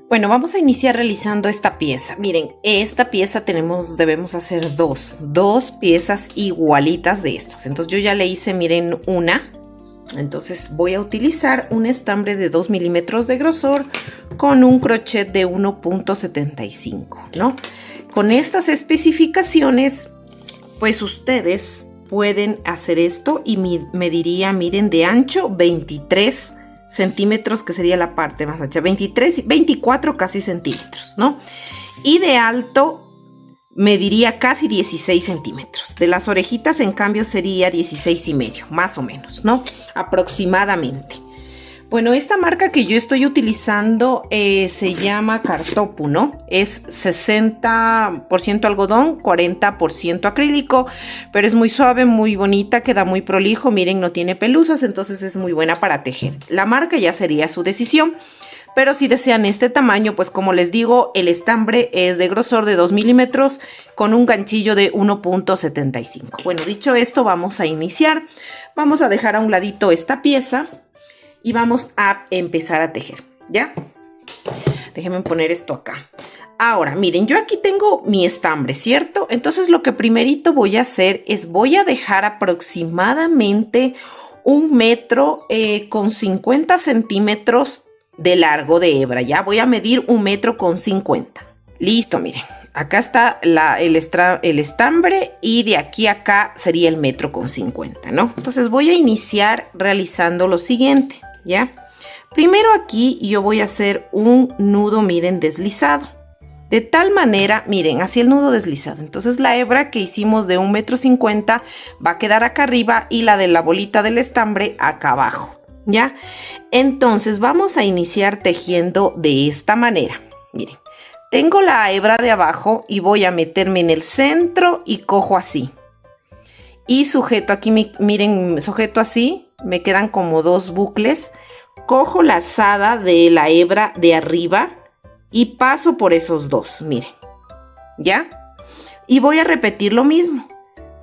Bueno, vamos a iniciar realizando esta pieza. Miren, esta pieza debemos hacer dos piezas igualitas de estas. Entonces yo ya le hice, miren, una. Entonces voy a utilizar un estambre de 2 milímetros de grosor con un crochet de 1.75, ¿no? Con estas especificaciones, pues ustedes pueden hacer esto y mediría, miren, de ancho 23 centímetros, que sería la parte más ancha, 24 casi centímetros, ¿no? Y de alto mediría casi 16 centímetros. De las orejitas, en cambio, sería 16,5, más o menos, ¿no? Aproximadamente. Bueno, esta marca que yo estoy utilizando se llama Cartopu, ¿no? Es 60% algodón, 40% acrílico, pero es muy suave, muy bonita, queda muy prolijo. Miren, no tiene pelusas, entonces es muy buena para tejer. La marca ya sería su decisión, pero si desean este tamaño, pues como les digo, el estambre es de grosor de 2 milímetros con un ganchillo de 1.75. Bueno, dicho esto, vamos a iniciar. Vamos a dejar a un ladito esta pieza y vamos a empezar a tejer, ¿ya? Déjenme poner esto acá. Ahora, miren, yo aquí tengo mi estambre, ¿cierto? Entonces lo que primerito voy a hacer es voy a dejar aproximadamente 1 metro con 50 centímetros de largo de hebra, ¿ya? Voy a medir 1 metro con 50. Listo, miren. Acá está el estambre y de aquí a acá sería el metro con 50, ¿no? Entonces voy a iniciar realizando lo siguiente, ¿ya? Primero aquí yo voy a hacer un nudo, miren, deslizado. De tal manera, miren, así el nudo deslizado. Entonces la hebra que hicimos de 1,50 m va a quedar acá arriba y la de la bolita del estambre acá abajo, ¿ya? Entonces vamos a iniciar tejiendo de esta manera. Miren, tengo la hebra de abajo y voy a meterme en el centro y cojo así. Y sujeto aquí, miren, sujeto así, me quedan como 2 bucles. Cojo la lazada de la hebra de arriba y paso por esos 2, miren, ¿ya? Y voy a repetir lo mismo.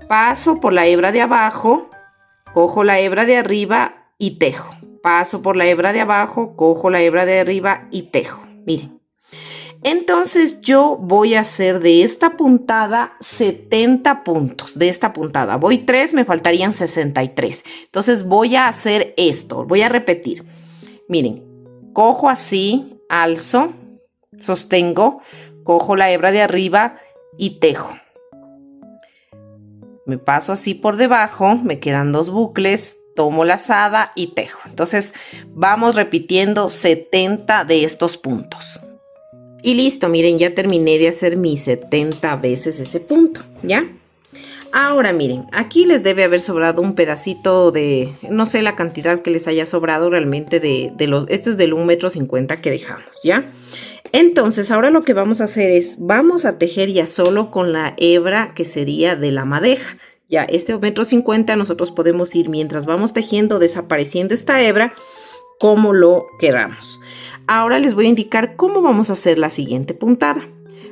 Paso por la hebra de abajo, cojo la hebra de arriba y tejo. Paso por la hebra de abajo, cojo la hebra de arriba y tejo, miren. Entonces yo voy a hacer de esta puntada 70 puntos. De esta puntada voy 3, me faltarían 63. Entonces voy a hacer esto, voy a repetir. Miren, cojo así, alzo, sostengo, cojo la hebra de arriba y tejo. Me paso así por debajo, me quedan 2 bucles, tomo la lazada y tejo. Entonces vamos repitiendo 70 de estos puntos. Y listo, miren, ya terminé de hacer mis 70 veces ese punto, ¿ya? Ahora miren, aquí les debe haber sobrado un pedacito de, no sé la cantidad que les haya sobrado realmente esto es del 1,50 m que dejamos, ¿ya? Entonces ahora lo que vamos a hacer es, vamos a tejer ya solo con la hebra que sería de la madeja. Ya este 1,50 m nosotros podemos ir mientras vamos tejiendo, desapareciendo esta hebra como lo queramos. Ahora les voy a indicar cómo vamos a hacer la siguiente puntada.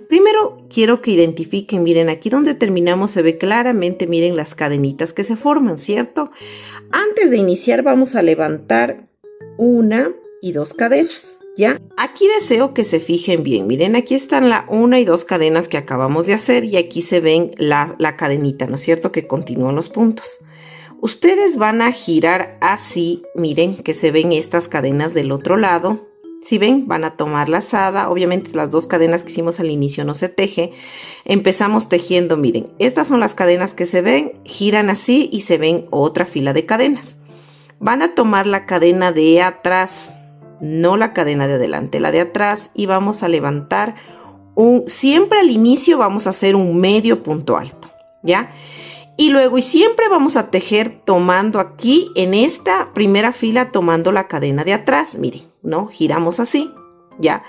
Primero quiero que identifiquen, miren, aquí donde terminamos se ve claramente, miren las cadenitas que se forman, ¿cierto? Antes de iniciar vamos a levantar 1 y 2 cadenas, ¿ya? Aquí deseo que se fijen bien, miren, aquí están la 1 y 2 cadenas que acabamos de hacer y aquí se ven la cadenita, ¿no es cierto? Que continúan los puntos. Ustedes van a girar así, miren, que se ven estas cadenas del otro lado. Si ven, van a tomar la lazada. Obviamente las 2 cadenas que hicimos al inicio no se teje. Empezamos tejiendo, miren, estas son las cadenas que se ven, giran así y se ven otra fila de cadenas. Van a tomar la cadena de atrás, no la cadena de adelante, la de atrás, y vamos a levantar siempre al inicio vamos a hacer un medio punto alto, ¿ya? Y luego, y siempre vamos a tejer tomando aquí en esta primera fila, tomando la cadena de atrás, miren, ¿no? Giramos así, ¿ya?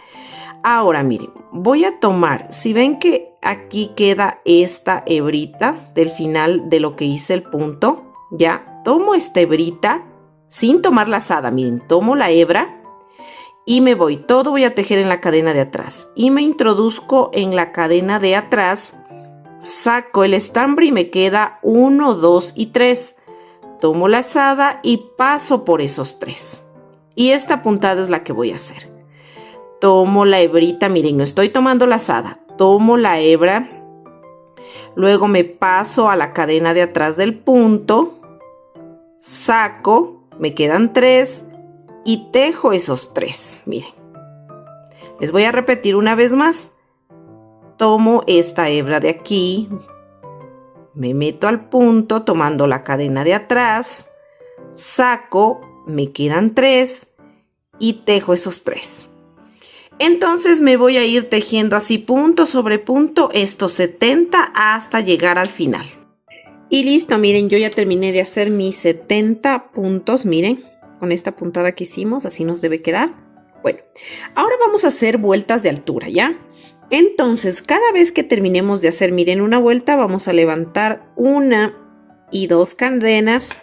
Ahora miren, voy a tomar, si ven que aquí queda esta hebrita del final de lo que hice el punto, ya, tomo esta hebrita sin tomar lazada, miren, tomo la hebra y me voy, todo voy a tejer en la cadena de atrás y me introduzco en la cadena de atrás, saco el estambre y me queda 1, 2 y 3, tomo lazada y paso por esos 3 y esta puntada es la que voy a hacer. Tomo la hebrita, miren, no estoy tomando lazada, tomo la hebra, luego me paso a la cadena de atrás del punto, saco, me quedan 3 y tejo esos 3, miren. Les voy a repetir una vez más, tomo esta hebra de aquí, me meto al punto tomando la cadena de atrás, saco, me quedan 3 y tejo esos 3. Entonces me voy a ir tejiendo así punto sobre punto estos 70 hasta llegar al final. Y listo, miren, yo ya terminé de hacer mis 70 puntos, miren, con esta puntada que hicimos, así nos debe quedar. Bueno, ahora vamos a hacer vueltas de altura, ¿ya? Entonces, cada vez que terminemos de hacer, miren, una vuelta, vamos a levantar 1 y 2 cadenas.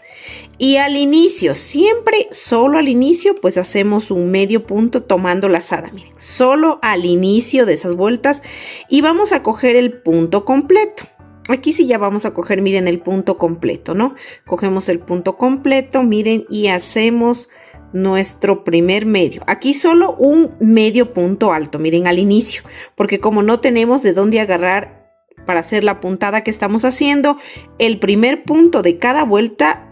Y al inicio, siempre solo al inicio, pues hacemos un medio punto tomando lazada, miren, solo al inicio de esas vueltas y vamos a coger el punto completo. Aquí sí ya vamos a coger, miren, el punto completo, ¿no? Cogemos el punto completo, miren, y hacemos nuestro primer medio. Aquí solo un medio punto alto, miren, al inicio, porque como no tenemos de dónde agarrar para hacer la puntada que estamos haciendo, el primer punto de cada vuelta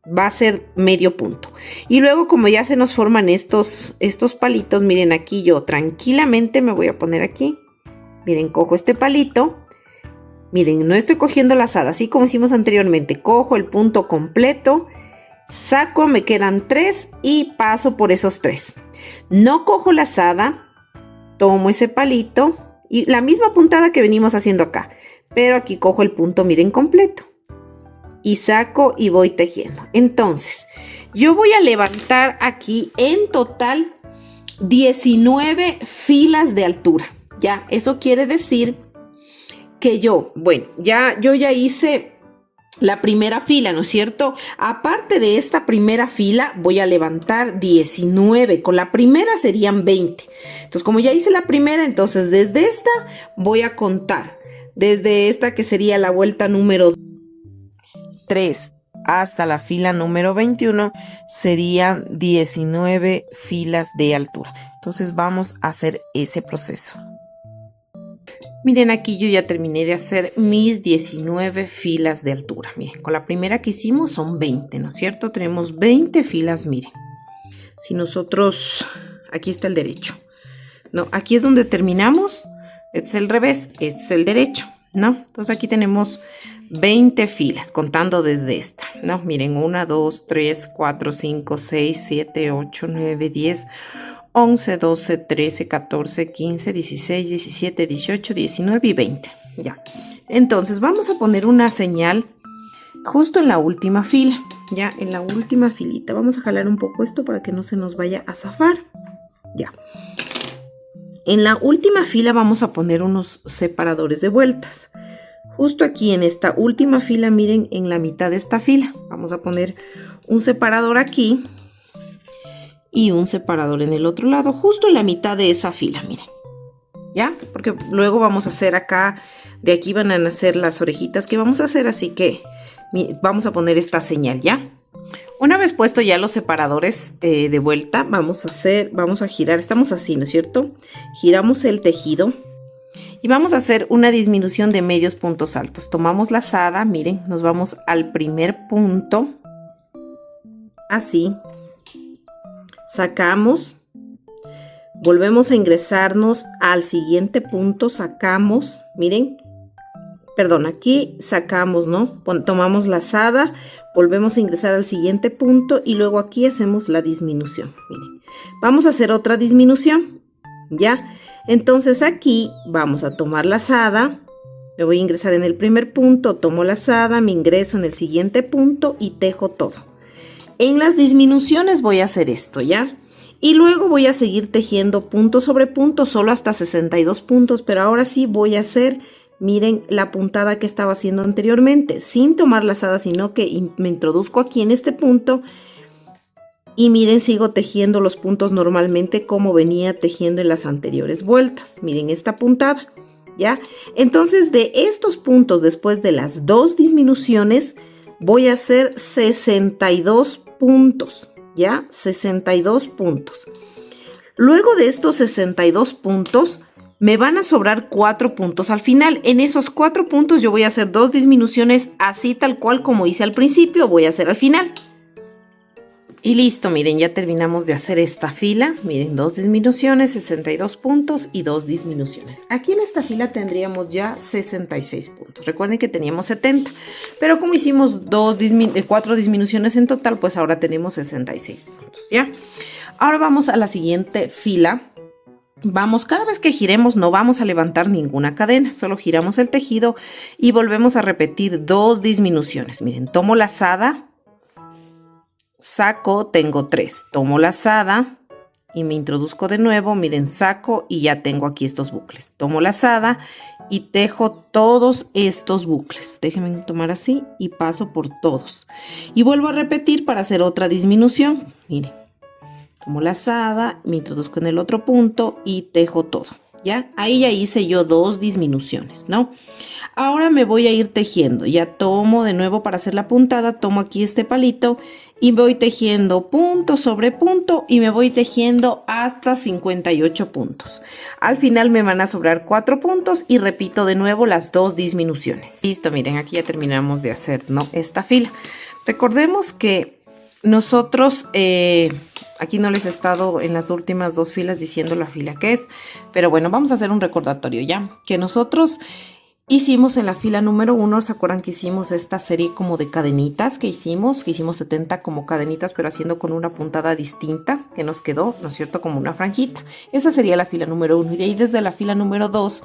va a ser medio punto. Y luego, como ya se nos forman estos palitos, miren, aquí yo tranquilamente me voy a poner aquí. Miren, cojo este palito. Miren, no estoy cogiendo lazada, así como hicimos anteriormente. Cojo el punto completo, saco, me quedan 3 y paso por esos 3. No cojo lazada, tomo ese palito y la misma puntada que venimos haciendo acá. Pero aquí cojo el punto, miren, completo. Y saco y voy tejiendo. Entonces, yo voy a levantar aquí en total 19 filas de altura. Ya, eso quiere decir que yo ya hice la primera fila, ¿no es cierto? Aparte de esta primera fila, voy a levantar 19. Con la primera serían 20. Entonces, como ya hice la primera, entonces desde esta voy a contar. Desde esta que sería la vuelta número 3 hasta la fila número 21 serían 19 filas de altura. Entonces vamos a hacer ese proceso. Miren, aquí yo ya terminé de hacer mis 19 filas de altura. Miren, con la primera que hicimos son 20, ¿no es cierto? Tenemos 20 filas, miren. Si nosotros, aquí está el derecho. No, aquí es donde terminamos. Este es el revés, este es el derecho, ¿no? Entonces aquí tenemos 20 filas, contando desde esta, ¿no? Miren, 1, 2, 3, 4, 5, 6, 7, 8, 9, 10, 11, 12, 13, 14, 15, 16, 17, 18, 19 y 20. Ya. Entonces vamos a poner una señal justo en la última fila, ya, en la última filita. Vamos a jalar un poco esto para que no se nos vaya a zafar. Ya. En la última fila vamos a poner unos separadores de vueltas. Justo aquí en esta última fila, miren, en la mitad de esta fila, vamos a poner un separador aquí y un separador en el otro lado, justo en la mitad de esa fila, miren. ¿Ya? Porque luego vamos a hacer acá, de aquí van a nacer las orejitas que vamos a hacer, así que vamos a poner esta señal, ¿ya? Una vez puesto ya los separadores de vuelta, vamos a girar, estamos así, ¿no es cierto? Giramos el tejido. Y vamos a hacer una disminución de medios puntos altos. Tomamos lazada, miren, nos vamos al primer punto. Así. Sacamos. Volvemos a ingresarnos al siguiente punto. Sacamos, miren. Perdón, aquí sacamos, ¿no? Tomamos lazada, volvemos a ingresar al siguiente punto y luego aquí hacemos la disminución. Miren, vamos a hacer otra disminución, ¿ya? Entonces aquí vamos a tomar lazada, me voy a ingresar en el primer punto, tomo lazada, me ingreso en el siguiente punto y tejo todo. En las disminuciones voy a hacer esto, ¿ya? Y luego voy a seguir tejiendo punto sobre punto, solo hasta 62 puntos, pero ahora sí voy a hacer, miren, la puntada que estaba haciendo anteriormente, sin tomar lazada, sino que me introduzco aquí en este punto. Y miren, sigo tejiendo los puntos normalmente como venía tejiendo en las anteriores vueltas. Miren esta puntada, ¿ya? Entonces, de estos puntos, después de las 2 disminuciones, voy a hacer 62 puntos, ¿ya? 62 puntos. Luego de estos 62 puntos, me van a sobrar 4 puntos al final. En esos 4 puntos yo voy a hacer 2 disminuciones, así tal cual como hice al principio, voy a hacer al final. Y listo, miren, ya terminamos de hacer esta fila. Miren, 2 disminuciones, 62 puntos y 2 disminuciones. Aquí en esta fila tendríamos ya 66 puntos. Recuerden que teníamos 70, pero como hicimos 4 disminuciones en total, pues ahora tenemos 66 puntos, ¿ya? Ahora vamos a la siguiente fila. Vamos, cada vez que giremos no vamos a levantar ninguna cadena, solo giramos el tejido y volvemos a repetir 2 disminuciones. Miren, tomo lazada. Saco, tengo 3, tomo lazada y me introduzco de nuevo, miren, saco y ya tengo aquí estos bucles. Tomo lazada y tejo todos estos bucles. Déjenme tomar así y paso por todos. Y vuelvo a repetir para hacer otra disminución. Miren, tomo lazada, me introduzco en el otro punto y tejo todo. ¿Ya? Ahí ya hice yo 2 disminuciones, ¿no? Ahora me voy a ir tejiendo. Ya tomo de nuevo para hacer la puntada, tomo aquí este palito y voy tejiendo punto sobre punto y me voy tejiendo hasta 58 puntos. Al final me van a sobrar 4 puntos y repito de nuevo las 2 disminuciones. Listo, miren, aquí ya terminamos de hacer, ¿no? Esta fila. Recordemos que nosotros... aquí no les he estado en las últimas 2 filas diciendo la fila que es, pero bueno, vamos a hacer un recordatorio ya, que nosotros hicimos en la fila número 1, ¿se acuerdan que hicimos esta serie como de cadenitas que hicimos 70 como cadenitas, pero haciendo con una puntada distinta que nos quedó, ¿no es cierto?, como una franjita. Esa sería la fila número 1 y de ahí desde la fila número 2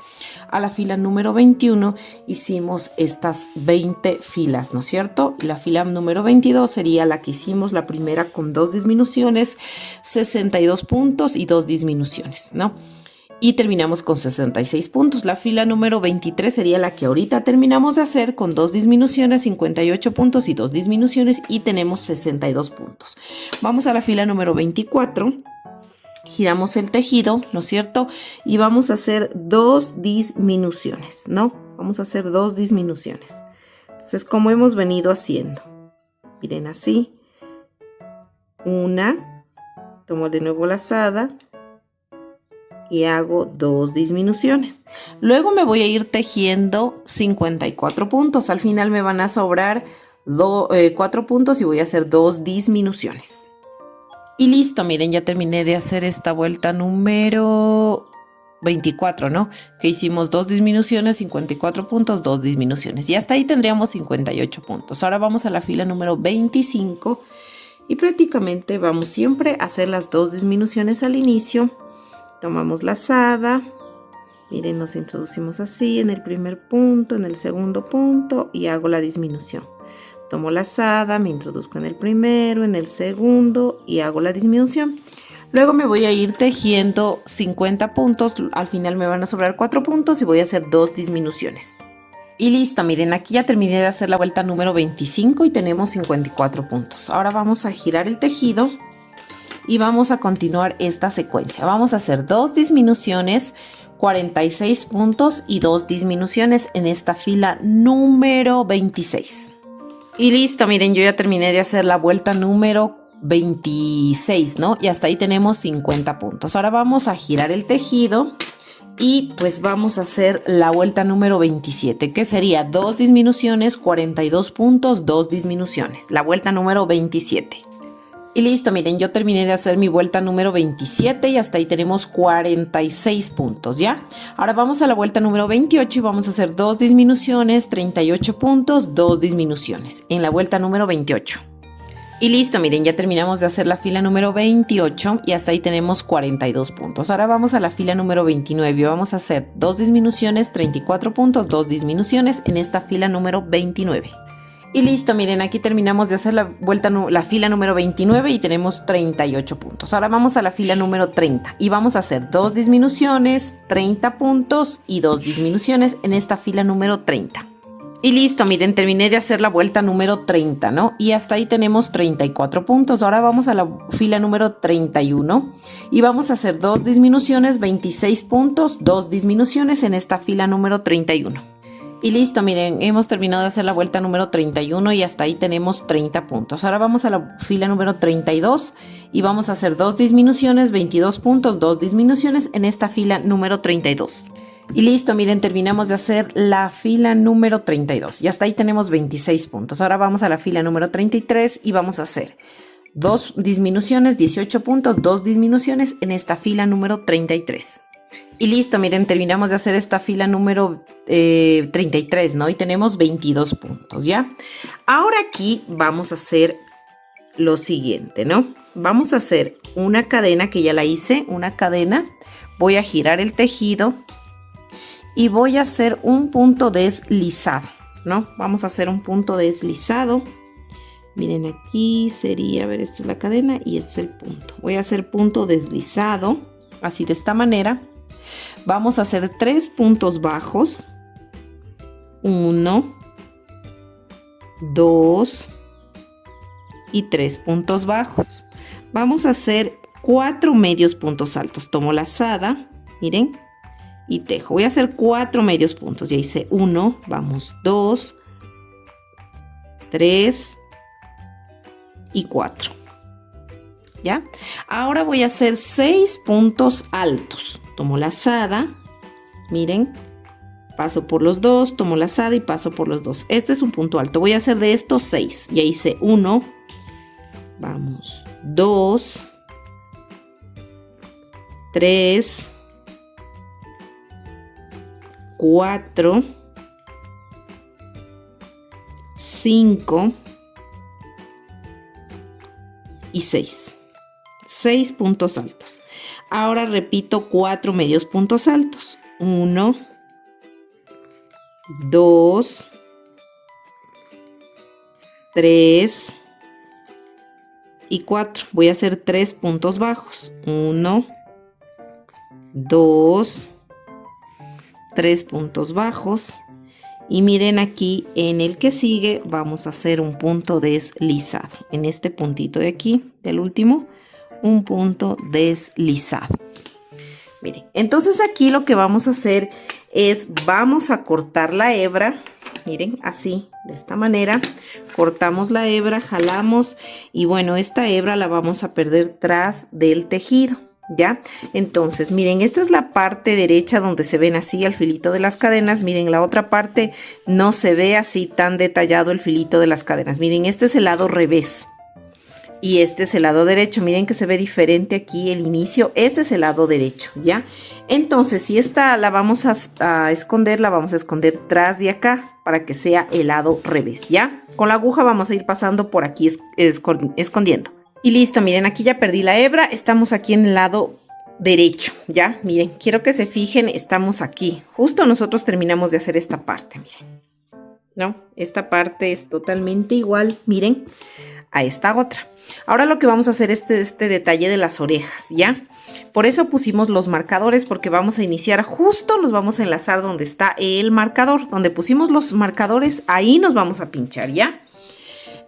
a la fila número 21 hicimos estas 20 filas, ¿no es cierto? La fila número 22 sería la que hicimos la primera con 2 disminuciones, 62 puntos y 2 disminuciones, ¿no? Y terminamos con 66 puntos. La fila número 23 sería la que ahorita terminamos de hacer con 2 disminuciones, 58 puntos y 2 disminuciones y tenemos 62 puntos. Vamos a la fila número 24. Giramos el tejido, ¿no es cierto? Y vamos a hacer 2 disminuciones, ¿no? Vamos a hacer 2 disminuciones. Entonces, como hemos venido haciendo. Miren así. Una. Tomo de nuevo lazada. Y hago 2 disminuciones. Luego me voy a ir tejiendo 54 puntos. Al final me van a sobrar 4 puntos y voy a hacer 2 disminuciones. Y listo, miren, ya terminé de hacer esta vuelta número 24, ¿no? Que hicimos 2 disminuciones, 54 puntos, 2 disminuciones. Y hasta ahí tendríamos 58 puntos. Ahora vamos a la fila número 25 y prácticamente vamos siempre a hacer las 2 disminuciones al inicio. Tomamos lazada, miren, nos introducimos así en el primer punto, en el segundo punto y hago la disminución. Tomo lazada, me introduzco en el primero, en el segundo y hago la disminución. Luego me voy a ir tejiendo 50 puntos, al final me van a sobrar 4 puntos y voy a hacer 2 disminuciones. Y listo, miren, aquí ya terminé de hacer la vuelta número 25 y tenemos 54 puntos. Ahora vamos a girar el tejido. Y vamos a continuar esta secuencia. Vamos a hacer 2 disminuciones, 46 puntos y 2 disminuciones en esta fila número 26. Y listo, miren, yo ya terminé de hacer la vuelta número 26, ¿no? Y hasta ahí tenemos 50 puntos. Ahora vamos a girar el tejido y pues vamos a hacer la vuelta número 27, que sería 2 disminuciones, 42 puntos, 2 disminuciones. La vuelta número 27. Y listo, miren, yo terminé de hacer mi vuelta número 27 y hasta ahí tenemos 46 puntos, ¿ya? Ahora vamos a la vuelta número 28 y vamos a hacer 2 disminuciones, 38 puntos, 2 disminuciones en la vuelta número 28. Y listo, miren, ya terminamos de hacer la fila número 28 y hasta ahí tenemos 42 puntos. Ahora vamos a la fila número 29 y vamos a hacer 2 disminuciones, 34 puntos, 2 disminuciones en esta fila número 29. Y listo, miren, aquí terminamos de hacer la vuelta, la fila número 29 y tenemos 38 puntos. Ahora vamos a la fila número 30 y vamos a hacer 2 disminuciones, 30 puntos y 2 disminuciones en esta fila número 30. Y listo, miren, terminé de hacer la vuelta número 30, ¿no? Y hasta ahí tenemos 34 puntos. Ahora vamos a la fila número 31 y vamos a hacer 2 disminuciones, 26 puntos, 2 disminuciones en esta fila número 31. Y listo, miren, hemos terminado de hacer la vuelta número 31 y hasta ahí tenemos 30 puntos. Ahora vamos a la fila número 32 y vamos a hacer 2 disminuciones, 22 puntos, 2 disminuciones en esta fila número 32. Y listo, miren, terminamos de hacer la fila número 32 y hasta ahí tenemos 26 puntos. Ahora vamos a la fila número 33 y vamos a hacer 2 disminuciones, 18 puntos, 2 disminuciones en esta fila número 33. Y listo, miren, terminamos de hacer esta fila número 33, ¿no? Y tenemos 22 puntos, ¿ya? Ahora aquí vamos a hacer lo siguiente, ¿no? Vamos a hacer una cadena que ya la hice, una cadena. Voy a girar el tejido y voy a hacer un punto deslizado, ¿no? Vamos a hacer un punto deslizado. Miren, aquí sería, a ver, esta es la cadena y este es el punto. Voy a hacer punto deslizado, así de esta manera. Vamos a hacer 3 puntos bajos. 1, 2 y 3 puntos bajos. Vamos a hacer 4 medios puntos altos. Tomo lazada, miren, y tejo. Voy a hacer 4 medios puntos. Ya hice 1, vamos 2, 3 y 4. ¿Ya? Ahora voy a hacer 6 puntos altos. Tomo lazada, miren, paso por los dos, tomo lazada y paso por los dos. Este es un punto alto. Voy a hacer de estos 6. Ya hice 1, vamos, 2, 3, 4, 5 y 6. 6 puntos altos. Ahora repito 4 medios puntos altos. 1, 2, 3 y 4. Voy a hacer 3 puntos bajos. 1, 2, 3 puntos bajos. Y miren aquí en el que sigue vamos a hacer un punto deslizado. En este puntito de aquí, del último, un punto deslizado. Miren, entonces aquí lo que vamos a hacer es, vamos a cortar la hebra. Miren, así, de esta manera, cortamos la hebra, jalamos y bueno, esta hebra la vamos a perder tras del tejido. ¿Ya? Entonces, miren, esta es la parte derecha donde se ven así el filito de las cadenas. Miren, la otra parte no se ve así tan detallado el filito de las cadenas. Miren, este es el lado revés y este es el lado derecho. Miren que se ve diferente aquí el inicio. Este es el lado derecho, ¿ya? Entonces, si esta la vamos a esconder, la vamos a esconder tras de acá para que sea el lado revés, ¿ya? Con la aguja vamos a ir pasando por aquí escondiendo. Y listo, miren, aquí ya perdí la hebra, estamos aquí en el lado derecho, ¿ya? Miren, quiero que se fijen, estamos aquí. Justo nosotros terminamos de hacer esta parte, miren. ¿No? Esta parte es totalmente igual, miren, a esta otra. Ahora lo que vamos a hacer es este detalle de las orejas, ¿ya? Por eso pusimos los marcadores, porque vamos a iniciar justo, nos vamos a enlazar donde está el marcador. Donde pusimos los marcadores, ahí nos vamos a pinchar, ¿ya?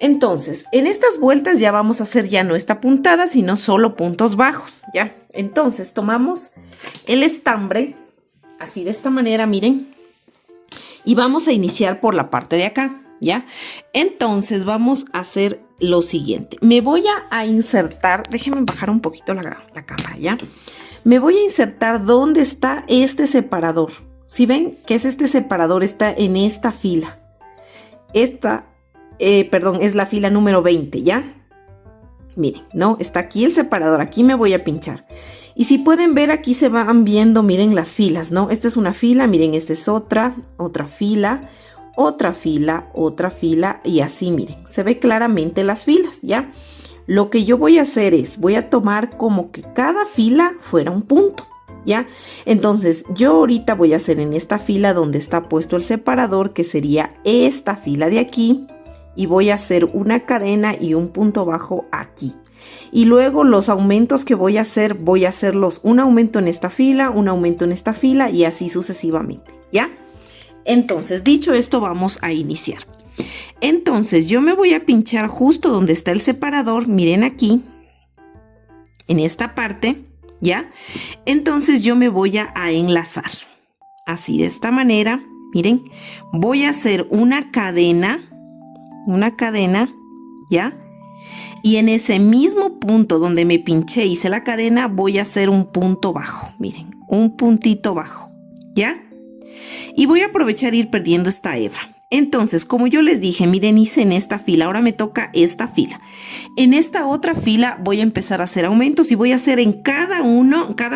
Entonces, en estas vueltas ya vamos a hacer ya no esta puntada, sino solo puntos bajos, ¿ya? Entonces, tomamos el estambre, así de esta manera, miren, y vamos a iniciar por la parte de acá, ¿ya? Entonces, vamos a hacer lo siguiente. Me voy a insertar, déjenme bajar un poquito la cámara, ¿ya? Me voy a insertar donde está este separador. Si ven que es este separador, está en esta fila. Es la fila número 20, ¿ya? Miren, ¿no? Está aquí el separador, aquí me voy a pinchar. Y si pueden ver, aquí se van viendo, miren las filas, ¿no? Esta es una fila, miren, esta es otra fila, otra fila, otra fila y así, miren. Se ve claramente las filas, ¿ya? Lo que yo voy a hacer es, voy a tomar como que cada fila fuera un punto, ¿ya? Entonces, yo ahorita voy a hacer en esta fila donde está puesto el separador, que sería esta fila de aquí. y voy a hacer una cadena y un punto bajo aquí. Y luego los aumentos que voy a hacerlos un aumento en esta fila, un aumento en esta fila y así sucesivamente, ¿ya? Entonces, dicho esto, vamos a iniciar. Entonces, yo me voy a pinchar justo donde está el separador, miren aquí, en esta parte, ¿ya? Entonces, yo me voy a enlazar, así de esta manera, miren, voy a hacer una cadena, ¿ya? Y en ese mismo punto donde me pinché, hice la cadena, voy a hacer un punto bajo, miren, un puntito bajo, ¿ya? Y voy a aprovechar ir perdiendo esta hebra. Entonces, como yo les dije, miren, hice en esta fila, ahora me toca esta fila. En esta otra fila voy a empezar a hacer aumentos y voy a hacer en cada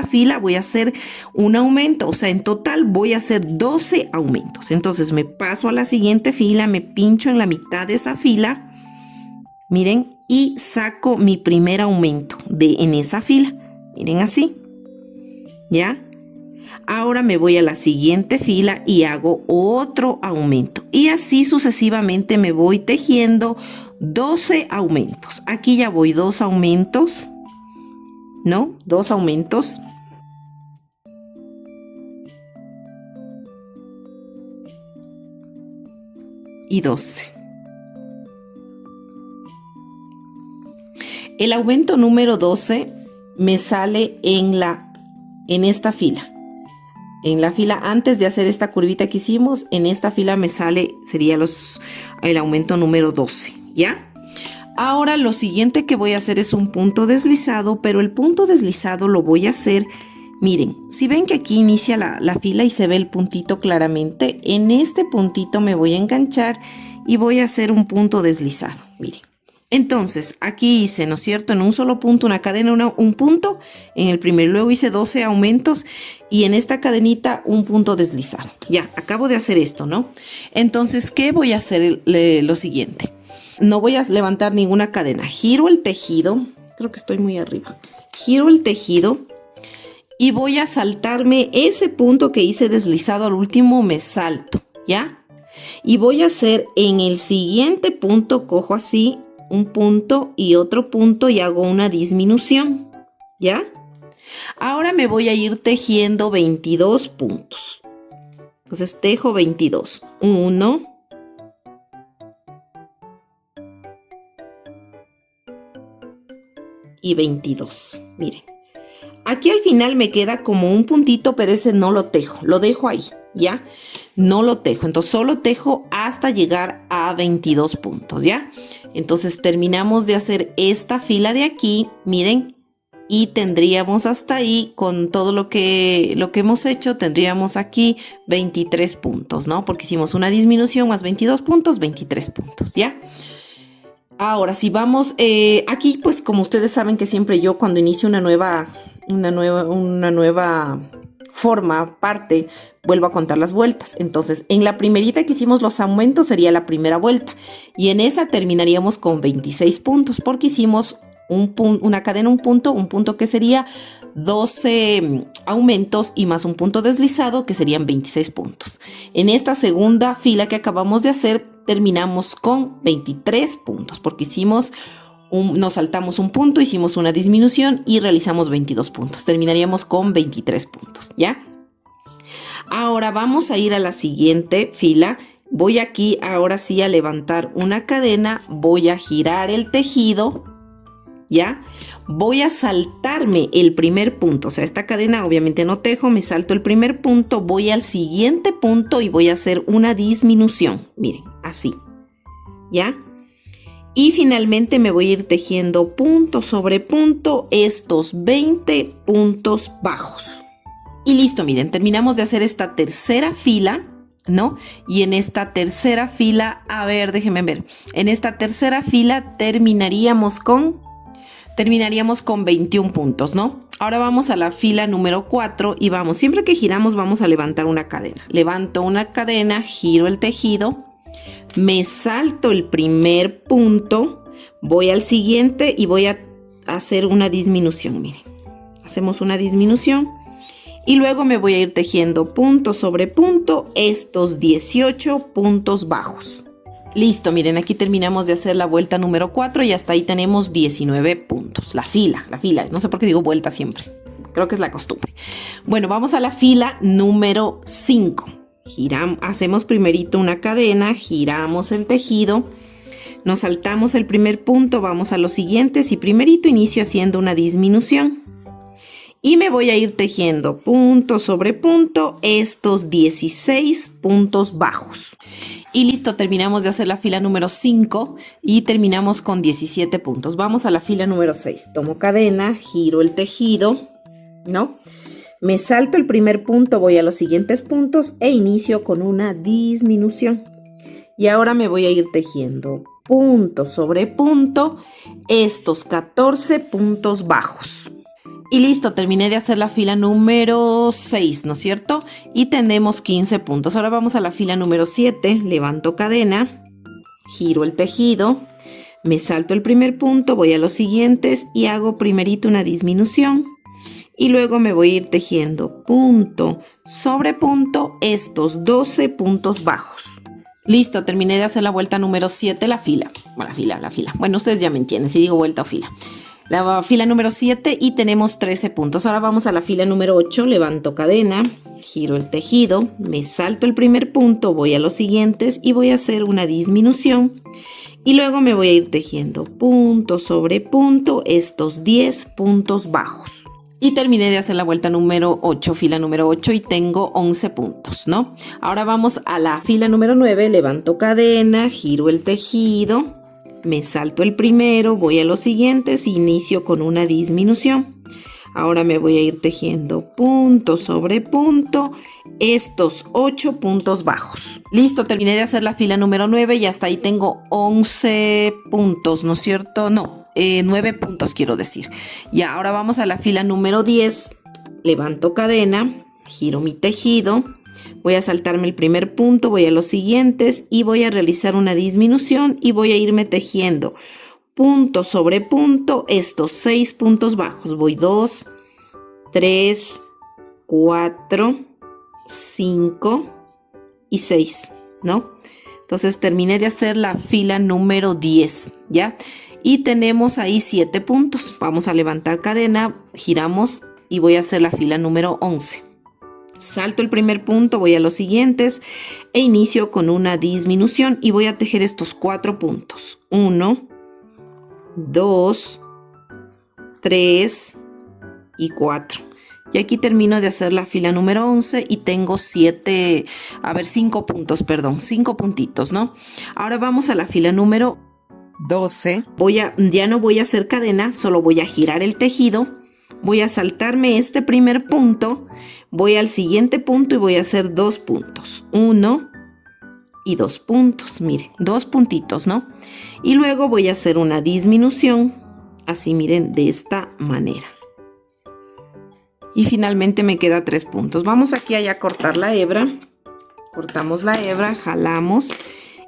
fila voy a hacer un aumento. O sea, en total voy a hacer 12 aumentos. Entonces, me paso a la siguiente fila, me pincho en la mitad de esa fila, miren, y saco mi primer aumento en esa fila. Miren así, ¿ya? Ahora me voy a la siguiente fila y hago otro aumento. Y así sucesivamente me voy tejiendo 12 aumentos. Aquí ya voy 2 aumentos, ¿no? 2 aumentos. Y 12. El aumento número 12 me sale en esta fila. En la fila, antes de hacer esta curvita que hicimos, en esta fila me sale, sería el aumento número 12, ¿ya? Ahora lo siguiente que voy a hacer es un punto deslizado, pero el punto deslizado lo voy a hacer, miren, si ven que aquí inicia la fila y se ve el puntito claramente, en este puntito me voy a enganchar y voy a hacer un punto deslizado, miren. Entonces, aquí hice, ¿no es cierto? En un solo punto, una cadena, un punto. En el primero, luego hice 12 aumentos y en esta cadenita un punto deslizado. Ya, acabo de hacer esto, ¿no? Entonces, ¿qué voy a hacer? Lo siguiente. No voy a levantar ninguna cadena. Giro el tejido. Creo que estoy muy arriba. Giro el tejido y voy a saltarme ese punto que hice deslizado al último, me salto, ¿ya? Y voy a hacer en el siguiente punto, cojo así, un punto y otro punto y hago una disminución, ¿ya? Ahora me voy a ir tejiendo 22 puntos. Entonces tejo 22. 1, y 22. Miren. Aquí al final me queda como un puntito, pero ese no lo tejo. Lo dejo ahí, ¿ya? No lo tejo. Entonces solo tejo hasta llegar a 22 puntos, ¿ya? Entonces terminamos de hacer esta fila de aquí, miren, y tendríamos hasta ahí, con todo lo que hemos hecho, tendríamos aquí 23 puntos, ¿no? Porque hicimos una disminución más 22 puntos, 23 puntos, ¿ya? Ahora, si vamos, aquí pues como ustedes saben que siempre yo cuando inicio una nueva parte, vuelvo a contar las vueltas. Entonces, en la primerita que hicimos los aumentos sería la primera vuelta y en esa terminaríamos con 26 puntos porque hicimos una cadena, un punto que sería 12 aumentos y más un punto deslizado que serían 26 puntos. En esta segunda fila que acabamos de hacer terminamos con 23 puntos porque nos saltamos un punto, hicimos una disminución y realizamos 22 puntos. Terminaríamos con 23 puntos, ¿ya? Ahora vamos a ir a la siguiente fila. Voy aquí ahora sí a levantar una cadena, voy a girar el tejido, ¿ya? Voy a saltarme el primer punto, o sea, esta cadena obviamente no tejo, me salto el primer punto, voy al siguiente punto y voy a hacer una disminución, miren, así, ¿ya? Y finalmente me voy a ir tejiendo punto sobre punto estos 20 puntos bajos. Y listo, miren, terminamos de hacer esta tercera fila, ¿no? Y en esta tercera fila, a ver, déjenme ver. En esta tercera fila terminaríamos con 21 puntos, ¿no? Ahora vamos a la fila número 4 y vamos, siempre que giramos vamos a levantar una cadena. Levanto una cadena, giro el tejido, me salto el primer punto, voy al siguiente y voy a hacer una disminución, miren. Hacemos una disminución y luego me voy a ir tejiendo punto sobre punto estos 18 puntos bajos. Listo, miren, aquí terminamos de hacer la vuelta número 4 y hasta ahí tenemos 19 puntos. La fila, no sé por qué digo vuelta siempre. Creo que es la costumbre. Bueno, vamos a la fila número 5. Hacemos primerito una cadena, giramos el tejido, nos saltamos el primer punto, vamos a los siguientes y primerito inicio haciendo una disminución. Y me voy a ir tejiendo punto sobre punto estos 16 puntos bajos. Y listo, terminamos de hacer la fila número 5 y terminamos con 17 puntos. Vamos a la fila número 6. Tomo cadena, giro el tejido, ¿no? Me salto el primer punto, voy a los siguientes puntos e inicio con una disminución. Y ahora me voy a ir tejiendo punto sobre punto estos 14 puntos bajos. Y listo, terminé de hacer la fila número 6, ¿no es cierto? Y tenemos 15 puntos. Ahora vamos a la fila número 7, levanto cadena, giro el tejido, me salto el primer punto, voy a los siguientes y hago primerito una disminución. Y luego me voy a ir tejiendo punto sobre punto estos 12 puntos bajos. Listo, terminé de hacer la vuelta número 7, la fila. Bueno, ustedes ya me entienden si digo vuelta o fila. La fila número 7 y tenemos 13 puntos. Ahora vamos a la fila número 8, levanto cadena, giro el tejido, me salto el primer punto, voy a los siguientes y voy a hacer una disminución. Y luego me voy a ir tejiendo punto sobre punto estos 10 puntos bajos. Y terminé de hacer la vuelta número 8, fila número 8 y tengo 11 puntos, ¿no? Ahora vamos a la fila número 9, levanto cadena, giro el tejido, me salto el primero, voy a los siguientes e inicio con una disminución. Ahora me voy a ir tejiendo punto sobre punto estos 8 puntos bajos. Listo, terminé de hacer la fila número 9 y hasta ahí tengo 11 puntos, ¿no es cierto? No, 9 puntos quiero decir. Y ahora vamos a la fila número 10. Levanto cadena, giro mi tejido, voy a saltarme el primer punto, voy a los siguientes y voy a realizar una disminución y voy a irme tejiendo punto sobre punto estos 6 puntos bajos. Voy 2, 3, 4, 5 y 6, ¿no? Entonces terminé de hacer la fila número 10, ¿ya? Y tenemos ahí 7 puntos. Vamos a levantar cadena, giramos y voy a hacer la fila número 11. Salto el primer punto, voy a los siguientes e inicio con una disminución y voy a tejer estos 4 puntos. 1, 2, 3 y 4. Y aquí termino de hacer la fila número 11 y tengo 5 puntos, 5 puntitos, ¿no? Ahora vamos a la fila número 12. Ya no voy a hacer cadena, solo voy a girar el tejido. Voy a saltarme este primer punto, voy al siguiente punto y voy a hacer 2 puntos. 1 y 2 puntos, miren, 2 puntitos, ¿no? Y luego voy a hacer una disminución, así miren, de esta manera. Y finalmente me queda 3 puntos. Vamos aquí a cortar la hebra. Cortamos la hebra, jalamos.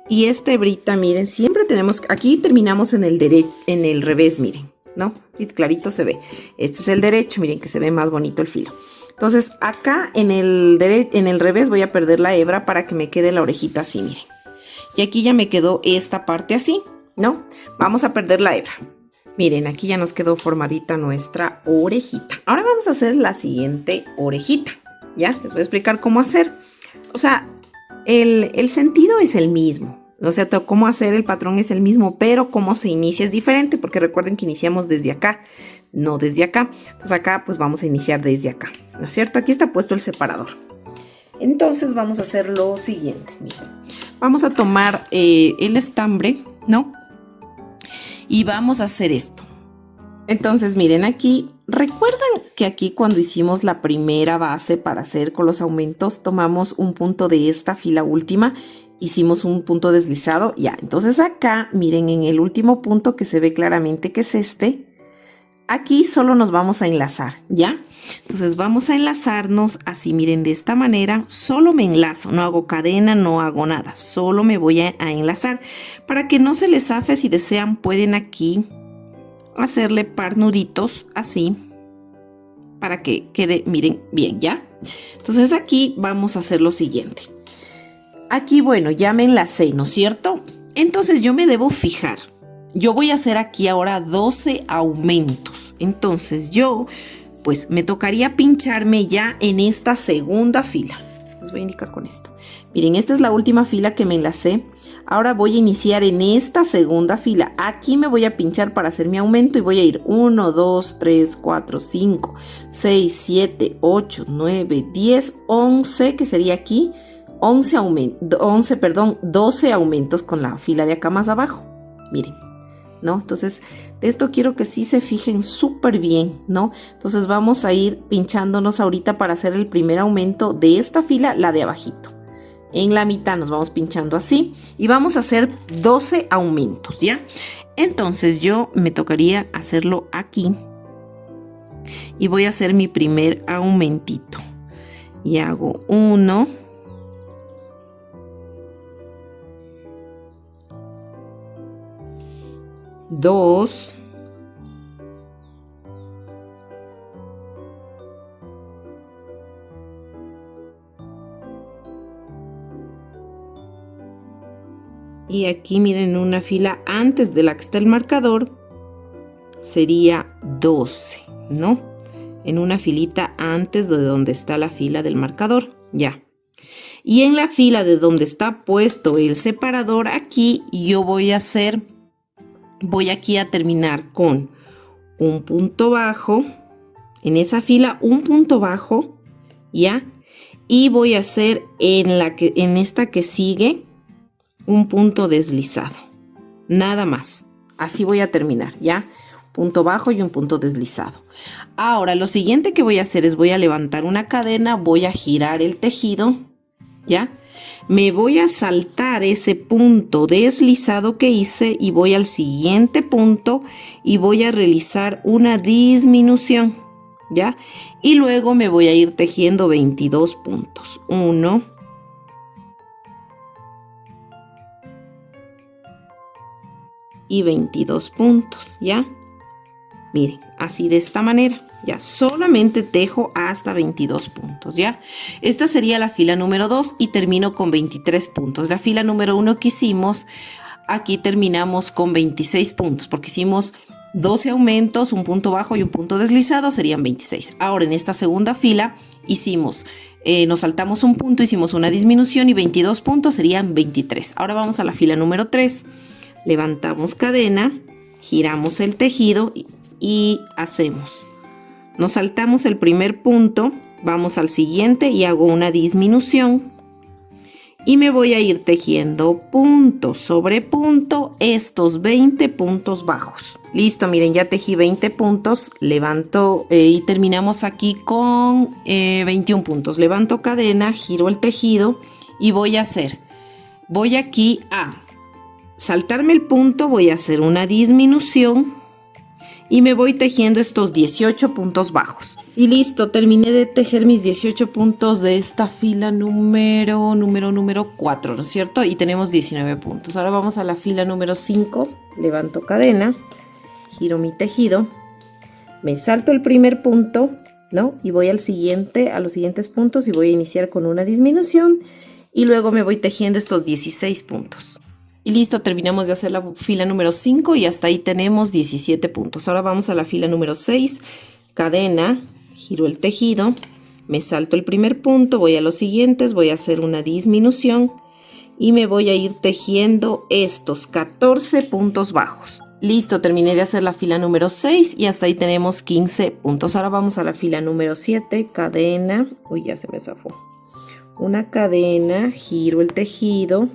Y esta hebrita, miren, siempre tenemos, aquí terminamos en el revés, miren, ¿no? Y clarito se ve. Este es el derecho, miren que se ve más bonito el filo. Entonces acá en el revés voy a perder la hebra para que me quede la orejita así, miren. Y aquí ya me quedó esta parte así, ¿no? Vamos a perder la hebra. Miren, aquí ya nos quedó formadita nuestra orejita. Ahora vamos a hacer la siguiente orejita, ¿ya? Les voy a explicar cómo hacer. O sea, el sentido es el mismo. O sea, cómo hacer el patrón es el mismo, pero cómo se inicia es diferente, porque recuerden que iniciamos desde acá, no desde acá. Entonces acá pues vamos a iniciar desde acá, ¿no es cierto? Aquí está puesto el separador. Entonces vamos a hacer lo siguiente, miren. Vamos a tomar el estambre, ¿no? Y vamos a hacer esto. Entonces miren aquí, recuerdan que aquí cuando hicimos la primera base para hacer con los aumentos, tomamos un punto de esta fila última, hicimos un punto deslizado, ya. Entonces acá, miren, en el último punto que se ve claramente que es este, aquí solo nos vamos a enlazar, ¿ya? Entonces vamos a enlazarnos así, miren, de esta manera, solo me enlazo, no hago cadena, no hago nada, solo me voy a enlazar. Para que no se les zafe, si desean, pueden aquí hacerle par nuditos así, para que quede, miren, bien, ¿ya? Entonces aquí vamos a hacer lo siguiente. Aquí, bueno, ya me enlacé, ¿no es cierto? Entonces yo me debo fijar. Yo voy a hacer aquí ahora 12 aumentos. Entonces yo, pues me tocaría pincharme ya en esta segunda fila. Les voy a indicar con esto. Miren, esta es la última fila que me enlacé. Ahora voy a iniciar en esta segunda fila. Aquí me voy a pinchar para hacer mi aumento y voy a ir 1, 2, 3, 4, 5, 6, 7, 8, 9, 10, 11, que sería aquí 12 aumentos con la fila de acá más abajo. Miren, ¿no? Entonces, de esto quiero que sí se fijen súper bien, ¿no? Entonces vamos a ir pinchándonos ahorita para hacer el primer aumento de esta fila, la de abajito. En la mitad nos vamos pinchando así y vamos a hacer 12 aumentos, ¿ya? Entonces yo me tocaría hacerlo aquí y voy a hacer mi primer aumentito. Y hago 1, 2, 3. Y aquí miren, una fila antes de la que está el marcador sería 12, ¿no? En una filita antes de donde está la fila del marcador, ya. Y en la fila de donde está puesto el separador, aquí yo voy aquí a terminar con un punto bajo, en esa fila un punto bajo, ¿ya? Y voy a hacer en esta que sigue un punto deslizado, nada más. Así voy a terminar, ¿ya? Punto bajo y un punto deslizado. Ahora lo siguiente que voy a hacer es voy a levantar una cadena, voy a girar el tejido, ¿ya? Me voy a saltar ese punto deslizado que hice y voy al siguiente punto y voy a realizar una disminución, ¿ya? Y luego me voy a ir tejiendo 22 puntos. 1, 22 puntos, ¿ya? Miren, así de esta manera. Ya solamente tejo hasta 22 puntos, ¿ya? Esta sería la fila número 2 y termino con 23 puntos. La fila número 1 que hicimos, aquí terminamos con 26 puntos porque hicimos 12 aumentos, un punto bajo y un punto deslizado, serían 26. Ahora en esta segunda fila hicimos, nos saltamos un punto, hicimos una disminución y 22 puntos serían 23. Ahora vamos a la fila número 3. Levantamos cadena, giramos el tejido y hacemos. Nos saltamos el primer punto, vamos al siguiente y hago una disminución. Y me voy a ir tejiendo punto sobre punto estos 20 puntos bajos. Listo, miren, ya tejí 20 puntos, levanto y terminamos aquí con 21 puntos. Levanto cadena, giro el tejido y voy a hacer, voy aquí a saltarme el punto, voy a hacer una disminución y me voy tejiendo estos 18 puntos bajos. Y listo, terminé de tejer mis 18 puntos de esta fila número 4, ¿no es cierto? Y tenemos 19 puntos. Ahora vamos a la fila número 5, levanto cadena, giro mi tejido, me salto el primer punto, ¿no? Y voy al siguiente, a los siguientes puntos y voy a iniciar con una disminución y luego me voy tejiendo estos 16 puntos. Y listo, terminamos de hacer la fila número 5 y hasta ahí tenemos 17 puntos. Ahora vamos a la fila número 6, cadena, giro el tejido, me salto el primer punto, voy a los siguientes, voy a hacer una disminución y me voy a ir tejiendo estos 14 puntos bajos. Listo, terminé de hacer la fila número 6 y hasta ahí tenemos 15 puntos. Ahora vamos a la fila número 7, cadena, uy, ya se me zafó. Una cadena, giro el tejido,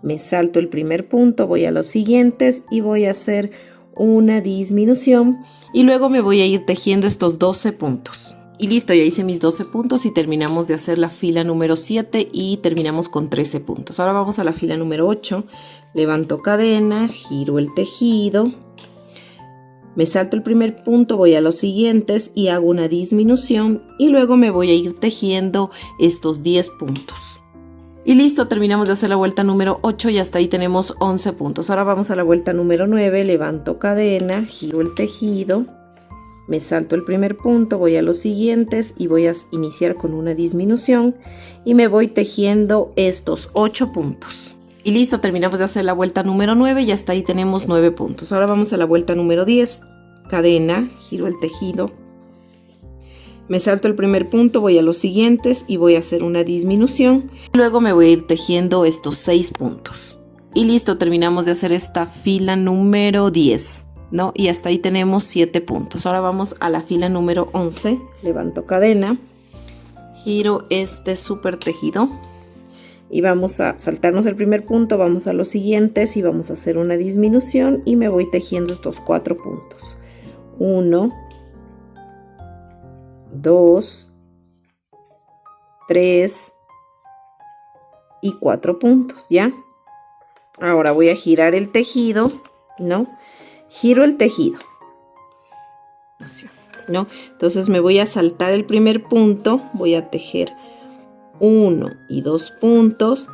me salto el primer punto, voy a los siguientes y voy a hacer una disminución y luego me voy a ir tejiendo estos 12 puntos. Y listo, ya hice mis 12 puntos y terminamos de hacer la fila número 7 y terminamos con 13 puntos. Ahora vamos a la fila número 8, levanto cadena, giro el tejido, me salto el primer punto, voy a los siguientes y hago una disminución y luego me voy a ir tejiendo estos 10 puntos. Y listo, terminamos de hacer la vuelta número 8 y hasta ahí tenemos 11 puntos. Ahora vamos a la vuelta número 9, levanto cadena, giro el tejido, me salto el primer punto, voy a los siguientes y voy a iniciar con una disminución y me voy tejiendo estos 8 puntos. Y listo, terminamos de hacer la vuelta número 9 y hasta ahí tenemos 9 puntos. Ahora vamos a la vuelta número 10. Cadena, giro el tejido. Me salto el primer punto, voy a los siguientes y voy a hacer una disminución. Luego me voy a ir tejiendo estos 6 puntos. Y listo, terminamos de hacer esta fila número 10, ¿no? Y hasta ahí tenemos 7 puntos. Ahora vamos a la fila número 11. Levanto cadena, giro este súper tejido. Y vamos a saltarnos el primer punto, vamos a los siguientes y vamos a hacer una disminución y me voy tejiendo estos 4 puntos. 1, 2, 3 y 4 puntos, ¿ya? Ahora voy a girar el tejido, ¿no? Giro el tejido, ¿no? Entonces me voy a saltar el primer punto, voy a tejer 1 y 2 puntos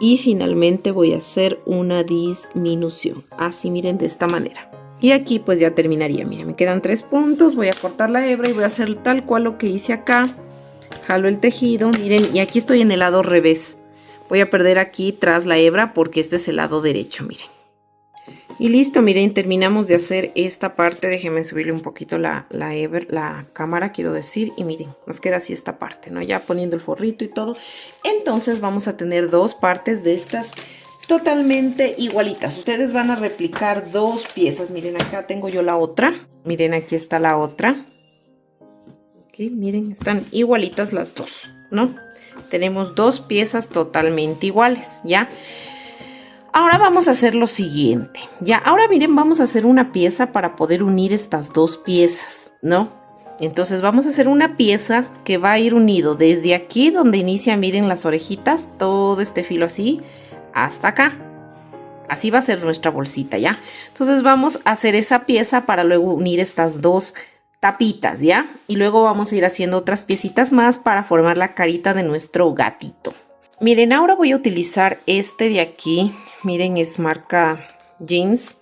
y finalmente voy a hacer una disminución, así miren, de esta manera. Y aquí pues ya terminaría, miren, me quedan 3 puntos, voy a cortar la hebra y voy a hacer tal cual lo que hice acá. Jalo el tejido, miren, y aquí estoy en el lado revés. Voy a perder aquí tras la hebra porque este es el lado derecho, miren. Y listo, miren, terminamos de hacer esta parte. Déjenme subirle un poquito la cámara, quiero decir. Y miren, nos queda así esta parte, ¿no? Ya poniendo el forrito y todo. Entonces vamos a tener 2 partes de estas totalmente igualitas. Ustedes van a replicar 2 piezas. Miren, acá tengo yo la otra. Miren, aquí está la otra. Ok, miren, están igualitas las dos, ¿no? Tenemos 2 piezas totalmente iguales, ¿ya? Ahora vamos a hacer lo siguiente, ya, ahora miren, vamos a hacer una pieza para poder unir estas 2 piezas, ¿no? Entonces vamos a hacer una pieza que va a ir unido desde aquí donde inicia, miren, las orejitas, todo este filo así, hasta acá. Así va a ser nuestra bolsita, ¿ya? Entonces vamos a hacer esa pieza para luego unir estas 2 tapitas, ¿ya? Y luego vamos a ir haciendo otras piecitas más para formar la carita de nuestro gatito. Miren, ahora voy a utilizar este de aquí. Miren, es marca Jeans.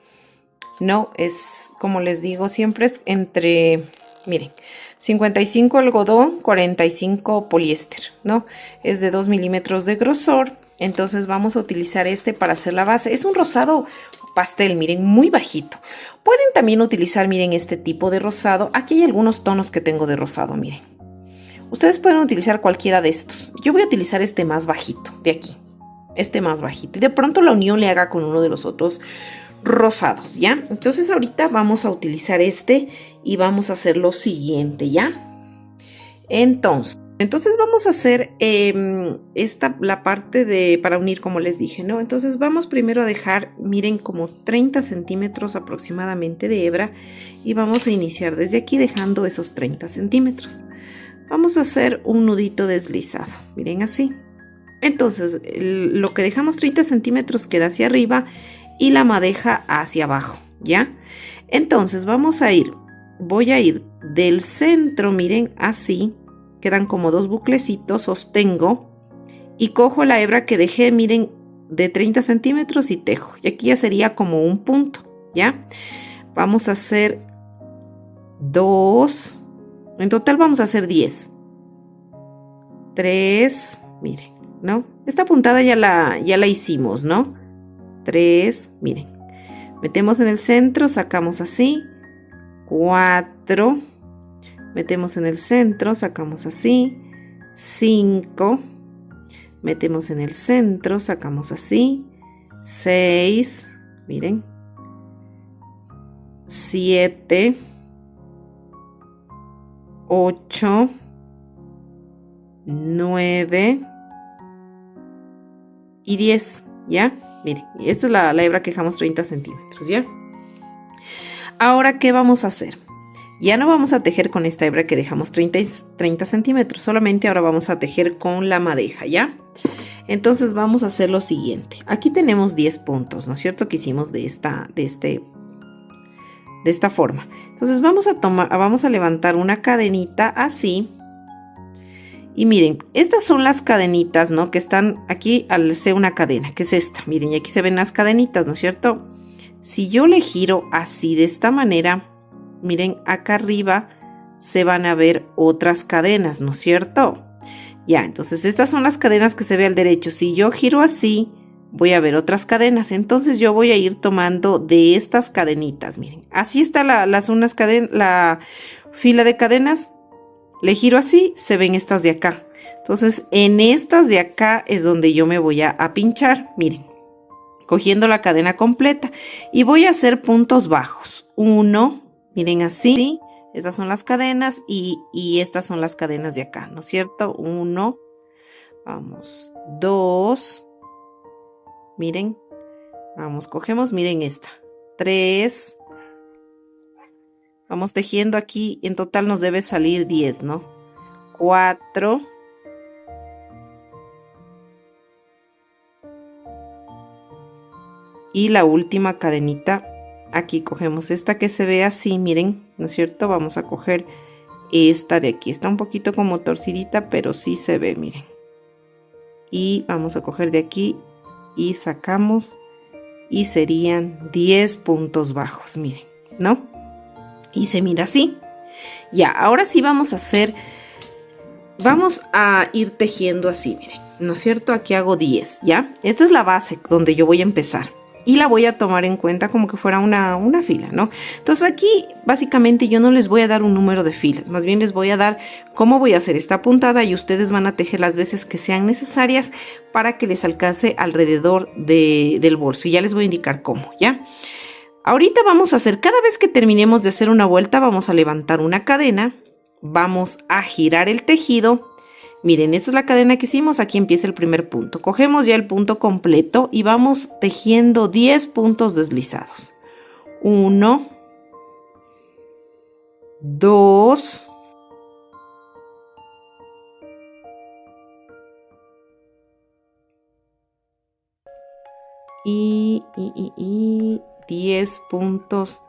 No, es como les digo, siempre es entre, miren, 55 algodón, 45 poliéster, ¿no? Es de 2 milímetros de grosor. Entonces vamos a utilizar este para hacer la base. Es un rosado pastel, miren, muy bajito. Pueden también utilizar, miren, este tipo de rosado. Aquí hay algunos tonos que tengo de rosado, miren. Ustedes pueden utilizar cualquiera de estos. Yo voy a utilizar este más bajito, de aquí. Este más bajito. Y de pronto la unión le haga con uno de los otros rosados, ¿ya? Entonces ahorita vamos a utilizar este y vamos a hacer lo siguiente, ¿ya? Entonces vamos a hacer la parte para unir, como les dije, ¿no? Entonces vamos primero a dejar, miren, como 30 centímetros aproximadamente de hebra. Y vamos a iniciar desde aquí dejando esos 30 centímetros. Vamos a hacer un nudito deslizado, miren, así. Entonces, lo que dejamos 30 centímetros queda hacia arriba y la madeja hacia abajo, ¿ya? Entonces, voy a ir del centro, miren, así. Quedan como 2 buclecitos, sostengo y cojo la hebra que dejé, miren, de 30 centímetros y tejo. Y aquí ya sería como un punto, ¿ya? Vamos a hacer 2. En total vamos a hacer 10. 3, miren, ¿no? Esta puntada ya la hicimos, ¿no? 3, miren. Metemos en el centro, sacamos así. 4. Metemos en el centro, sacamos así. 5. Metemos en el centro, sacamos así. 6, miren. 7. 8, 9 y 10, ¿ya? Miren, esta es la hebra que dejamos 30 centímetros, ¿ya? Ahora, ¿qué vamos a hacer? Ya no vamos a tejer con esta hebra que dejamos 30 centímetros, solamente ahora vamos a tejer con la madeja, ¿ya? Entonces vamos a hacer lo siguiente. Aquí tenemos 10 puntos, ¿no es cierto? Que hicimos de esta forma. Entonces vamos a levantar una cadenita así. Y miren, estas son las cadenitas, ¿no? Que están aquí al ser una cadena, que es esta. Miren, y aquí se ven las cadenitas, ¿no es cierto? Si yo le giro así, de esta manera, miren, acá arriba se van a ver otras cadenas, ¿no es cierto? Ya, entonces estas son las cadenas que se ve al derecho. Si yo giro así, voy a ver otras cadenas. Entonces yo voy a ir tomando de estas cadenitas, miren, así está la fila de cadenas. Le giro así, se ven estas de acá. Entonces en estas de acá es donde yo me voy a pinchar, miren, cogiendo la cadena completa, y voy a hacer puntos bajos. 1, miren así, estas son las cadenas y estas son las cadenas de acá, ¿no es cierto? 1, vamos, 2, miren, vamos, cogemos, miren esta, 3, vamos tejiendo aquí, en total nos debe salir 10, ¿no? 4, y la última cadenita, aquí cogemos esta que se ve así, miren, ¿no es cierto? Vamos a coger esta de aquí, está un poquito como torcidita, pero sí se ve, miren. Y vamos a coger de aquí y sacamos, y serían 10 puntos bajos, miren, ¿no? Y se mira así. Ya, ahora sí vamos a ir tejiendo así, miren, ¿no es cierto? Aquí hago 10, ¿ya? Esta es la base donde yo voy a empezar. Y la voy a tomar en cuenta como que fuera una fila, ¿no? Entonces aquí básicamente yo no les voy a dar un número de filas, más bien les voy a dar cómo voy a hacer esta puntada, y ustedes van a tejer las veces que sean necesarias para que les alcance alrededor del bolso. Y ya les voy a indicar cómo, ¿ya? Ahorita vamos a hacer, cada vez que terminemos de hacer una vuelta, vamos a levantar una cadena, vamos a girar el tejido. Miren, esta es la cadena que hicimos, aquí empieza el primer punto. Cogemos ya el punto completo y vamos tejiendo 10 puntos deslizados. 1, 2, 10 puntos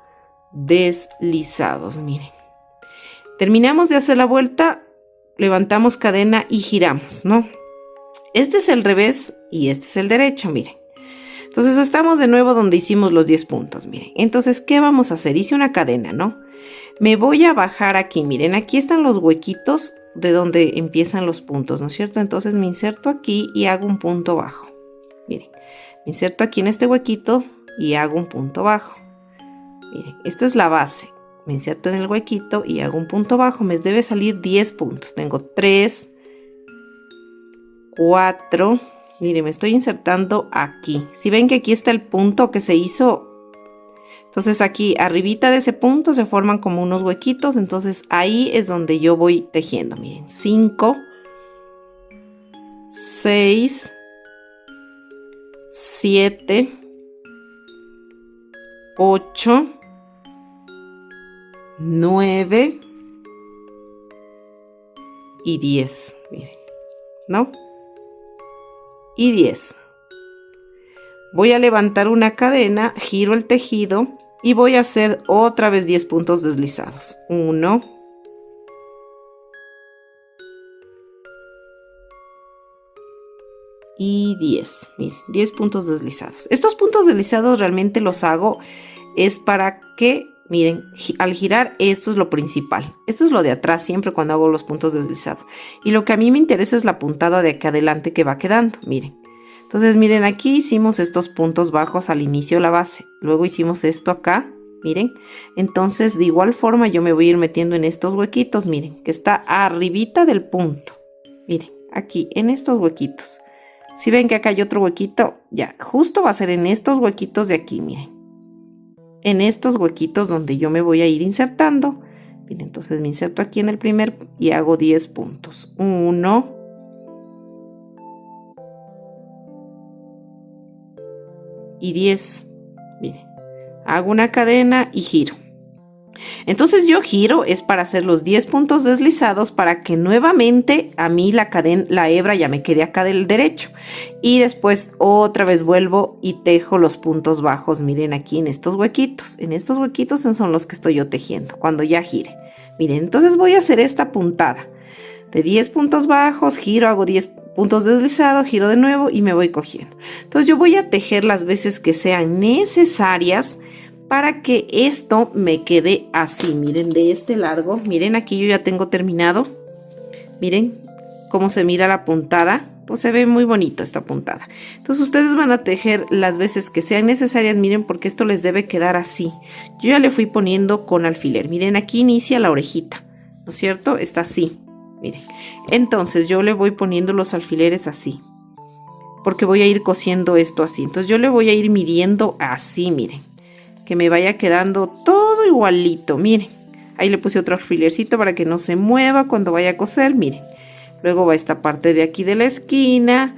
deslizados, miren. Terminamos de hacer la vuelta, levantamos cadena y giramos, ¿no? Este es el revés y este es el derecho, miren. Entonces estamos de nuevo donde hicimos los 10 puntos, miren. Entonces, ¿qué vamos a hacer? Hice una cadena, ¿no? Me voy a bajar aquí, miren, aquí están los huequitos de donde empiezan los puntos, ¿no es cierto? Entonces me inserto aquí y hago un punto bajo. Miren, me inserto aquí en este huequito y hago un punto bajo. Miren, esta es la base. Me inserto en el huequito y hago un punto bajo. Me debe salir 10 puntos. Tengo 3, 4. Miren, me estoy insertando aquí. Si ven que aquí está el punto que se hizo, entonces aquí arribita de ese punto se forman como unos huequitos. Entonces ahí es donde yo voy tejiendo. Miren, 5, 6, 7, 8, 9 y 10, miren, ¿no? Y 10. Voy a levantar una cadena, giro el tejido y voy a hacer otra vez 10 puntos deslizados. 1, 10, miren, 10 puntos deslizados. Estos puntos deslizados realmente los hago es para que, miren, al girar esto es lo principal. Esto es lo de atrás siempre cuando hago los puntos deslizados. Y lo que a mí me interesa es la puntada de acá adelante que va quedando, miren. Entonces, miren, aquí hicimos estos puntos bajos al inicio de la base. Luego hicimos esto acá, miren. Entonces, de igual forma yo me voy a ir metiendo en estos huequitos, miren, que está arribita del punto. Miren, aquí, en estos huequitos. Si ven que acá hay otro huequito, ya, justo va a ser en estos huequitos de aquí, miren. En estos huequitos donde yo me voy a ir insertando. Miren, entonces me inserto aquí en el primer y hago 10 puntos. 1, 10. Miren, hago una cadena y giro. Entonces yo giro es para hacer los 10 puntos deslizados para que nuevamente a mí la hebra ya me quede acá del derecho. Y después otra vez vuelvo y tejo los puntos bajos. Miren aquí en estos huequitos. En estos huequitos son los que estoy yo tejiendo cuando ya gire. Miren, entonces voy a hacer esta puntada de 10 puntos bajos, giro, hago 10 puntos deslizados, giro de nuevo y me voy cogiendo. Entonces yo voy a tejer las veces que sean necesarias para que esto me quede así, miren, de este largo. Miren, aquí yo ya tengo terminado. Miren cómo se mira la puntada. pues se ve muy bonito esta puntada. Entonces ustedes van a tejer las veces que sean necesarias, miren, porque esto les debe quedar así. Yo ya le fui poniendo con alfiler, miren, aquí inicia la orejita, ¿no es cierto? Está así, miren. Entonces yo le voy poniendo los alfileres así, porque voy a ir cosiendo esto así. Entonces yo le voy a ir midiendo así, miren, que me vaya quedando todo igualito, miren. Ahí le puse otro alfilercito para que no se mueva cuando vaya a coser, miren. Luego va esta parte de aquí de la esquina,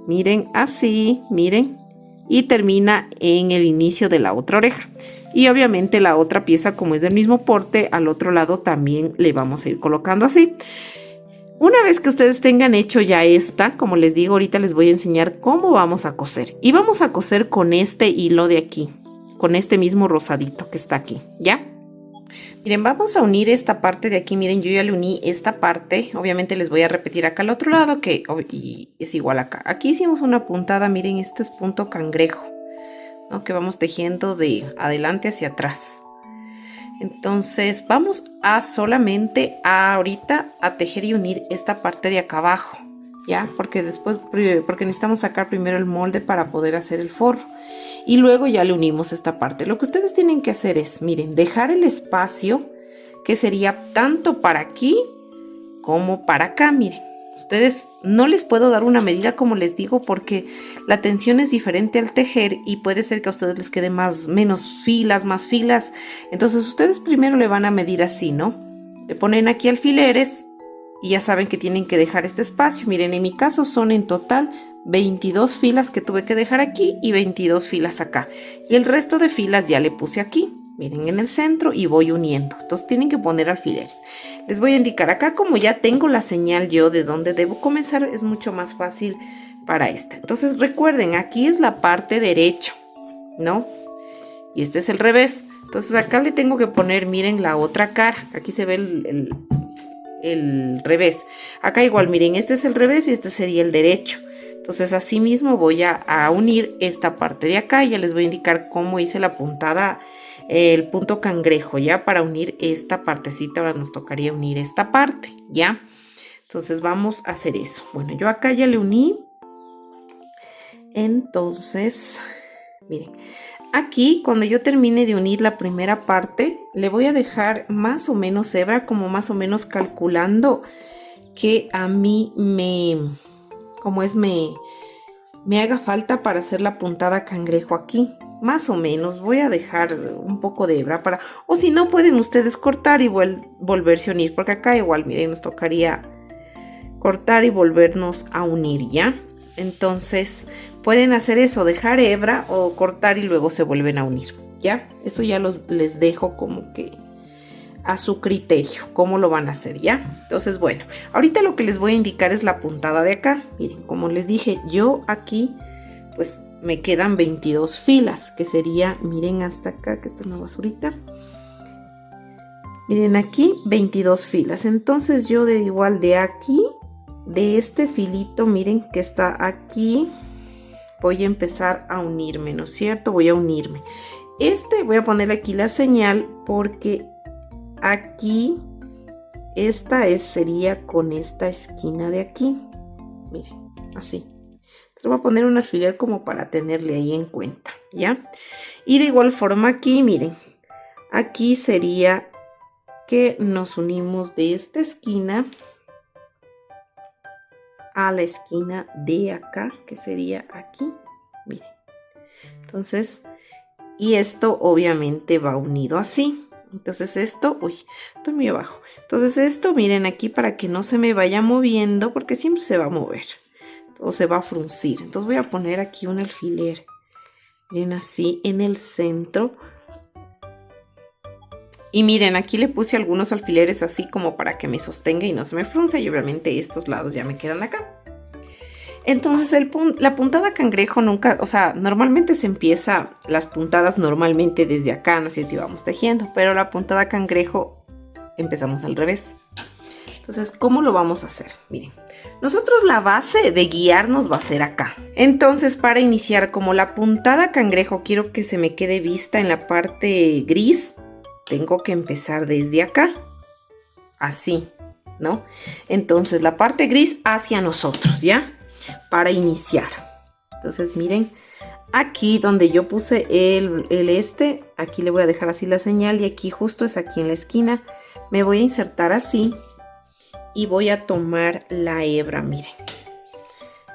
miren, así, miren, y termina en el inicio de la otra oreja. Y obviamente la otra pieza, como es del mismo porte, al otro lado también le vamos a ir colocando así. Una vez que ustedes tengan hecho ya esta, como les digo, ahorita les voy a enseñar cómo vamos a coser. Y vamos a coser con este hilo de aquí, con este mismo rosadito que está aquí, ¿ya? Miren, vamos a unir esta parte de aquí. Miren, yo ya le uní esta parte. Obviamente les voy a repetir acá al otro lado que es igual acá. Aquí hicimos una puntada, miren, este es punto cangrejo, ¿no? Que vamos tejiendo de adelante hacia atrás. Entonces vamos a solamente ahorita a tejer y unir esta parte de acá abajo, ¿ya? Porque necesitamos sacar primero el molde para poder hacer el forro. Y luego ya le unimos esta parte. Lo que ustedes tienen que hacer es, miren, dejar el espacio que sería tanto para aquí como para acá, miren. Ustedes no les puedo dar una medida como les digo porque la tensión es diferente al tejer y puede ser que a ustedes les quede menos filas, más filas. Entonces ustedes primero le van a medir así, ¿no? Le ponen aquí alfileres y ya saben que tienen que dejar este espacio. Miren, en mi caso son en total 22 filas que tuve que dejar aquí y 22 filas acá. Y el resto de filas ya le puse aquí, miren, en el centro y voy uniendo. Entonces tienen que poner alfileres. Les voy a indicar acá, como ya tengo la señal yo de dónde debo comenzar, es mucho más fácil para esta. Entonces recuerden, aquí es la parte derecha, ¿no? Y este es el revés. Entonces acá le tengo que poner, miren, la otra cara. Aquí se ve el revés. Acá igual, miren, este es el revés y este sería el derecho. Entonces así mismo voy a unir esta parte de acá. Ya les voy a indicar cómo hice la puntada, el punto cangrejo, ya para unir esta partecita. Ahora nos tocaría unir esta parte, ya. Entonces vamos a hacer eso. Bueno, yo acá ya le uní. Entonces, miren, aquí cuando yo termine de unir la primera parte, le voy a dejar más o menos hebra, como más o menos calculando que a mí me haga falta para hacer la puntada cangrejo aquí. Más o menos voy a dejar un poco de hebra para, o si no pueden ustedes cortar y volverse a unir, porque acá igual, miren, nos tocaría cortar y volvernos a unir, ¿ya? Entonces pueden hacer eso, dejar hebra o cortar y luego se vuelven a unir, ¿ya? Eso ya les dejo como que a su criterio, cómo lo van a hacer, ¿ya? Entonces, bueno, ahorita lo que les voy a indicar es la puntada de acá. Miren, como les dije, yo aquí, pues me quedan 22 filas, que sería, miren hasta acá, que está una basurita. Miren aquí, 22 filas. Entonces yo de igual de aquí, de este filito, miren que está aquí, voy a empezar a unirme, ¿no es cierto? Voy a unirme. Voy a poner aquí la señal porque aquí, sería con esta esquina de aquí. Miren, así. Entonces voy a poner un alfiler como para tenerle ahí en cuenta, ¿ya? Y de igual forma aquí, miren. Aquí sería que nos unimos de esta esquina a la esquina de acá, que sería aquí. Miren. Entonces, y esto obviamente va unido así. Entonces esto, uy, estoy muy abajo. Entonces esto, miren aquí para que no se me vaya moviendo, porque siempre se va a mover o se va a fruncir. Entonces voy a poner aquí un alfiler, miren así en el centro. Y miren, aquí le puse algunos alfileres así como para que me sostenga y no se me frunce. Y obviamente estos lados ya me quedan acá. Entonces la puntada cangrejo nunca, o sea, normalmente se empieza las puntadas normalmente desde acá, no sé si vamos tejiendo, pero la puntada cangrejo empezamos al revés. Entonces, ¿cómo lo vamos a hacer? Miren, nosotros la base de guiarnos va a ser acá. Entonces, para iniciar, como la puntada cangrejo quiero que se me quede vista en la parte gris, tengo que empezar desde acá, así, ¿no? Entonces, la parte gris hacia nosotros, ¿ya? para iniciar. Entonces miren, aquí donde yo puse aquí le voy a dejar así la señal y aquí justo es aquí en la esquina. Me voy a insertar así y voy a tomar la hebra, miren.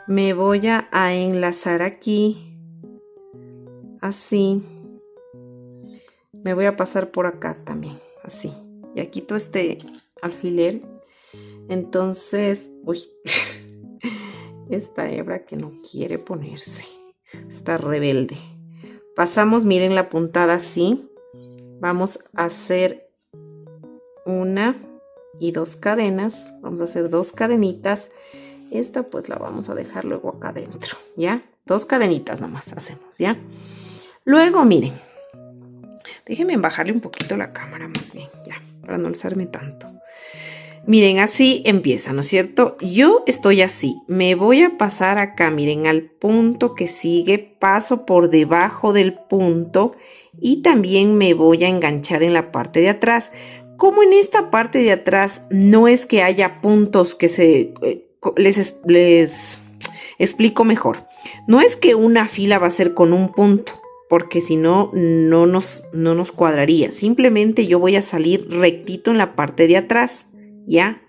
Me voy a enlazar aquí, así. Me voy a pasar por acá también, así. Y aquí todo este alfiler. Entonces, uy, esta hebra que no quiere ponerse. Está rebelde. Pasamos, miren la puntada así. Vamos a hacer 1 y 2 cadenas. Vamos a hacer 2 cadenitas. Esta pues la vamos a dejar luego acá adentro, ¿ya? 2 cadenitas nomás hacemos, ¿ya? Luego, miren. Déjenme bajarle un poquito la cámara más bien, ya, para no alzarme tanto. Miren, así empieza, ¿no es cierto? Yo estoy así, me voy a pasar acá, miren, al punto que sigue, paso por debajo del punto y también me voy a enganchar en la parte de atrás. Como en esta parte de atrás no es que haya puntos que les explico mejor. No es que una fila va a ser con un punto, porque si no, no nos cuadraría. Simplemente yo voy a salir rectito en la parte de atrás, ¿ya?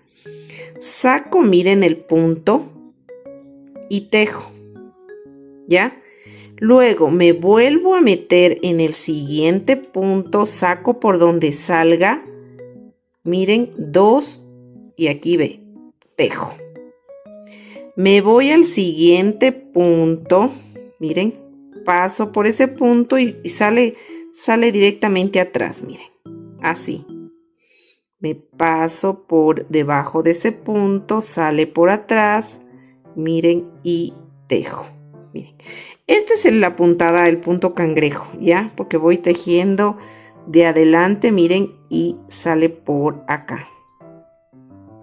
Saco, miren el punto y tejo, ¿ya? Luego me vuelvo a meter en el siguiente punto, saco por donde salga, miren, 2 y aquí ve, tejo. Me voy al siguiente punto, miren, paso por ese punto y sale directamente atrás, miren, así. Me paso por debajo de ese punto, sale por atrás, miren, y tejo. Miren, esta es la puntada, el punto cangrejo, ¿ya? Porque voy tejiendo de adelante, miren, y sale por acá.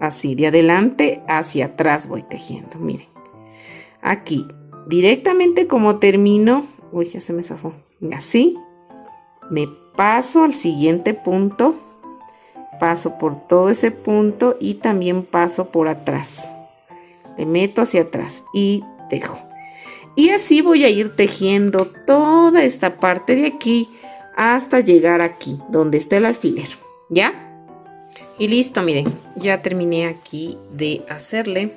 Así, de adelante hacia atrás voy tejiendo, miren. Aquí, directamente como termino, uy, ya se me zafó. Así, me paso al siguiente punto, paso por todo ese punto y también paso por atrás. Le meto hacia atrás y tejo. Y así voy a ir tejiendo toda esta parte de aquí hasta llegar aquí, donde está el alfiler, ¿ya? Y listo, miren, ya terminé aquí de hacerle,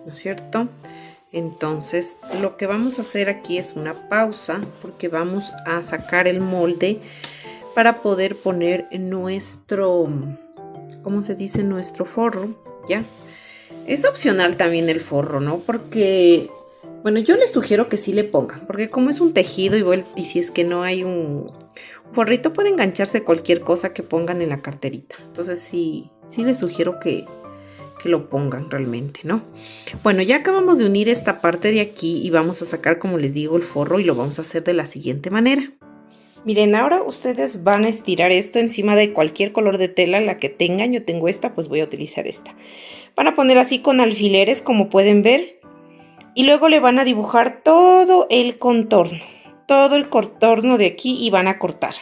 ¿no es cierto? Entonces, lo que vamos a hacer aquí es una pausa, porque vamos a sacar el molde para poder poner nuestro, ¿cómo se dice? Nuestro forro, ¿ya? Es opcional también el forro, ¿no? Porque, bueno, yo les sugiero que sí le pongan, porque como es un tejido y si es que no hay un forrito, puede engancharse cualquier cosa que pongan en la carterita. Entonces sí les sugiero que lo pongan realmente, ¿no? Bueno, ya acabamos de unir esta parte de aquí y vamos a sacar, como les digo, el forro y lo vamos a hacer de la siguiente manera. Miren, ahora ustedes van a estirar esto encima de cualquier color de tela, la que tengan. Yo tengo esta, pues voy a utilizar esta. Van a poner así con alfileres, como pueden ver. Y luego le van a dibujar todo el contorno de aquí y van a cortar.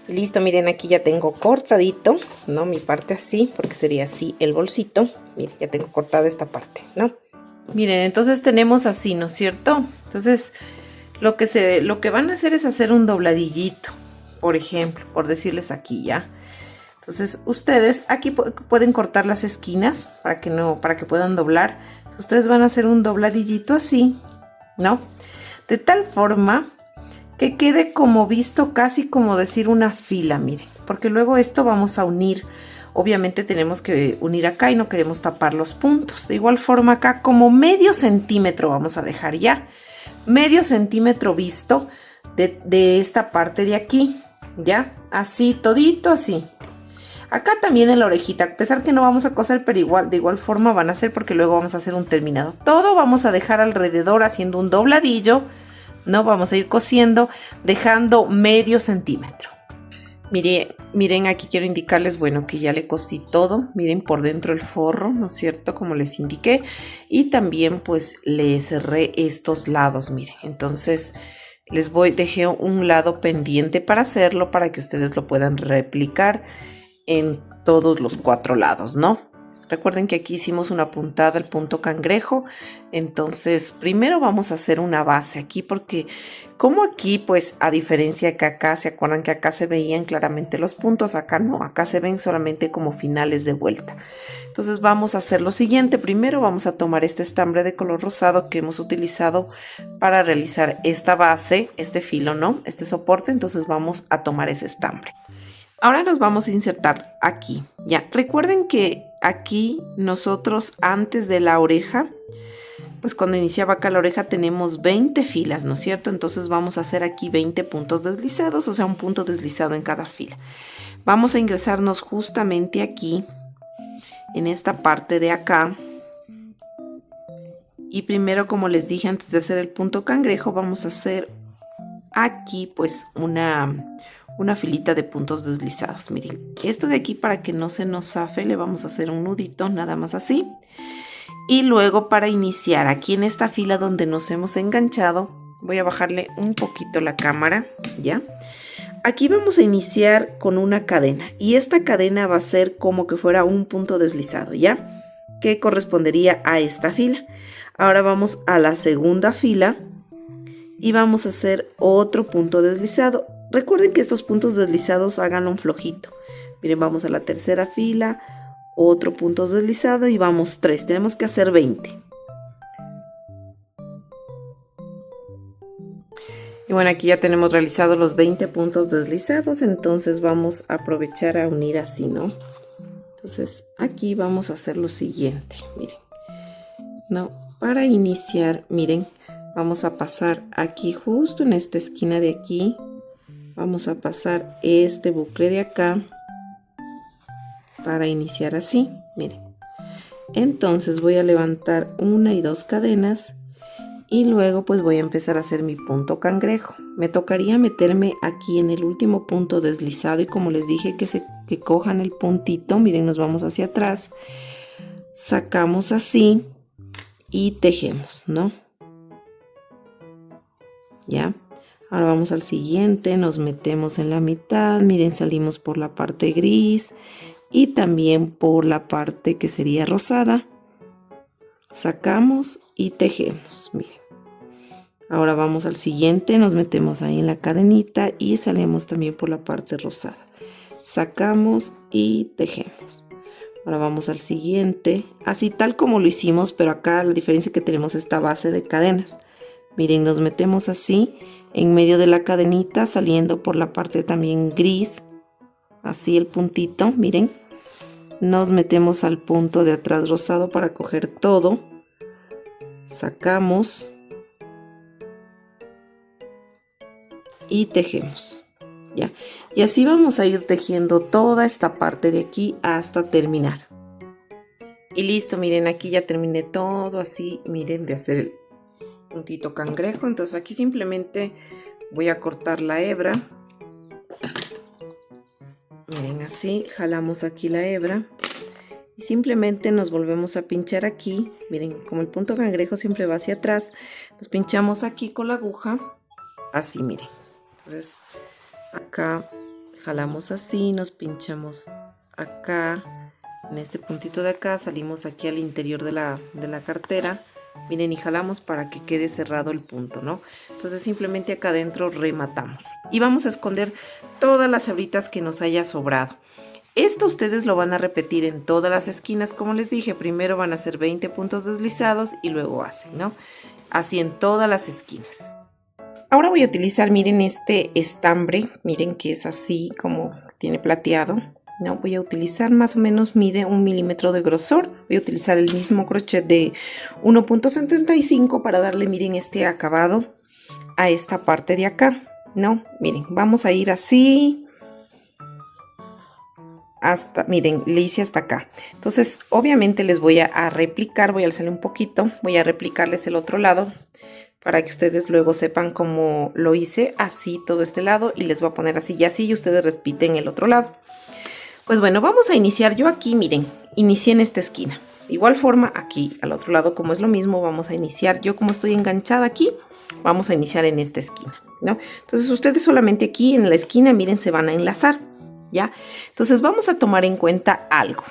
Y listo, miren, aquí ya tengo cortadito, ¿no? Mi parte así, porque sería así el bolsito. Miren, ya tengo cortada esta parte, ¿no? Miren, entonces tenemos así, ¿no es cierto? Entonces, lo que van a hacer es hacer un dobladillito, por ejemplo, por decirles aquí, ¿ya? Entonces, ustedes aquí pueden cortar las esquinas para que puedan doblar. Entonces, ustedes van a hacer un dobladillito así, ¿no? De tal forma que quede como visto, casi como decir una fila, miren. Porque luego esto vamos a unir. Obviamente tenemos que unir acá y no queremos tapar los puntos. De igual forma acá como medio centímetro vamos a dejar ya. Medio centímetro visto de esta parte de aquí, ¿ya? Así, todito así. Acá también en la orejita, a pesar que no vamos a coser, pero de igual forma van a hacer, porque luego vamos a hacer un terminado. Todo vamos a dejar alrededor haciendo un dobladillo, ¿no? Vamos a ir cosiendo, dejando medio centímetro. Miren, aquí quiero indicarles, bueno, que ya le cosí todo. Miren por dentro el forro, ¿no es cierto? Como les indiqué. Y también pues le cerré estos lados, miren. Entonces dejé un lado pendiente para hacerlo, para que ustedes lo puedan replicar en todos los 4 lados, ¿no? Recuerden que aquí hicimos una puntada al punto cangrejo. Entonces primero vamos a hacer una base aquí porque como aquí pues a diferencia que acá, ¿se acuerdan que acá se veían claramente los puntos? Acá no, acá se ven solamente como finales de vuelta. Entonces vamos a hacer lo siguiente. Primero vamos a tomar este estambre de color rosado que hemos utilizado para realizar esta base, este filo, ¿no? Este soporte. Entonces vamos a tomar ese estambre. Ahora nos vamos a insertar aquí. Ya, recuerden que aquí nosotros antes de la oreja, pues cuando iniciaba acá la oreja tenemos 20 filas, ¿no es cierto? Entonces vamos a hacer aquí 20 puntos deslizados, o sea, un punto deslizado en cada fila. Vamos a ingresarnos justamente aquí, en esta parte de acá. Y primero, como les dije antes de hacer el punto cangrejo, vamos a hacer aquí pues una filita de puntos deslizados. Miren, esto de aquí para que no se nos zafe le vamos a hacer un nudito, nada más así. Y luego para iniciar aquí en esta fila donde nos hemos enganchado, voy a bajarle un poquito la cámara, ¿ya? Aquí vamos a iniciar con una cadena y esta cadena va a ser como que fuera un punto deslizado, ¿ya? Que correspondería a esta fila. Ahora vamos a la segunda fila y vamos a hacer otro punto deslizado. Recuerden que estos puntos deslizados háganlo un flojito. Miren, vamos a la tercera fila, otro punto deslizado y vamos 3. Tenemos que hacer 20. Y bueno, aquí ya tenemos realizados los 20 puntos deslizados, entonces vamos a aprovechar a unir así, ¿no? Entonces aquí vamos a hacer lo siguiente, miren. No, para iniciar, miren, vamos a pasar aquí justo en esta esquina de aquí. Vamos a pasar este bucle de acá para iniciar así, miren. Entonces voy a levantar 1 y 2 cadenas y luego pues voy a empezar a hacer mi punto cangrejo. Me tocaría meterme aquí en el último punto deslizado y como les dije que cojan el puntito, miren, nos vamos hacia atrás, sacamos así y tejemos, ¿no? Ya. Ahora vamos al siguiente, nos metemos en la mitad, miren, salimos por la parte gris y también por la parte que sería rosada. Sacamos y tejemos, miren. Ahora vamos al siguiente, nos metemos ahí en la cadenita y salimos también por la parte rosada. Sacamos y tejemos. Ahora vamos al siguiente, así tal como lo hicimos, pero acá la diferencia es que tenemos esta base de cadenas. Miren, nos metemos así en medio de la cadenita, saliendo por la parte también gris, así el puntito, miren. Nos metemos al punto de atrás rosado para coger todo. Sacamos y tejemos, ¿ya? Y así vamos a ir tejiendo toda esta parte de aquí hasta terminar. Y listo, miren, aquí ya terminé todo así, miren, de hacer el puntito cangrejo. Entonces aquí simplemente voy a cortar la hebra. Miren, así jalamos aquí la hebra y simplemente nos volvemos a pinchar aquí. Miren, como el punto cangrejo siempre va hacia atrás, nos pinchamos aquí con la aguja, así, miren. Entonces acá jalamos así, nos pinchamos acá en este puntito de acá, salimos aquí al interior de la cartera, miren, y jalamos para que quede cerrado el punto, ¿no? Entonces simplemente acá adentro rematamos y vamos a esconder todas las hebritas que nos haya sobrado. Esto ustedes lo van a repetir en todas las esquinas, como les dije, primero van a hacer 20 puntos deslizados y luego hacen, ¿no? Así en todas las esquinas. Ahora voy a utilizar, miren, este estambre, miren que es así como tiene plateado, ¿no? Voy a utilizar más o menos, mide 1 milímetro de grosor. Voy a utilizar el mismo crochet de 1.75 para darle, miren, este acabado a esta parte de acá, ¿no? Miren, vamos a ir así hasta, miren, le hice hasta acá. Entonces, obviamente les voy a replicar, voy a alzarle un poquito, voy a replicarles el otro lado para que ustedes luego sepan cómo lo hice, así todo este lado, y les voy a poner así y así, y ustedes repiten el otro lado. Pues bueno, vamos a iniciar. Yo aquí, miren, inicié en esta esquina. De igual forma, aquí al otro lado, como es lo mismo, vamos a iniciar. Yo como estoy enganchada aquí, vamos a iniciar en esta esquina, ¿no? Entonces ustedes solamente aquí en la esquina, miren, se van a enlazar, ¿ya? Entonces vamos a tomar en cuenta algo.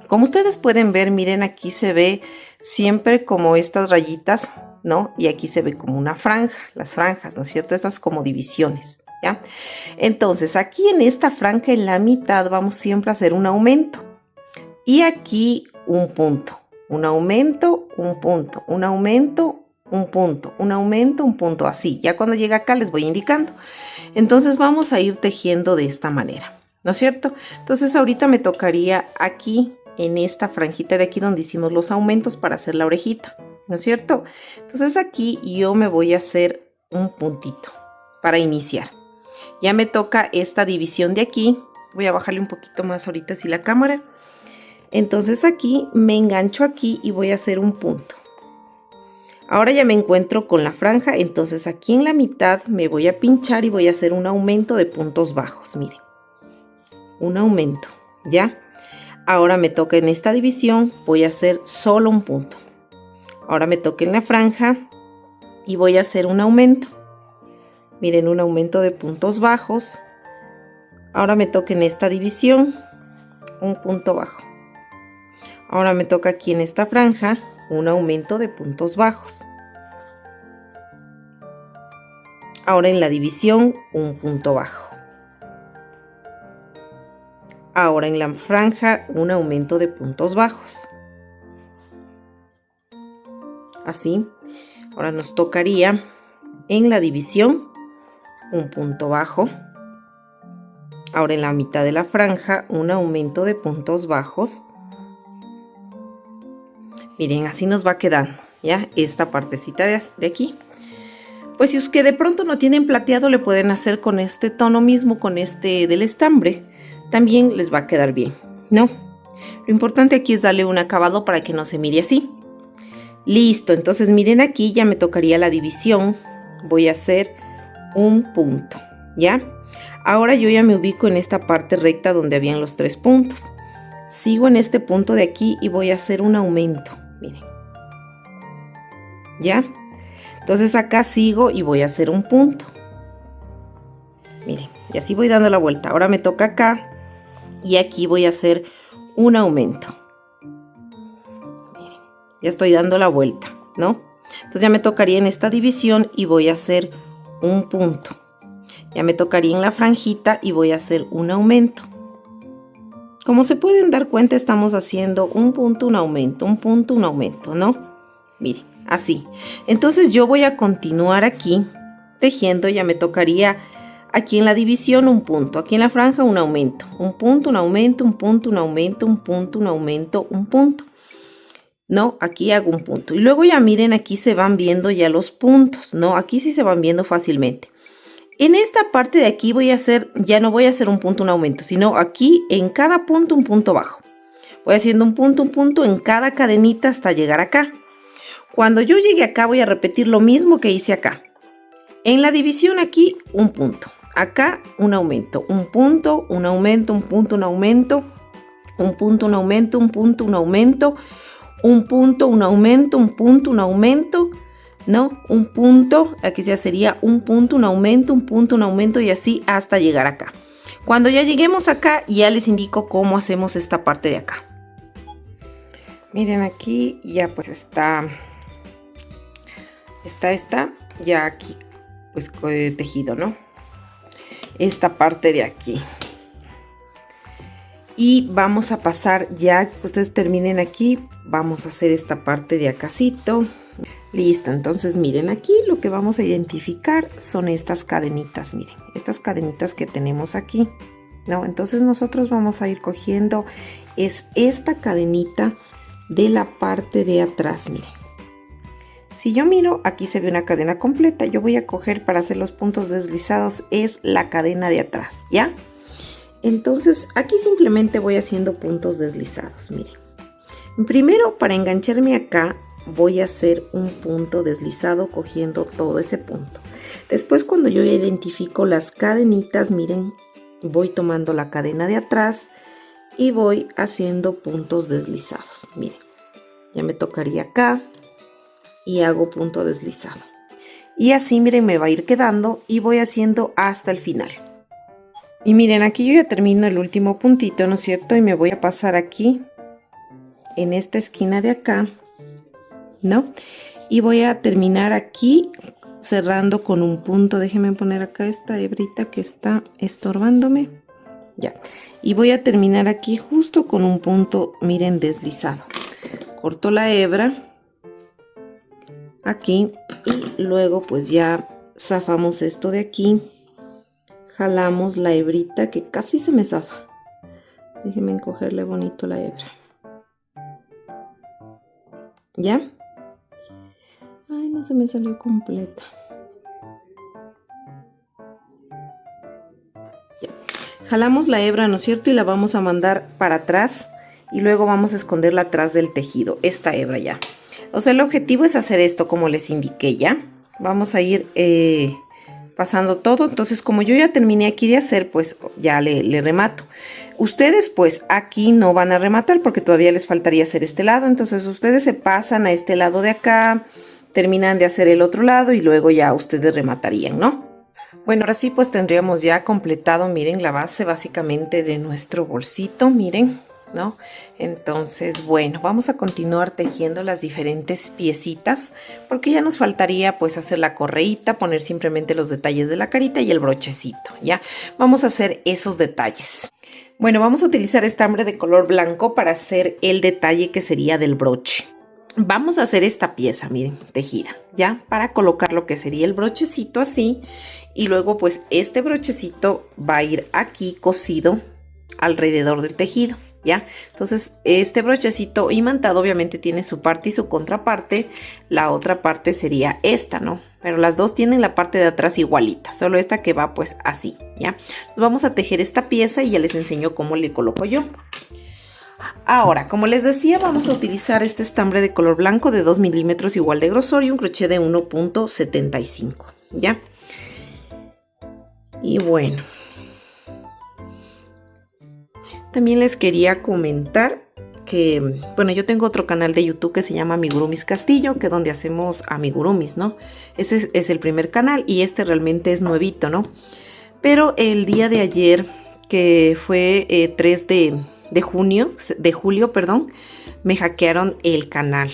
Como ustedes pueden ver, miren, aquí se ve siempre como estas rayitas, ¿no? Y aquí se ve como una franja, las franjas, ¿no es cierto? Estas como divisiones, ¿ya? Entonces, aquí en esta franja, en la mitad, vamos siempre a hacer un aumento. Y aquí un punto, un aumento, un punto, un aumento, un punto, un aumento, un punto, así. Ya cuando llega acá les voy indicando. Entonces vamos a ir tejiendo de esta manera, ¿no es cierto? Entonces ahorita me tocaría aquí, en esta franjita de aquí donde hicimos los aumentos para hacer la orejita, ¿no es cierto? Entonces aquí yo me voy a hacer un puntito para iniciar. Ya me toca esta división de aquí. Voy a bajarle un poquito más ahorita así la cámara. Entonces aquí me engancho aquí y voy a hacer un punto. Ahora ya me encuentro con la franja, entonces aquí en la mitad me voy a pinchar y voy a hacer un aumento de puntos bajos, miren. Un aumento, ¿ya? Ahora me toca en esta división, voy a hacer solo un punto. Ahora me toca en la franja y voy a hacer un aumento. Miren, un aumento de puntos bajos. Ahora me toca en esta división, un punto bajo. Ahora me toca aquí en esta franja un aumento de puntos bajos. Ahora en la división un punto bajo. Ahora en la franja un aumento de puntos bajos. Así. Ahora nos tocaría en la división un punto bajo. Ahora en la mitad de la franja un aumento de puntos bajos. Miren, así nos va quedando, ¿ya? Esta partecita de aquí. Pues si es que de pronto no tienen plateado, le pueden hacer con este tono mismo, con este del estambre. También les va a quedar bien, ¿no? Lo importante aquí es darle un acabado para que no se mire así. Listo, entonces miren aquí ya me tocaría la división. Voy a hacer un punto, ¿ya? Ahora yo ya me ubico en esta parte recta donde habían los 3 puntos. Sigo en este punto de aquí y voy a hacer un aumento. Miren, ¿ya? Entonces acá sigo y voy a hacer un punto. Miren, y así voy dando la vuelta. Ahora me toca acá y aquí voy a hacer un aumento. Miren, ya estoy dando la vuelta, ¿no? Entonces ya me tocaría en esta división y voy a hacer un punto. Ya me tocaría en la franjita y voy a hacer un aumento. Como se pueden dar cuenta, estamos haciendo un punto, un aumento, un punto, un aumento, ¿no? Miren, así. Entonces yo voy a continuar aquí tejiendo. Ya me tocaría aquí en la división un punto, aquí en la franja un aumento, un punto, un aumento, un punto, un aumento, un punto, un aumento, un punto. No, aquí hago un punto. Y luego ya miren, aquí se van viendo ya los puntos, ¿no? Aquí sí se van viendo fácilmente. En esta parte de aquí voy a hacer, ya no voy a hacer un punto, un aumento, sino aquí en cada punto un punto bajo. Voy haciendo un punto en cada cadenita hasta llegar acá. Cuando yo llegue acá voy a repetir lo mismo que hice acá. En la división aquí un punto, acá un aumento, un punto, un aumento, un punto, un aumento, un punto, un aumento, un punto, un aumento, un punto, un aumento, un punto, un aumento. ¿No? Un punto, aquí ya sería un punto, un aumento y así hasta llegar acá. Cuando ya lleguemos acá, ya les indico cómo hacemos esta parte de acá. Miren aquí, ya pues está ya aquí pues tejido, ¿no? Esta parte de aquí. Y vamos a pasar, ya ustedes terminen aquí, vamos a hacer esta parte de acácito. Listo, entonces miren aquí lo que vamos a identificar son estas cadenitas, miren, estas cadenitas que tenemos aquí, ¿no? Entonces nosotros vamos a ir cogiendo es esta cadenita de la parte de atrás, miren. Si yo miro, aquí se ve una cadena completa, yo voy a coger para hacer los puntos deslizados es la cadena de atrás, ¿ya? Entonces aquí simplemente voy haciendo puntos deslizados, miren. Primero, para engancharme acá, voy a hacer un punto deslizado cogiendo todo ese punto. Después, cuando yo ya identifico las cadenitas, miren, voy tomando la cadena de atrás y voy haciendo puntos deslizados. Miren, ya me tocaría acá y hago punto deslizado. Y así, miren, me va a ir quedando y voy haciendo hasta el final. Y miren, aquí yo ya termino el último puntito, ¿no es cierto? Y me voy a pasar aquí en esta esquina de acá, ¿no? Y voy a terminar aquí cerrando con un punto. Déjenme poner acá esta hebrita que está estorbándome. Ya. Y voy a terminar aquí justo con un punto, miren, deslizado. Corto la hebra aquí y luego pues ya zafamos esto de aquí. Jalamos la hebrita que casi se me zafa. Déjenme encogerle bonito la hebra. ¿Ya? Ay, no se me salió completa. Ya. Jalamos la hebra, ¿no es cierto? Y la vamos a mandar para atrás. Y luego vamos a esconderla atrás del tejido. Esta hebra ya. O sea, el objetivo es hacer esto como les indiqué, ¿ya? Vamos a ir pasando todo. Entonces, como yo ya terminé aquí de hacer, pues ya le remato. Ustedes pues aquí no van a rematar porque todavía les faltaría hacer este lado. Entonces ustedes se pasan a este lado de acá, terminan de hacer el otro lado y luego ya ustedes rematarían, ¿no? Bueno, ahora sí pues tendríamos ya completado, miren, la base básicamente de nuestro bolsito, miren, ¿no? Entonces, bueno, vamos a continuar tejiendo las diferentes piecitas porque ya nos faltaría pues hacer la correíta, poner simplemente los detalles de la carita y el brochecito, ¿ya? Vamos a hacer esos detalles. Bueno, vamos a utilizar estambre de color blanco para hacer el detalle que sería del broche. Vamos a hacer esta pieza, miren, tejida, ¿ya? Para colocar lo que sería el brochecito así. Y luego pues este brochecito va a ir aquí cosido alrededor del tejido, ¿ya? Entonces este brochecito imantado obviamente tiene su parte y su contraparte. La otra parte sería esta, ¿no? Pero las dos tienen la parte de atrás igualita, solo esta que va pues así, ¿ya? Entonces vamos a tejer esta pieza y ya les enseño cómo le coloco yo. Ahora, como les decía, vamos a utilizar este estambre de color blanco de 2 milímetros igual de grosor y un crochet de 1.75, ¿ya? Y bueno, también les quería comentar que, bueno, yo tengo otro canal de YouTube que se llama Amigurumis Castillo, que es donde hacemos amigurumis, ¿no? Ese es el primer canal y este realmente es nuevito, ¿no? Pero el día de ayer, que fue 3 de julio, perdón, me hackearon el canal.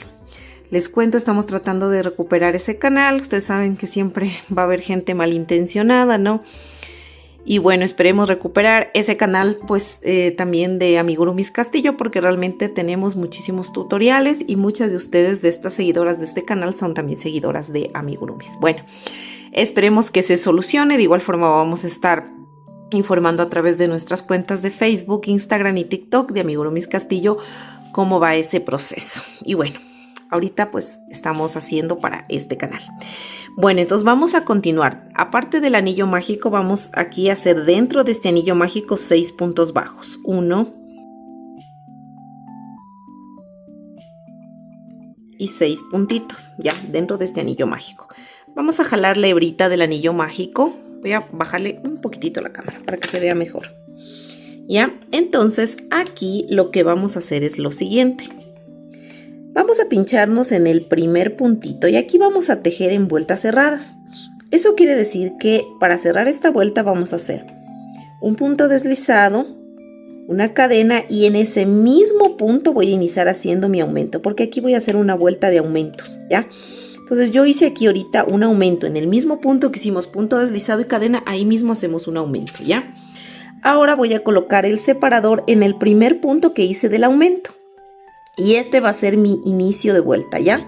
Les cuento, estamos tratando de recuperar ese canal. Ustedes saben que siempre va a haber gente malintencionada, ¿no? Y bueno, esperemos recuperar ese canal pues también de Amigurumis Castillo porque realmente tenemos muchísimos tutoriales y muchas de ustedes de estas seguidoras de este canal son también seguidoras de Amigurumis. Bueno, esperemos que se solucione. De igual forma vamos a estar informando a través de nuestras cuentas de Facebook, Instagram y TikTok de Amigurumis Castillo cómo va ese proceso. Y bueno, ahorita pues estamos haciendo para este canal. Bueno, entonces vamos a continuar. Aparte del anillo mágico, vamos aquí a hacer dentro de este anillo mágico 6 puntos bajos. 1 y 6 puntitos, ya, dentro de este anillo mágico. Vamos a jalar la hebrita del anillo mágico. Voy a bajarle un poquitito la cámara para que se vea mejor. Ya, entonces aquí lo que vamos a hacer es lo siguiente. Vamos a pincharnos en el primer puntito y aquí vamos a tejer en vueltas cerradas. Eso quiere decir que para cerrar esta vuelta vamos a hacer un punto deslizado, una cadena y en ese mismo punto voy a iniciar haciendo mi aumento porque aquí voy a hacer una vuelta de aumentos, ¿ya? Entonces yo hice aquí ahorita un aumento en el mismo punto que hicimos punto deslizado y cadena, ahí mismo hacemos un aumento, ¿ya? Ahora voy a colocar el separador en el primer punto que hice del aumento. Y este va a ser mi inicio de vuelta, ¿ya?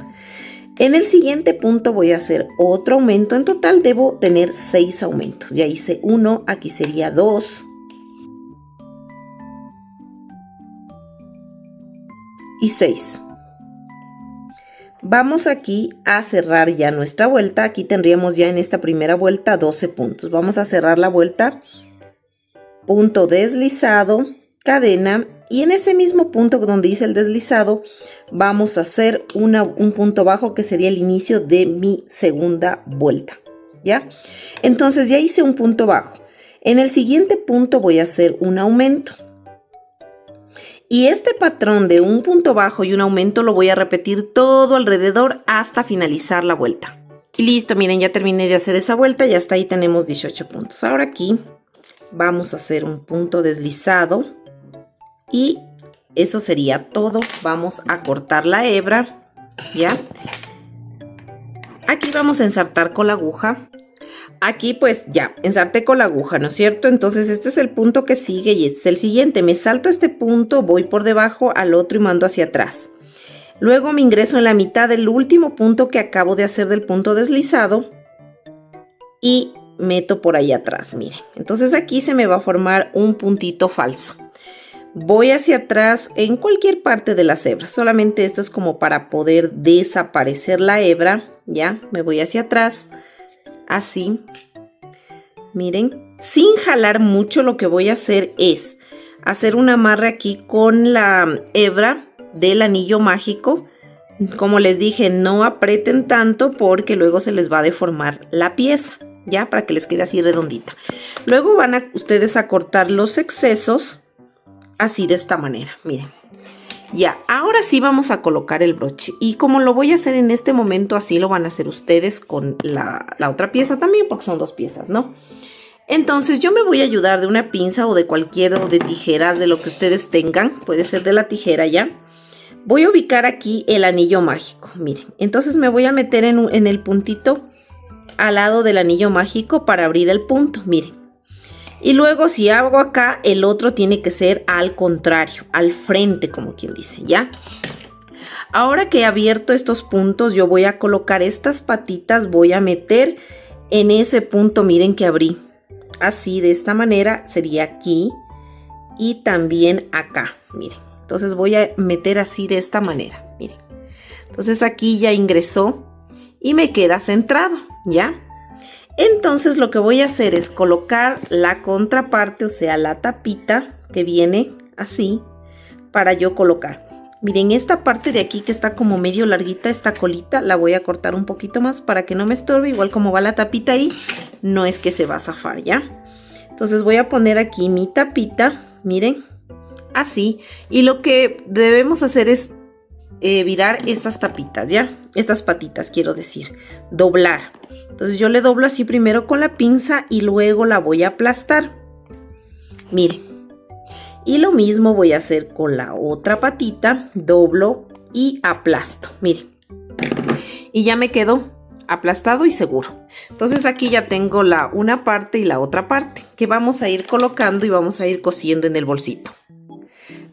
En el siguiente punto voy a hacer otro aumento. En total debo tener 6 aumentos. Ya hice 1, aquí sería 2. Y 6. Vamos aquí a cerrar ya nuestra vuelta. Aquí tendríamos ya en esta primera vuelta 12 puntos. Vamos a cerrar la vuelta. Punto deslizado, cadena. Y en ese mismo punto donde hice el deslizado, vamos a hacer un punto bajo que sería el inicio de mi segunda vuelta, ¿ya? Entonces ya hice un punto bajo. En el siguiente punto voy a hacer un aumento. Y este patrón de un punto bajo y un aumento lo voy a repetir todo alrededor hasta finalizar la vuelta. Y listo, miren, ya terminé de hacer esa vuelta y hasta ahí tenemos 18 puntos. Ahora aquí vamos a hacer un punto deslizado. Y eso sería todo. Vamos a cortar la hebra, ¿ya? Aquí vamos a ensartar con la aguja. Aquí pues ya, ensarté con la aguja, ¿no es cierto? Entonces este es el punto que sigue y este es el siguiente. Me salto este punto, voy por debajo al otro y mando hacia atrás. Luego me ingreso en la mitad del último punto que acabo de hacer del punto deslizado y meto por ahí atrás, miren. Entonces aquí se me va a formar un puntito falso. Voy hacia atrás en cualquier parte de las hebras. Solamente esto es como para poder desaparecer la hebra. Ya, me voy hacia atrás. Así. Miren, sin jalar mucho, lo que voy a hacer es hacer un amarre aquí con la hebra del anillo mágico. Como les dije, no aprieten tanto porque luego se les va a deformar la pieza, ya, para que les quede así redondita. Luego van a ustedes a cortar los excesos así de esta manera, miren. Ya, ahora sí vamos a colocar el broche y como lo voy a hacer en este momento, así lo van a hacer ustedes con la otra pieza también, porque son dos piezas, ¿no? Entonces yo me voy a ayudar de una pinza o de cualquier, o de tijeras, de lo que ustedes tengan, puede ser de la tijera ya. Voy a ubicar aquí el anillo mágico, miren. Entonces me voy a meter en el puntito al lado del anillo mágico para abrir el punto, miren. Y luego si hago acá, el otro tiene que ser al contrario, al frente, como quien dice, ¿ya? Ahora que he abierto estos puntos, yo voy a colocar estas patitas, voy a meter en ese punto, miren que abrí. Así, de esta manera, sería aquí y también acá, miren. Entonces voy a meter así de esta manera, miren. Entonces aquí ya ingresó y me queda centrado, ¿ya? Entonces lo que voy a hacer es colocar la contraparte, o sea, la tapita que viene así para yo colocar. Miren, esta parte de aquí que está como medio larguita, esta colita, la voy a cortar un poquito más para que no me estorbe. Igual como va la tapita ahí, no es que se va a zafar, ¿ya? Entonces voy a poner aquí mi tapita, miren, así. Y lo que debemos hacer es virar estas tapitas, ¿ya? Estas patitas, quiero decir, doblar. Entonces yo le doblo así primero con la pinza y luego la voy a aplastar. Miren. Y lo mismo voy a hacer con la otra patita, doblo y aplasto, miren. Y ya me quedó aplastado y seguro. Entonces aquí ya tengo una parte y la otra parte que vamos a ir colocando y vamos a ir cosiendo en el bolsito.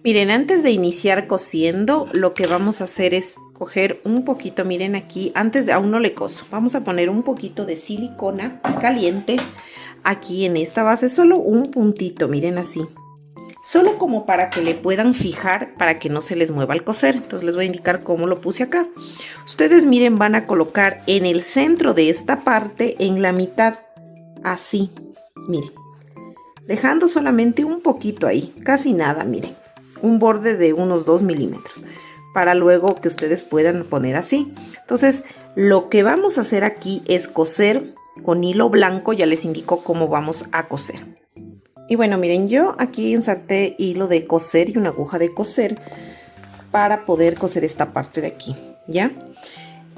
Miren, antes de iniciar cosiendo, lo que vamos a hacer es coger un poquito, miren aquí, aún no le coso, vamos a poner un poquito de silicona caliente aquí en esta base, solo un puntito, miren así. Solo como para que le puedan fijar, para que no se les mueva al coser. Entonces les voy a indicar cómo lo puse acá. Ustedes miren, van a colocar en el centro de esta parte, en la mitad, así, miren. Dejando solamente un poquito ahí, casi nada, miren. Un borde de unos 2 milímetros. Para luego que ustedes puedan poner así. Entonces lo que vamos a hacer aquí es coser con hilo blanco. Ya les indico cómo vamos a coser. Y bueno, miren, yo aquí ensarté hilo de coser y una aguja de coser para poder coser esta parte de aquí, ¿ya?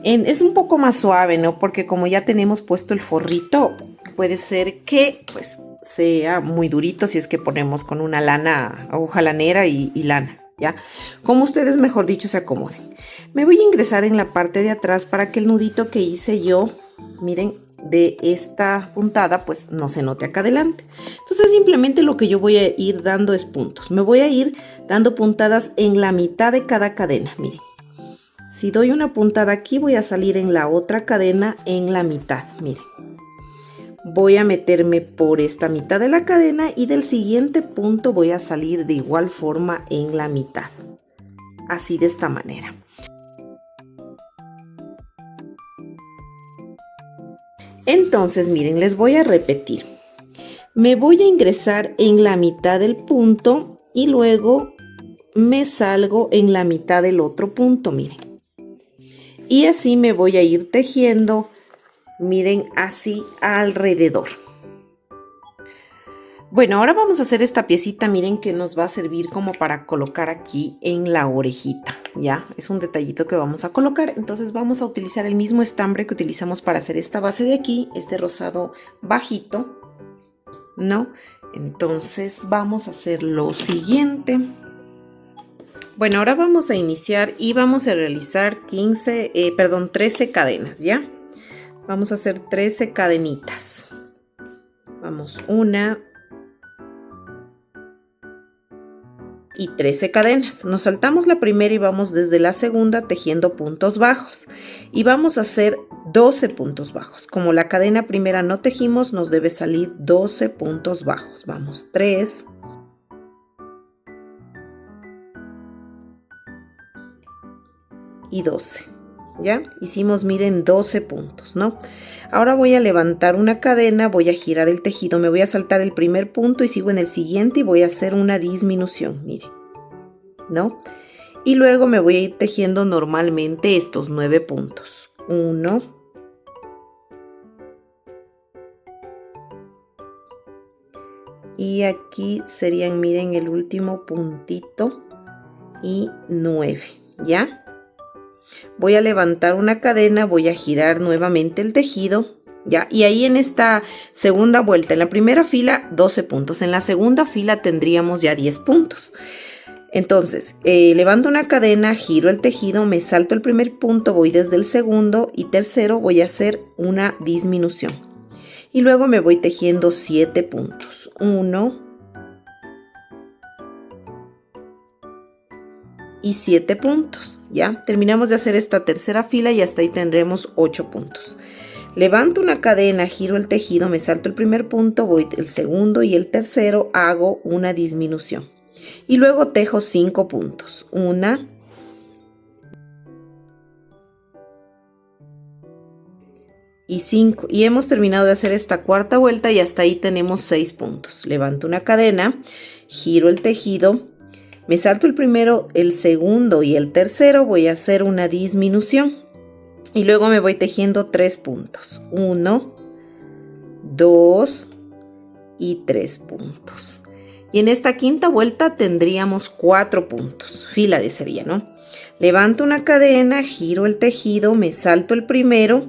Es un poco más suave, ¿no? Porque como ya tenemos puesto el forrito, puede ser que pues sea muy durito si es que ponemos con una lana, aguja lanera y lana, ¿ya? Como ustedes, mejor dicho, se acomoden. Me voy a ingresar en la parte de atrás para que el nudito que hice yo, miren, de esta puntada pues no se note acá adelante. Entonces simplemente lo que yo voy a ir dando es puntos. Me voy a ir dando puntadas en la mitad de cada cadena. Miren, si doy una puntada aquí, voy a salir en la otra cadena en la mitad. Miren, voy a meterme por esta mitad de la cadena y del siguiente punto voy a salir de igual forma en la mitad, así de esta manera. Entonces, miren, les voy a repetir. Me voy a ingresar en la mitad del punto y luego me salgo en la mitad del otro punto, miren. Y así me voy a ir tejiendo, miren, así alrededor. Bueno, ahora vamos a hacer esta piecita, miren, que nos va a servir como para colocar aquí en la orejita, ¿ya? Es un detallito que vamos a colocar. Entonces vamos a utilizar el mismo estambre que utilizamos para hacer esta base de aquí, este rosado bajito, ¿no? Entonces vamos a hacer lo siguiente. Bueno, ahora vamos a iniciar y vamos a realizar 13 cadenas, ¿ya? Vamos a hacer 13 cadenitas. Vamos, 1 y 13 cadenas. Nos saltamos la primera y vamos desde la segunda tejiendo puntos bajos. Y vamos a hacer 12 puntos bajos. Como la cadena primera no tejimos, nos debe salir 12 puntos bajos. Vamos, 3. Y 12, ¿ya? Hicimos, miren, 12 puntos, ¿no? Ahora voy a levantar una cadena, voy a girar el tejido, me voy a saltar el primer punto y sigo en el siguiente y voy a hacer una disminución, miren, ¿no? Y luego me voy a ir tejiendo normalmente estos 9 puntos. 1, 2, aquí serían, miren, el último puntito y 9, ¿ya? Voy a levantar una cadena, voy a girar nuevamente el tejido, ¿ya? Y ahí en esta segunda vuelta, en la primera fila 12 puntos, en la segunda fila tendríamos ya 10 puntos. Entonces, levanto una cadena, giro el tejido, me salto el primer punto, voy desde el segundo y tercero, voy a hacer una disminución. Y luego me voy tejiendo 7 puntos. 1 y 7 puntos, ¿ya? Terminamos de hacer esta tercera fila y hasta ahí tendremos 8 puntos. Levanto una cadena, giro el tejido, me salto el primer punto, voy el segundo y el tercero, hago una disminución. Y luego tejo 5 puntos. 1, y 5. Y hemos terminado de hacer esta cuarta vuelta y hasta ahí tenemos 6 puntos. Levanto una cadena, giro el tejido, me salto el primero, el segundo y el tercero, voy a hacer una disminución. Y luego me voy tejiendo 3 puntos. 1, 2 y 3 puntos. Y en esta quinta vuelta tendríamos 4 puntos. Fila de sería, ¿no? Levanto una cadena, giro el tejido, me salto el primero,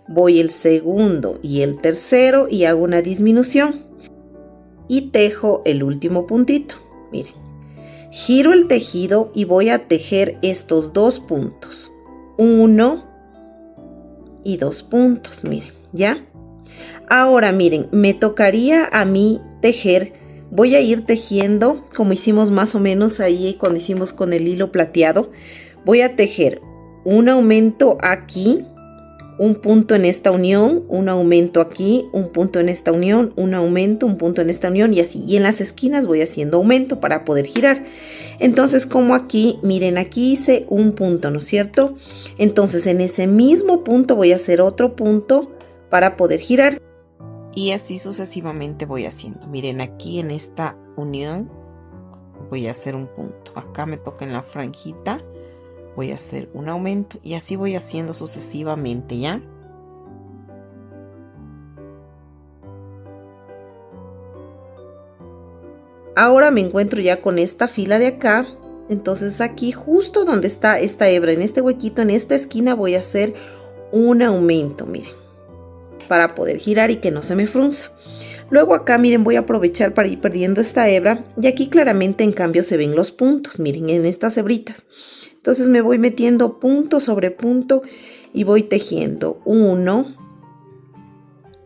voy el segundo y el tercero y hago una disminución. Y tejo el último puntito. Miren. Giro el tejido y voy a tejer estos 2 puntos. 1 y 2 puntos, miren, ¿ya? Ahora, miren, me tocaría a mí tejer, voy a ir tejiendo como hicimos más o menos ahí cuando hicimos con el hilo plateado. Voy a tejer un aumento aquí, un punto en esta unión, un aumento aquí, un punto en esta unión, un aumento, un punto en esta unión y así. Y en las esquinas voy haciendo aumento para poder girar. Entonces, como aquí, miren, aquí hice un punto, ¿no es cierto? Entonces, en ese mismo punto voy a hacer otro punto para poder girar. Y así sucesivamente voy haciendo. Miren, aquí en esta unión voy a hacer un punto. Acá me toca en la franjita. Voy a hacer un aumento y así voy haciendo sucesivamente, ¿ya? Ahora me encuentro ya con esta fila de acá. Entonces aquí justo donde está esta hebra, en este huequito, en esta esquina voy a hacer un aumento, miren, para poder girar y que no se me frunza. Luego acá, miren, voy a aprovechar para ir perdiendo esta hebra y aquí claramente en cambio se ven los puntos, miren, en estas hebritas. Entonces me voy metiendo punto sobre punto y voy tejiendo 1,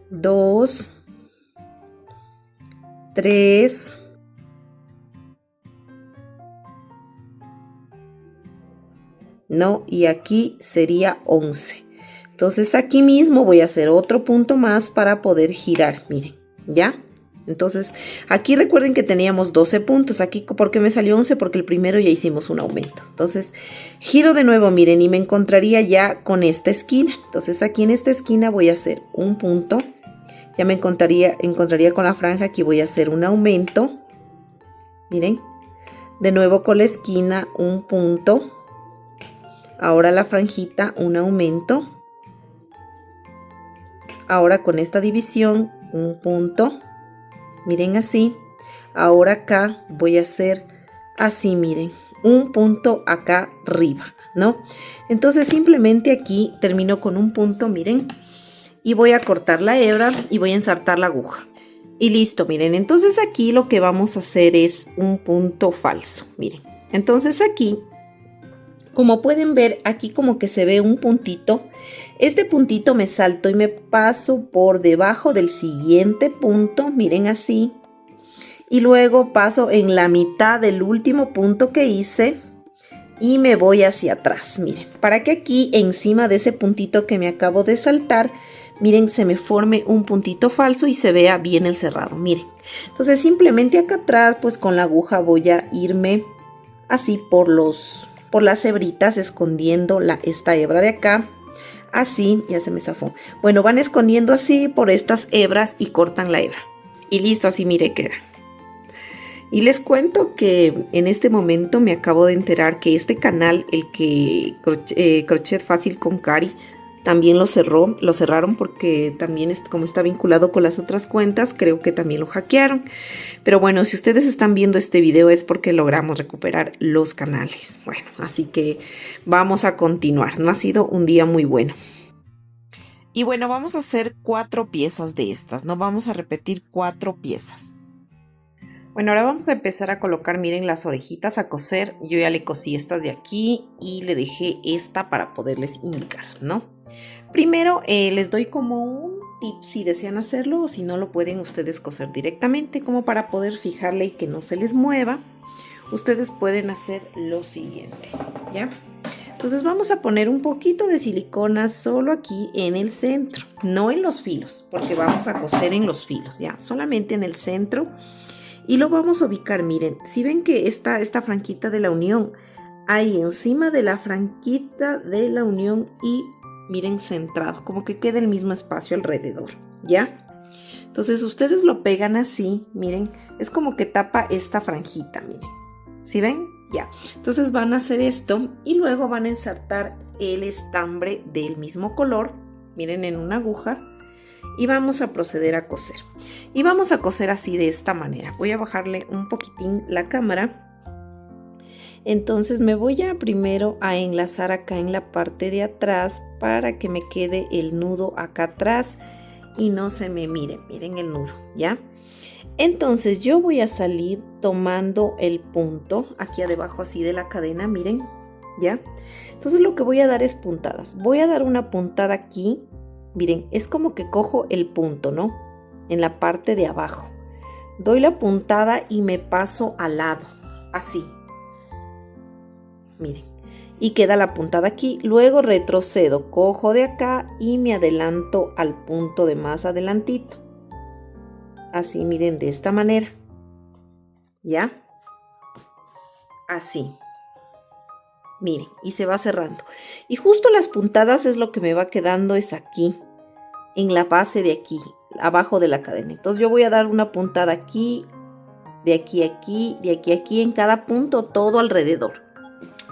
2, 3, 4, y aquí sería 11. Entonces aquí mismo voy a hacer otro punto más para poder girar, miren, ¿ya? Entonces, aquí recuerden que teníamos 12 puntos. Aquí, ¿por qué me salió 11? Porque el primero ya hicimos un aumento. Entonces, giro de nuevo, miren, y me encontraría ya con esta esquina. Entonces, aquí en esta esquina voy a hacer un punto. Ya me encontraría con la franja. Aquí voy a hacer un aumento. Miren. De nuevo con la esquina, un punto. Ahora la franjita, un aumento. Ahora con esta división, un punto. Miren así. Ahora acá voy a hacer así, miren, un punto acá arriba, ¿no? Entonces simplemente aquí termino con un punto, miren, y voy a cortar la hebra y voy a ensartar la aguja. Y listo, miren, entonces aquí lo que vamos a hacer es un punto falso, miren. Entonces aquí, como pueden ver, aquí como que se ve un puntito. Este puntito me salto y me paso por debajo del siguiente punto, miren así. Y luego paso en la mitad del último punto que hice y me voy hacia atrás, miren, para que aquí encima de ese puntito que me acabo de saltar, miren, se me forme un puntito falso y se vea bien el cerrado, miren. Entonces simplemente acá atrás, pues con la aguja voy a irme así por las hebritas, escondiendo esta hebra de acá. Así, ya se me zafó. Bueno, van escondiendo así por estas hebras y cortan la hebra. Y listo, así mire queda. Y les cuento que en este momento me acabo de enterar que este canal, el que Crochet Fácil con Cari, también lo cerraron porque también como está vinculado con las otras cuentas, creo que también lo hackearon. Pero bueno, si ustedes están viendo este video es porque logramos recuperar los canales. Bueno, así que vamos a continuar. No ha sido un día muy bueno. Y bueno, vamos a hacer 4 piezas de estas, ¿no? Vamos a repetir 4 piezas. Bueno, ahora vamos a empezar a colocar, miren, las orejitas a coser. Yo ya le cosí estas de aquí y le dejé esta para poderles indicar, ¿no? Primero les doy como un tip si desean hacerlo o si no lo pueden ustedes coser directamente, como para poder fijarle y que no se les mueva. Ustedes pueden hacer lo siguiente, ¿ya? Entonces vamos a poner un poquito de silicona solo aquí en el centro, no en los filos, porque vamos a coser en los filos, ¿ya? Solamente en el centro. Y lo vamos a ubicar, miren, si ven que esta franquita de la unión, ahí encima de la franquita de la unión y miren centrado, como que quede el mismo espacio alrededor, ¿ya? Entonces ustedes lo pegan así, miren, es como que tapa esta franjita, miren, ¿sí ven? Ya, entonces van a hacer esto y luego van a ensartar el estambre del mismo color, miren, en una aguja. Y vamos a proceder a coser. Y vamos a coser así de esta manera. Voy a bajarle un poquitín la cámara. Entonces me voy a primero a enlazar acá en la parte de atrás para que me quede el nudo acá atrás y no se me miren el nudo, ¿ya? Entonces yo voy a salir tomando el punto aquí abajo así de la cadena, miren, ¿ya? Entonces lo que voy a dar es puntadas. Voy a dar una puntada aquí. Miren, es como que cojo el punto, ¿no? En la parte de abajo. Doy la puntada y me paso al lado, así. Miren, y queda la puntada aquí. Luego retrocedo, cojo de acá y me adelanto al punto de más adelantito. Así, miren, de esta manera. ¿Ya? Así. Miren, y se va cerrando. Y justo las puntadas es lo que me va quedando es aquí. En la base de aquí, abajo de la cadena. Entonces yo voy a dar una puntada aquí, de aquí a aquí, de aquí a aquí, en cada punto, todo alrededor.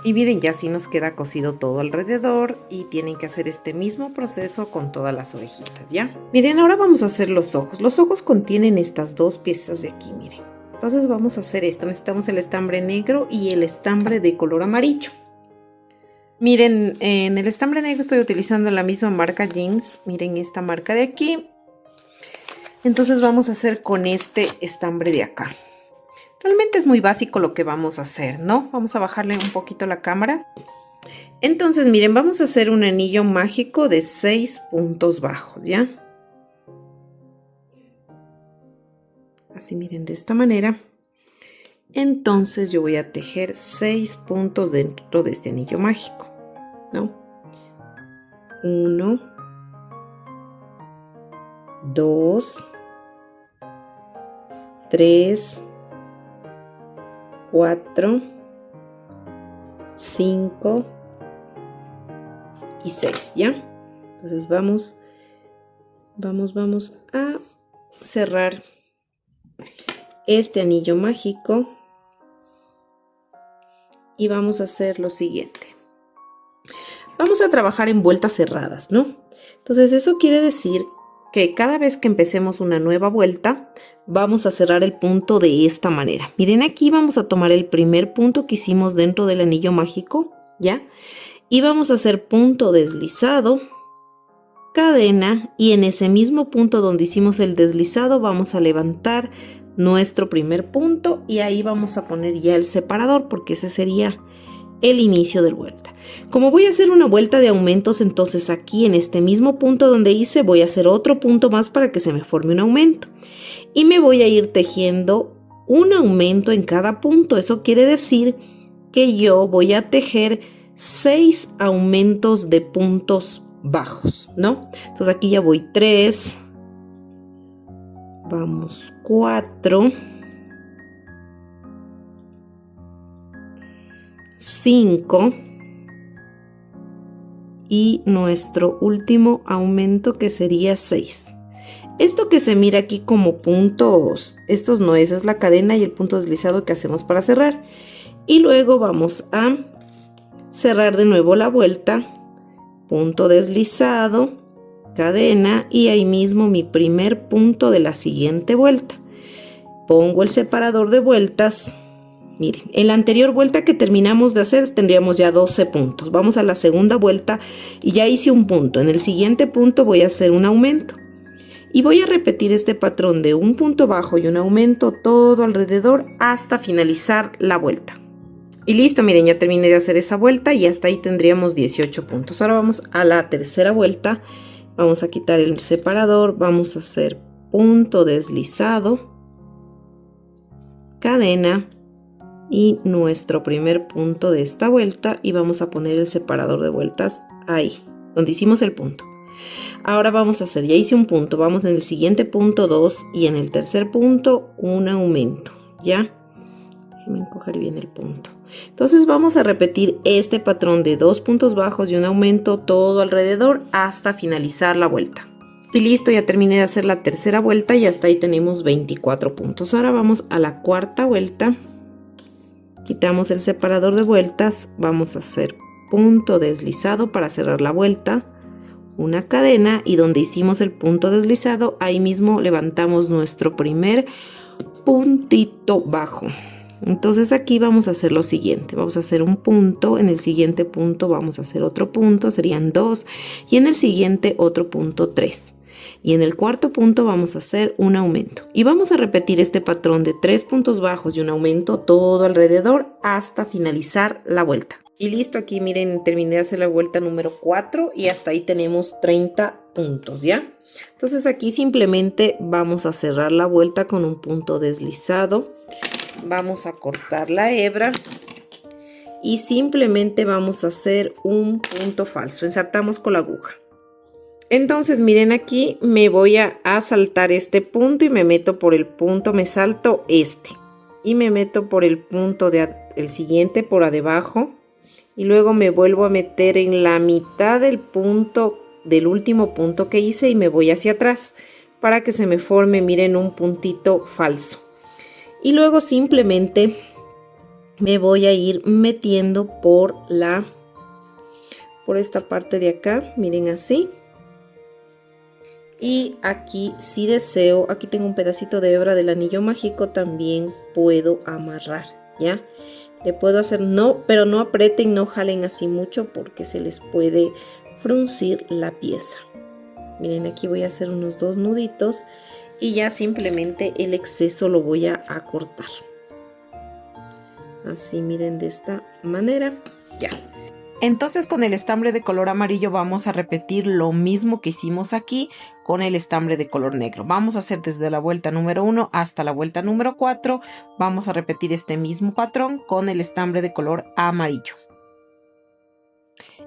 Y miren, ya así nos queda cosido todo alrededor y tienen que hacer este mismo proceso con todas las orejitas, ¿ya? Miren, ahora vamos a hacer los ojos. Los ojos contienen estas 2 piezas de aquí, miren. Entonces vamos a hacer esto. Necesitamos el estambre negro y el estambre de color amarillo. Miren, en el estambre negro estoy utilizando la misma marca Jeans. Miren esta marca de aquí. Entonces vamos a hacer con este estambre de acá. Realmente es muy básico lo que vamos a hacer, ¿no? Vamos a bajarle un poquito la cámara. Entonces, miren, vamos a hacer un anillo mágico de 6 puntos bajos, ¿ya? Así, miren, de esta manera. Entonces yo voy a tejer 6 puntos dentro de este anillo mágico, ¿no? 1, 2, 3, 4, 5 y 6, ¿ya? Entonces vamos a cerrar este anillo mágico. Y vamos a hacer lo siguiente. Vamos a trabajar en vueltas cerradas, ¿no? Entonces eso quiere decir que cada vez que empecemos una nueva vuelta, vamos a cerrar el punto de esta manera. Miren, aquí vamos a tomar el primer punto que hicimos dentro del anillo mágico, ¿ya? Y vamos a hacer punto deslizado, cadena, y en ese mismo punto donde hicimos el deslizado vamos a levantar nuestro primer punto y ahí vamos a poner ya el separador porque ese sería el inicio de vuelta. Como voy a hacer una vuelta de aumentos, entonces aquí en este mismo punto donde hice voy a hacer otro punto más para que se me forme un aumento y me voy a ir tejiendo un aumento en cada punto. Eso quiere decir que yo voy a tejer 6 aumentos de puntos bajos, ¿no? Entonces aquí ya voy 3, vamos 4, 5 y nuestro último aumento que sería 6. Esto que se mira aquí como puntos, estos no, esa es la cadena y el punto deslizado que hacemos para cerrar. Y luego vamos a cerrar de nuevo la vuelta, punto deslizado, cadena y ahí mismo mi primer punto de la siguiente vuelta. Pongo el separador de vueltas. Miren, en la anterior vuelta que terminamos de hacer tendríamos ya 12 puntos. Vamos a la segunda vuelta y ya hice un punto. En el siguiente punto voy a hacer un aumento. Y voy a repetir este patrón de un punto bajo y un aumento todo alrededor hasta finalizar la vuelta. Y listo, miren, ya terminé de hacer esa vuelta y hasta ahí tendríamos 18 puntos. Ahora vamos a la tercera vuelta. Vamos a quitar el separador, vamos a hacer punto deslizado, cadena y nuestro primer punto de esta vuelta y vamos a poner el separador de vueltas ahí, donde hicimos el punto. Ahora vamos a hacer, ya hice un punto, vamos en el siguiente punto 2 y en el tercer punto un aumento, ¿ya? Déjenme encoger bien el punto. Entonces vamos a repetir este patrón de 2 puntos bajos y un aumento todo alrededor hasta finalizar la vuelta. Y listo, ya terminé de hacer la tercera vuelta y hasta ahí tenemos 24 puntos. Ahora vamos a la cuarta vuelta. Quitamos el separador de vueltas, vamos a hacer punto deslizado para cerrar la vuelta, una cadena y donde hicimos el punto deslizado, ahí mismo levantamos nuestro primer puntito bajo. Entonces aquí vamos a hacer lo siguiente, vamos a hacer un punto, en el siguiente punto vamos a hacer otro punto, serían 2 y en el siguiente otro punto 3. Y en el cuarto punto vamos a hacer un aumento. Y vamos a repetir este patrón de 3 puntos bajos y un aumento todo alrededor hasta finalizar la vuelta. Y listo, aquí miren, terminé de hacer la vuelta número 4 y hasta ahí tenemos 30 puntos, ¿ya? Entonces aquí simplemente vamos a cerrar la vuelta con un punto deslizado. Vamos a cortar la hebra y simplemente vamos a hacer un punto falso. Ensartamos con la aguja. Entonces miren, aquí me voy a saltar este punto y me meto por el punto, me salto este y me meto por el punto el siguiente por debajo y luego me vuelvo a meter en la mitad del punto del último punto que hice y me voy hacia atrás para que se me forme, miren, un puntito falso. Y luego simplemente me voy a ir metiendo por esta parte de acá, miren, así. Y aquí, si deseo, aquí tengo un pedacito de hebra del anillo mágico, también puedo amarrar, ¿ya? Le puedo hacer, pero no aprieten, no jalen así mucho porque se les puede fruncir la pieza. Miren, aquí voy a hacer unos 2 nuditos y ya simplemente el exceso lo voy a cortar. Así, miren, de esta manera, ya. Entonces con el estambre de color amarillo vamos a repetir lo mismo que hicimos aquí con el estambre de color negro. Vamos a hacer desde la vuelta número 1 hasta la vuelta número 4. Vamos a repetir este mismo patrón con el estambre de color amarillo.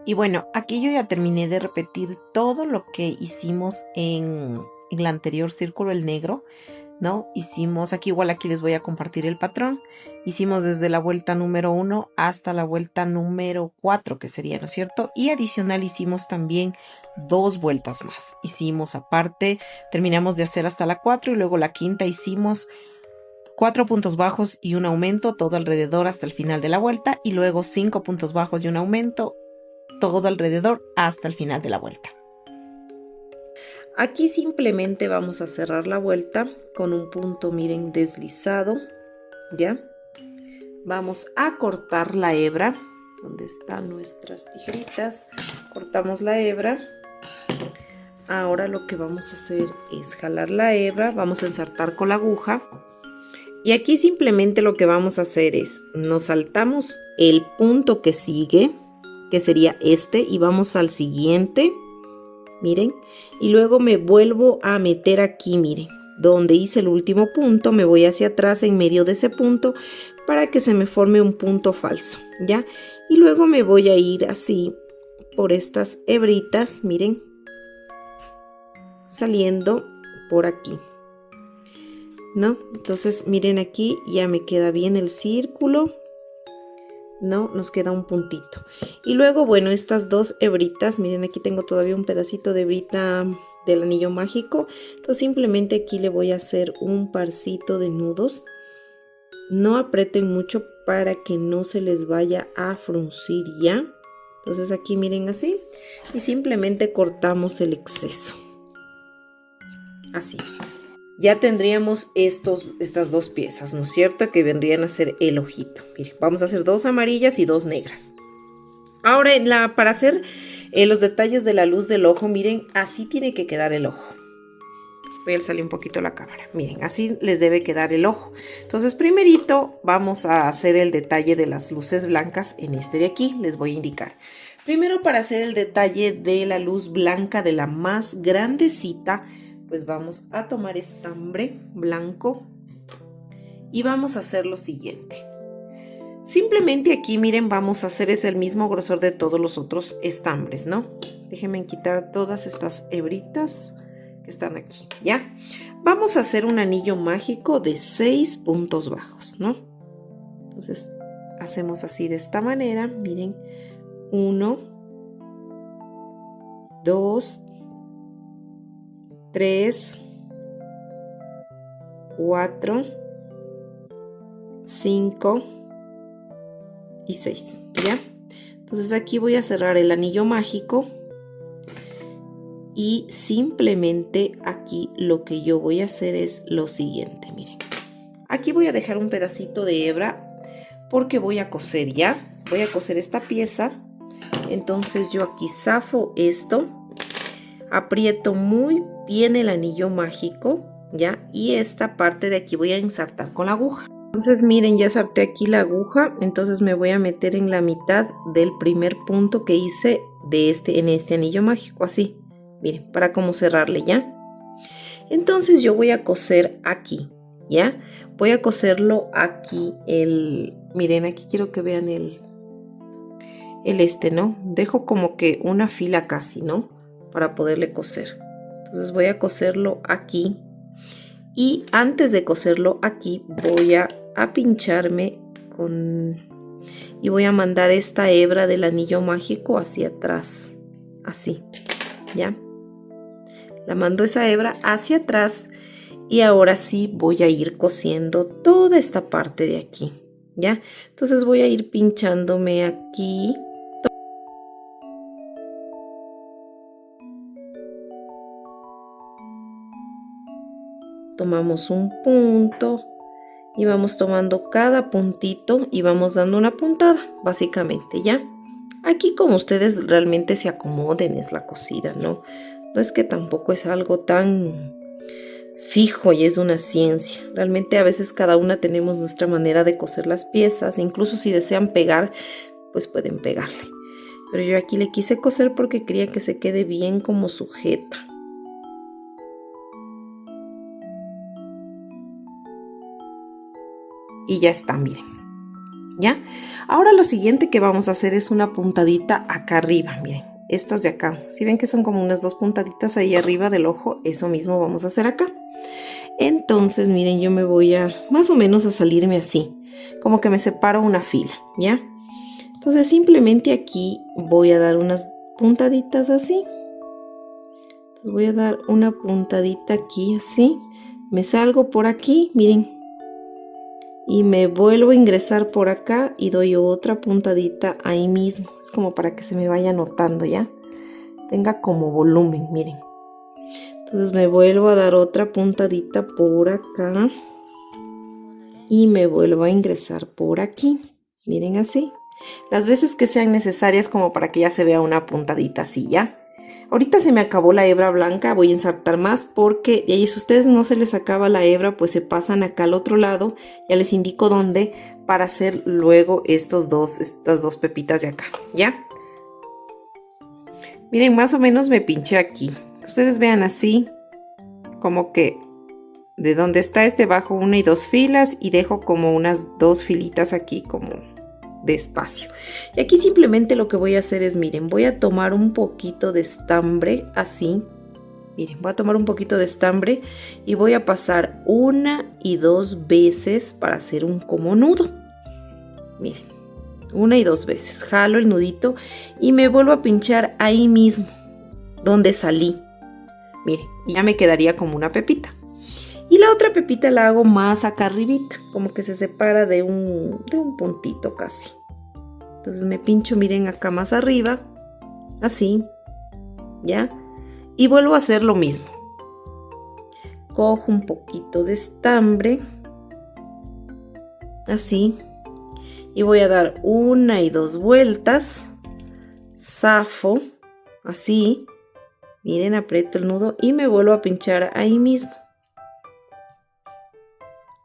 Y bueno, aquí yo ya terminé de repetir todo lo que hicimos en el anterior círculo, el negro, ¿no? Hicimos, aquí igual aquí les voy a compartir el patrón. Hicimos desde la vuelta número 1 hasta la vuelta número 4, que sería, ¿no es cierto? Y adicional hicimos también 2 vueltas más. Hicimos aparte, terminamos de hacer hasta la 4 y luego la quinta hicimos 4 puntos bajos y un aumento todo alrededor hasta el final de la vuelta y luego 5 puntos bajos y un aumento todo alrededor hasta el final de la vuelta. Aquí simplemente vamos a cerrar la vuelta con un punto, miren, deslizado, ¿ya? Vamos a cortar la hebra, donde están nuestras tijeritas, cortamos la hebra. Ahora lo que vamos a hacer es jalar la hebra, vamos a ensartar con la aguja Y aquí simplemente lo que vamos a hacer es, nos saltamos el punto que sigue, que sería este, y vamos al siguiente, miren, y luego me vuelvo a meter aquí, miren, donde hice el último punto, me voy hacia atrás en medio de ese punto para que se me forme un punto falso, ¿ya? Y luego me voy a ir así por estas hebritas, miren, saliendo por aquí, ¿no? Entonces miren aquí, ya me queda bien el círculo, ¿no? Nos queda un puntito. Y luego, bueno, estas dos hebritas, miren, aquí tengo todavía un pedacito de hebrita del anillo mágico. Entonces simplemente aquí le voy a hacer un parcito de nudos. No aprieten mucho para que no se les vaya a fruncir ya. Entonces aquí miren así. Y simplemente cortamos el exceso. Así. Ya tendríamos estas dos piezas, ¿no es cierto? Que vendrían a ser el ojito. Miren, vamos a hacer dos amarillas y dos negras. Ahora, para hacer los detalles de la luz del ojo, miren, así tiene que quedar el ojo. Voy a salir un poquito la cámara. Miren, así les debe quedar el ojo. Entonces, primerito vamos a hacer el detalle de las luces blancas en este de aquí. Les voy a indicar. Primero, para hacer el detalle de la luz blanca de la más grandecita, pues vamos a tomar estambre blanco y vamos a hacer lo siguiente. Simplemente aquí, miren, vamos a hacer es el mismo grosor de todos los otros estambres, ¿no? Déjenme quitar todas estas hebritas que están aquí, ¿ya? Vamos a hacer un anillo mágico de 6 puntos bajos, ¿no? Entonces, hacemos así de esta manera, miren. 1, 2, 3, 4, 5 y 6, ¿ya? Entonces aquí voy a cerrar el anillo mágico y simplemente aquí lo que yo voy a hacer es lo siguiente, miren. Aquí voy a dejar un pedacito de hebra porque voy a coser, ¿ya? Voy a coser esta pieza. Entonces yo aquí zafo esto, aprieto muy bien el anillo mágico, ¿ya? Y esta parte de aquí voy a ensartar con la aguja. Entonces miren, ya salté aquí la aguja, entonces me voy a meter en la mitad del primer punto que hice en este anillo mágico, así, miren, para como cerrarle, ¿ya? Entonces yo voy a coser aquí, ¿ya? Voy a coserlo aquí, miren, aquí quiero que vean ¿no? Dejo como que una fila casi, ¿no? Para poderle coser. Entonces voy a coserlo aquí. Y antes de coserlo aquí voy a pincharme y voy a mandar esta hebra del anillo mágico hacia atrás, así, ¿ya? La mando esa hebra hacia atrás y ahora sí voy a ir cosiendo toda esta parte de aquí, ¿ya? Entonces voy a ir pinchándome aquí. Tomamos un punto y vamos tomando cada puntito y vamos dando una puntada, básicamente, ¿ya? Aquí como ustedes realmente se acomoden es la cosida, ¿no? No es que tampoco es algo tan fijo y es una ciencia. Realmente a veces cada una tenemos nuestra manera de coser las piezas, incluso si desean pegar, pues pueden pegarle. Pero yo aquí le quise coser porque quería que se quede bien como sujeta. Y ya está, miren, ¿ya? Ahora lo siguiente que vamos a hacer es una puntadita acá arriba, miren, estas de acá. Si ven que son como unas dos puntaditas ahí arriba del ojo, eso mismo vamos a hacer acá. Entonces, miren, yo me voy a, más o menos a salirme así, como que me separo una fila, ¿ya? Entonces, simplemente aquí voy a dar unas puntaditas así. Entonces, voy a dar una puntadita aquí así. Me salgo por aquí, miren. Y me vuelvo a ingresar por acá y doy otra puntadita ahí mismo. Es como para que se me vaya notando, ¿ya? Tenga como volumen, miren. Entonces me vuelvo a dar otra puntadita por acá. Y me vuelvo a ingresar por aquí. Miren así. Las veces que sean necesarias como para que ya se vea una puntadita así, ¿ya? Ahorita se me acabó la hebra blanca, voy a ensartar más porque y ahí si a ustedes no se les acaba la hebra, pues se pasan acá al otro lado, ya les indico dónde, para hacer luego estas dos pepitas de acá, ¿ya? Miren, más o menos me pinché aquí. Ustedes vean así, como que de donde está bajo 1 y 2 filas y dejo como unas 2 filitas aquí como de espacio. Y aquí simplemente lo que voy a hacer es, miren, voy a tomar un poquito de estambre así. Miren, voy a tomar un poquito de estambre y voy a pasar 1 y 2 veces para hacer un como nudo. Miren, 1 y 2 veces. Jalo el nudito y me vuelvo a pinchar ahí mismo, donde salí. Miren, ya me quedaría como una pepita. Y la otra pepita la hago más acá arribita, como que se separa de un puntito casi. Entonces me pincho, miren, acá más arriba, así, ¿ya? Y vuelvo a hacer lo mismo. Cojo un poquito de estambre, así, y voy a dar 1 y 2 vueltas, zafo, así, miren, aprieto el nudo y me vuelvo a pinchar ahí mismo.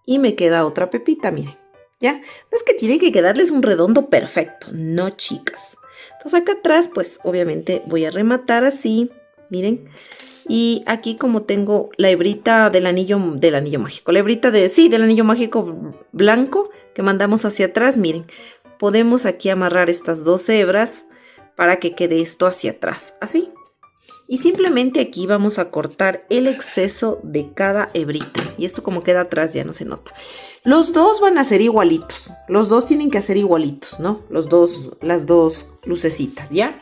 Y me queda otra pepita, miren, ¿ya? Es que tiene que quedarles un redondo perfecto, no chicas. Entonces acá atrás, pues obviamente voy a rematar así, miren. Y aquí como tengo la hebrita del anillo mágico, la hebrita del anillo mágico blanco que mandamos hacia atrás, miren. Podemos aquí amarrar estas 2 hebras para que quede esto hacia atrás, así. Y simplemente aquí vamos a cortar el exceso de cada hebrita. Y esto como queda atrás ya no se nota. Los dos van a ser igualitos. Los dos tienen que ser igualitos, ¿no? Las dos lucecitas, ¿ya?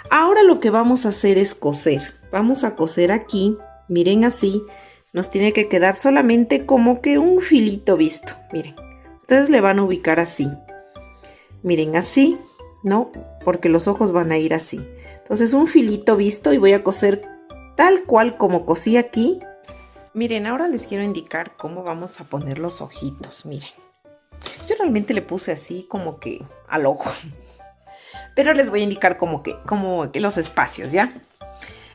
Ahora lo que vamos a hacer es coser. Vamos a coser aquí. Miren así. Nos tiene que quedar solamente como que un filito visto. Miren. Ustedes le van a ubicar así. Miren así, ¿no? Porque los ojos van a ir así. Entonces un filito visto y voy a coser tal cual como cosí aquí. Miren, ahora les quiero indicar cómo vamos a poner los ojitos, miren. Yo realmente le puse así como que al ojo. Pero les voy a indicar como que los espacios, ¿ya?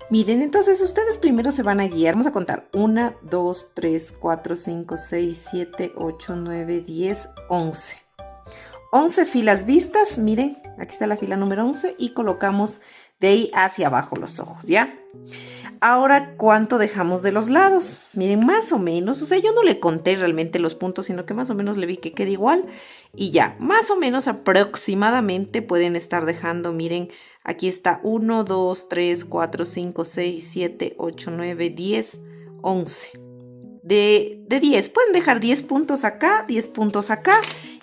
Miren, entonces ustedes primero se van a guiar. Vamos a contar 1, 2, 3, 4, 5, 6, 7, 8, 9, 10, 11. 11 filas vistas, miren, aquí está la fila número 11 y colocamos de ahí hacia abajo los ojos, ¿ya? Ahora, ¿cuánto dejamos de los lados? Miren, más o menos, o sea, yo no le conté realmente los puntos, sino que más o menos le vi que queda igual y ya, más o menos aproximadamente pueden estar dejando, miren, aquí está 1, 2, 3, 4, 5, 6, 7, 8, 9, 10, 11. De 10, pueden dejar 10 puntos acá, 10 puntos acá.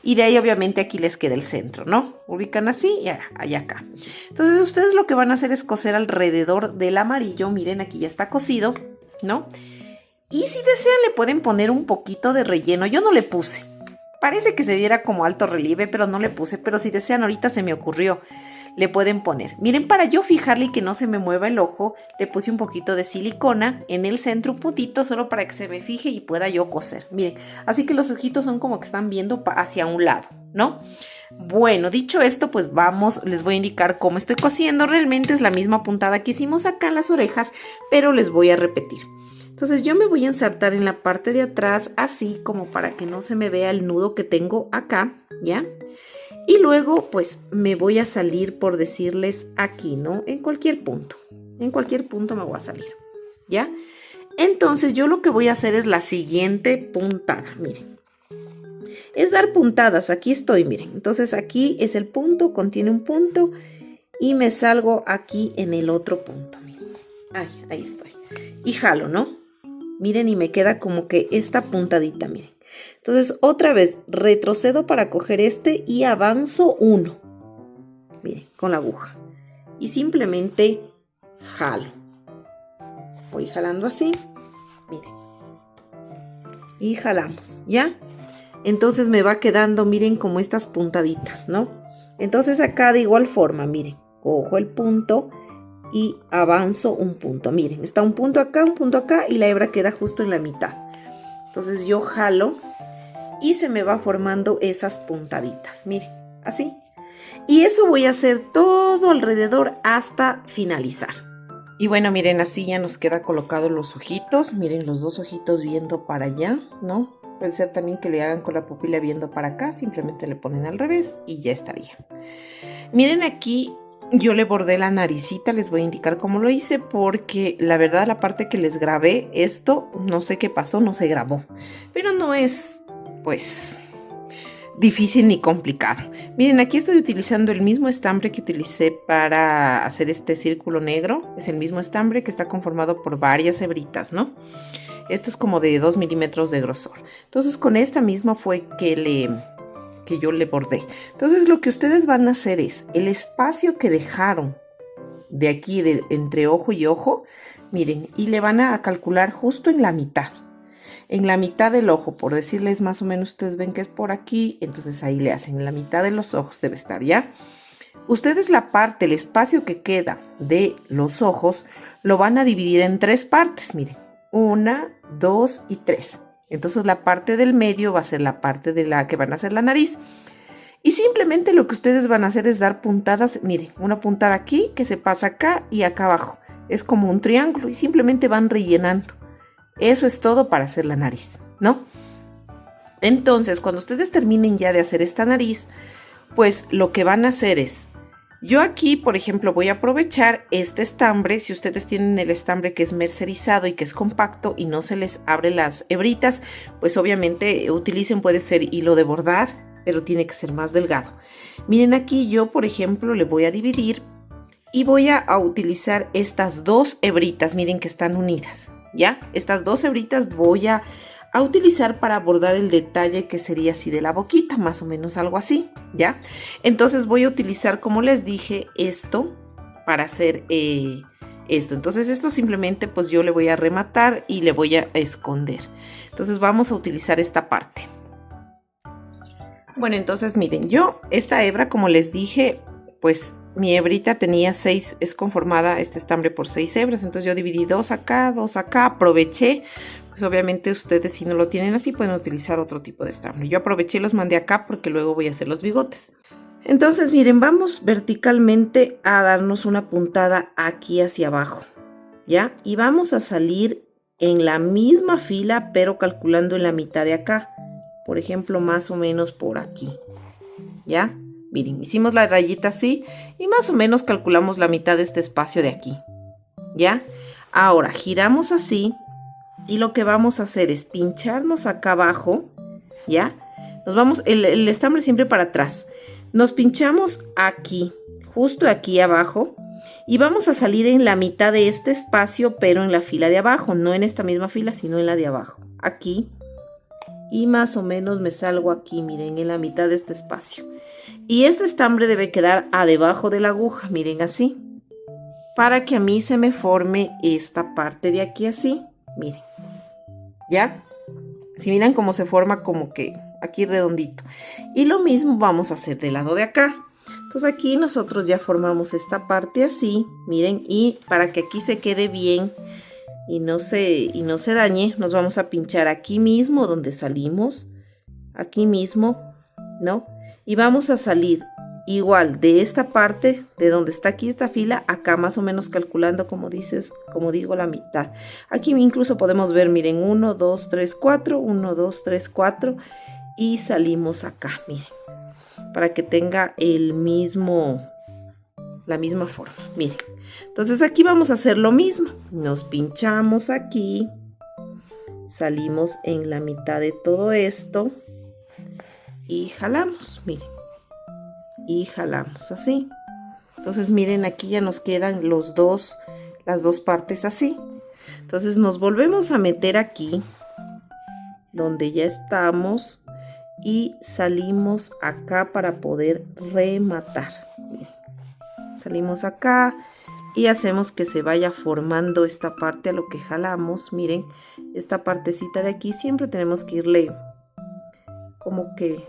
Y de ahí obviamente aquí les queda el centro, ¿no? Ubican así y allá acá. Entonces ustedes lo que van a hacer es coser alrededor del amarillo. Miren, aquí ya está cosido, ¿no? Y si desean le pueden poner un poquito de relleno. Yo no le puse. Parece que se viera como alto relieve, pero no le puse. Pero si desean, ahorita se me ocurrió. Le pueden poner. Miren, para yo fijarle y que no se me mueva el ojo, le puse un poquito de silicona en el centro, un puntito, solo para que se me fije y pueda yo coser. Miren, así que los ojitos son como que están viendo hacia un lado, ¿no? Bueno, dicho esto, pues vamos, les voy a indicar cómo estoy cosiendo. Realmente es la misma puntada que hicimos acá en las orejas, pero les voy a repetir. Entonces yo me voy a ensartar en la parte de atrás, así como para que no se me vea el nudo que tengo acá, ¿ya? Y luego pues me voy a salir, por decirles, aquí, ¿no? En cualquier punto me voy a salir, ¿ya? Entonces yo lo que voy a hacer es la siguiente puntada, miren. Es dar puntadas, aquí estoy, miren. Entonces aquí es el punto, contiene un punto y me salgo aquí en el otro punto, miren. Ahí estoy. Y jalo, ¿no? Miren, y me queda como que esta puntadita, miren. Entonces otra vez retrocedo para coger este y avanzo 1. Miren, con la aguja. Y simplemente jalo. Voy jalando así. Miren. Y jalamos, ¿ya? Entonces me va quedando, miren, como estas puntaditas, ¿no? Entonces acá de igual forma, miren, cojo el punto y avanzo un punto. Miren, está un punto acá y la hebra queda justo en la mitad. Entonces yo jalo y se me va formando esas puntaditas, miren, así. Y eso voy a hacer todo alrededor hasta finalizar, Y bueno, miren, así ya nos queda colocados los ojitos. Miren, los dos ojitos viendo para allá, ¿no? Puede ser también que le hagan con la pupila viendo para acá. Simplemente le ponen al revés y ya estaría. Miren aquí, yo le bordé la naricita. Les voy a indicar cómo lo hice porque la verdad la parte que les grabé esto, no sé qué pasó, no se grabó. Pero no es, pues, difícil ni complicado. Miren, aquí estoy utilizando el mismo estambre que utilicé para hacer este círculo negro. Es el mismo estambre que está conformado por varias hebritas, ¿no? Esto es como de 2 milímetros de grosor. Entonces con esta misma fue que yo le bordé. Entonces lo que ustedes van a hacer es el espacio que dejaron de aquí entre ojo y ojo, miren, y le van a calcular justo en la mitad. En la mitad del ojo, por decirles más o menos, ustedes ven que es por aquí, entonces ahí le hacen en la mitad de los ojos, debe estar ya. Ustedes la parte, el espacio que queda de los ojos, lo van a dividir en 3 partes, miren, 1, 2 y 3. Entonces la parte del medio va a ser la parte de la que van a hacer la nariz. Y simplemente lo que ustedes van a hacer es dar puntadas, miren, una puntada aquí que se pasa acá y acá abajo. Es como un triángulo y simplemente van rellenando. Eso es todo para hacer la nariz, ¿no? Entonces, cuando ustedes terminen ya de hacer esta nariz, pues lo que van a hacer es, yo aquí, por ejemplo, voy a aprovechar este estambre. Si ustedes tienen el estambre que es mercerizado y que es compacto y no se les abre las hebritas, pues obviamente utilicen, puede ser hilo de bordar, pero tiene que ser más delgado. Miren aquí, yo, por ejemplo, le voy a dividir y voy a utilizar estas 2 hebritas, miren que están unidas. ¿Ya? Estas 2 hebritas voy a utilizar para bordar el detalle que sería así de la boquita, más o menos algo así, ¿ya? Entonces voy a utilizar, como les dije, esto para hacer esto. Entonces esto simplemente pues yo le voy a rematar y le voy a esconder. Entonces vamos a utilizar esta parte. Bueno, entonces miren, yo esta hebra, como les dije, pues mi hebrita tenía 6, es conformada este estambre por 6 hebras, entonces yo dividí 2 acá, aproveché, pues obviamente ustedes si no lo tienen así pueden utilizar otro tipo de estambre. Yo aproveché y los mandé acá porque luego voy a hacer los bigotes. Entonces miren, vamos verticalmente a darnos una puntada aquí hacia abajo, ¿ya? Y vamos a salir en la misma fila, pero calculando en la mitad de acá, por ejemplo, más o menos por aquí, ¿ya? Miren, hicimos la rayita así y más o menos calculamos la mitad de este espacio de aquí, ¿ya? Ahora giramos así y lo que vamos a hacer es pincharnos acá abajo, ¿ya? Nos vamos, el estambre siempre para atrás. Nos pinchamos aquí, justo aquí abajo y vamos a salir en la mitad de este espacio, pero en la fila de abajo, no en esta misma fila, sino en la de abajo. Aquí. Y más o menos me salgo aquí, miren, en la mitad de este espacio. Y este estambre debe quedar a debajo de la aguja, miren así. Para que a mí se me forme esta parte de aquí así, miren. ¿Ya? Si miran cómo se forma como que aquí redondito. Y lo mismo vamos a hacer del lado de acá. Entonces aquí nosotros ya formamos esta parte así, miren. Y para que aquí se quede bien y no se dañe, nos vamos a pinchar aquí mismo donde salimos, aquí mismo, ¿no? Y vamos a salir igual de esta parte, de donde está aquí esta fila, acá más o menos calculando, como digo, la mitad. Aquí incluso podemos ver, miren, 1, 2, 3, 4, 1, 2, 3, 4 y salimos acá, miren, para que tenga la misma forma, miren. Entonces aquí vamos a hacer lo mismo, nos pinchamos aquí, salimos en la mitad de todo esto y jalamos, miren, y jalamos así. Entonces miren, aquí ya nos quedan las dos partes así. Entonces nos volvemos a meter aquí donde ya estamos y salimos acá para poder rematar. Miren, salimos acá y hacemos que se vaya formando esta parte a lo que jalamos. Miren, esta partecita de aquí siempre tenemos que irle como que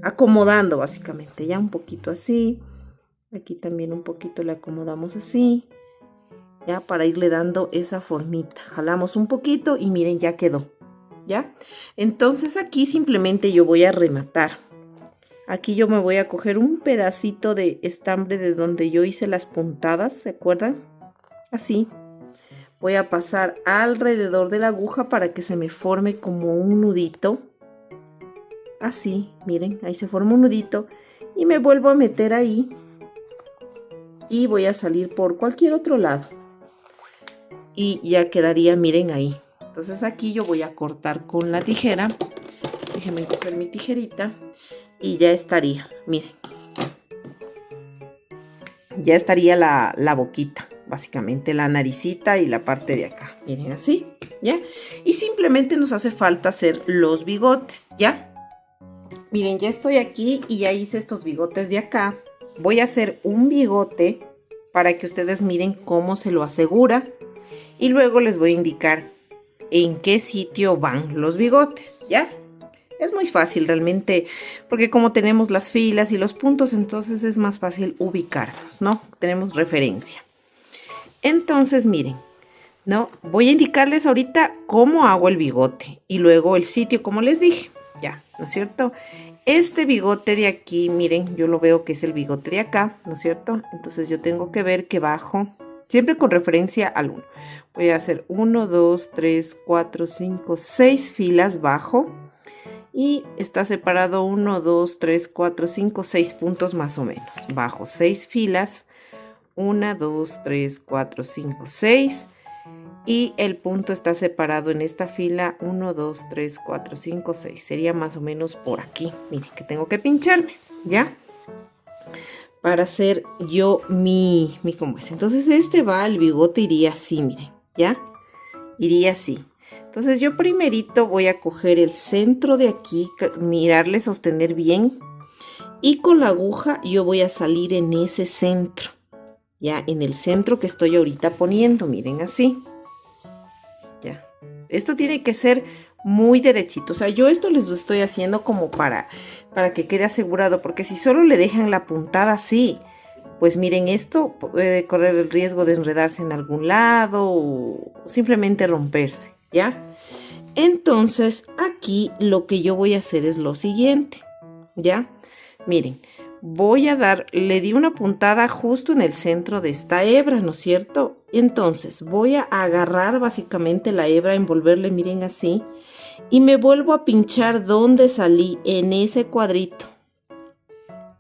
acomodando básicamente, ya un poquito así. Aquí también un poquito le acomodamos así, ya para irle dando esa formita. Jalamos un poquito y miren, ya quedó, ¿ya? Entonces aquí simplemente yo voy a rematar. Aquí yo me voy a coger un pedacito de estambre de donde yo hice las puntadas, ¿se acuerdan? Así, voy a pasar alrededor de la aguja para que se me forme como un nudito. Así, miren, ahí se forma un nudito y me vuelvo a meter ahí y voy a salir por cualquier otro lado y ya quedaría, miren ahí. Entonces aquí yo voy a cortar con la tijera. Déjenme coger mi tijerita y ya estaría, miren. Ya estaría la boquita, básicamente la naricita y la parte de acá. Miren así, ¿ya? Y simplemente nos hace falta hacer los bigotes, ¿ya? Miren, ya estoy aquí y ya hice estos bigotes de acá. Voy a hacer un bigote para que ustedes miren cómo se lo asegura. Y luego les voy a indicar en qué sitio van los bigotes, ¿ya? Es muy fácil realmente, porque como tenemos las filas y los puntos, entonces es más fácil ubicarnos, ¿no? Tenemos referencia. Entonces, miren, ¿no? Voy a indicarles ahorita cómo hago el bigote y luego el sitio, como les dije, ya, ¿no es cierto? Este bigote de aquí, miren, yo lo veo que es el bigote de acá, ¿no es cierto? Entonces yo tengo que ver que bajo, siempre con referencia al 1. Voy a hacer 1, 2, 3, 4, 5, 6 filas bajo. Y está separado 1, 2, 3, 4, 5, 6 puntos más o menos. Bajo 6 filas. 1, 2, 3, 4, 5, 6. Y el punto está separado en esta fila 1, 2, 3, 4, 5, 6. Sería más o menos por aquí. Miren que tengo que pincharme, ¿ya? Para hacer yo mi ¿cómo es? Entonces este va, el bigote iría así, miren, ¿ya? Iría así. Entonces yo primerito voy a coger el centro de aquí, mirarle, sostener bien. Y con la aguja yo voy a salir en ese centro. Ya, en el centro que estoy ahorita poniendo, miren así. Ya. Esto tiene que ser muy derechito. O sea, yo esto les lo estoy haciendo como para que quede asegurado. Porque si solo le dejan la puntada así, pues miren, esto puede correr el riesgo de enredarse en algún lado o simplemente romperse, ¿ya? Entonces aquí lo que yo voy a hacer es lo siguiente, ¿ya? Miren, voy a dar, le di una puntada justo en el centro de esta hebra, ¿no es cierto? Entonces voy a agarrar básicamente la hebra, envolverle, miren así, y me vuelvo a pinchar donde salí, en ese cuadrito.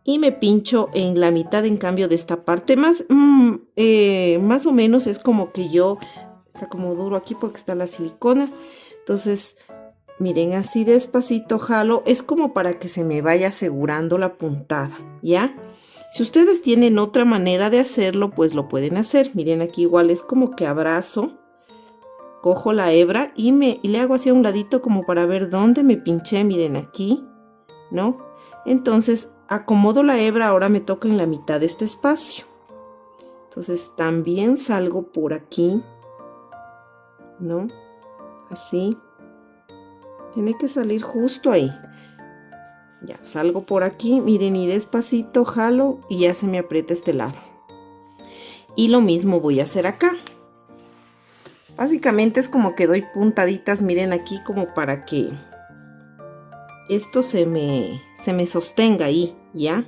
Y me pincho en la mitad, en cambio, de esta parte. Más o menos es como que yo, está como duro aquí porque está la silicona. Entonces, miren, así despacito jalo. Es como para que se me vaya asegurando la puntada, ¿ya? Si ustedes tienen otra manera de hacerlo, pues lo pueden hacer. Miren, aquí igual es como que abrazo. Cojo la hebra y le hago hacia un ladito como para ver dónde me pinché. Miren aquí, ¿no? Entonces acomodo la hebra, ahora me toca en la mitad de este espacio. Entonces también salgo por aquí, ¿no? Así. Tiene que salir justo ahí. Ya, salgo por aquí, miren, y despacito jalo y ya se me aprieta este lado. Y lo mismo voy a hacer acá. Básicamente es como que doy puntaditas, miren aquí, como para que esto se me sostenga ahí, ¿ya?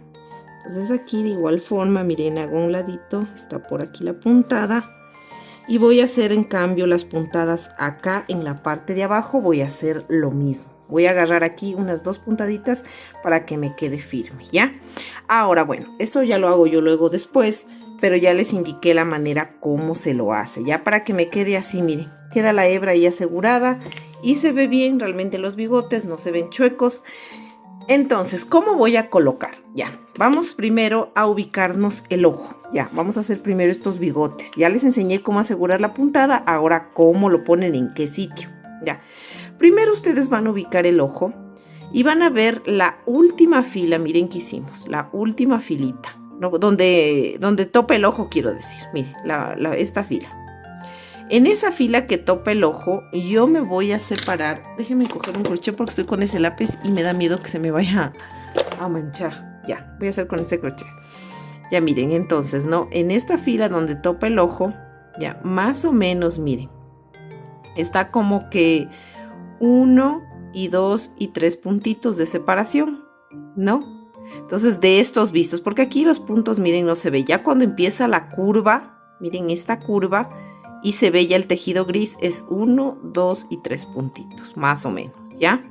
Entonces aquí de igual forma, miren, hago un ladito, está por aquí la puntada. Y voy a hacer en cambio las puntadas acá en la parte de abajo, voy a hacer lo mismo. Voy a agarrar aquí unas 2 puntaditas para que me quede firme, ¿ya? Ahora, bueno, esto ya lo hago yo luego después, pero ya les indiqué la manera como se lo hace, ya para que me quede así, miren, queda la hebra ahí asegurada y se ve bien, realmente los bigotes no se ven chuecos. Entonces, ¿cómo voy a colocar? Ya, vamos primero a ubicarnos el ojo. Ya, vamos a hacer primero estos bigotes. Ya les enseñé cómo asegurar la puntada, ahora cómo lo ponen, en qué sitio. Ya, primero ustedes van a ubicar el ojo y van a ver la última fila, miren que hicimos, la última filita, ¿no? Donde topa el ojo, quiero decir, miren, esta fila. En esa fila que topa el ojo, yo me voy a separar. Déjenme coger un crochet porque estoy con ese lápiz y me da miedo que se me vaya a manchar. Ya, voy a hacer con este crochet. Ya miren, entonces, ¿no? En esta fila donde topa el ojo, ya, más o menos, miren. Está como que 1 y 2 y 3 puntitos de separación, ¿no? Entonces, de estos vistos, porque aquí los puntos, miren, no se ve. Ya cuando empieza la curva, miren esta curva, y se ve ya el tejido gris, es 1, 2 y 3 puntitos, más o menos, ¿ya?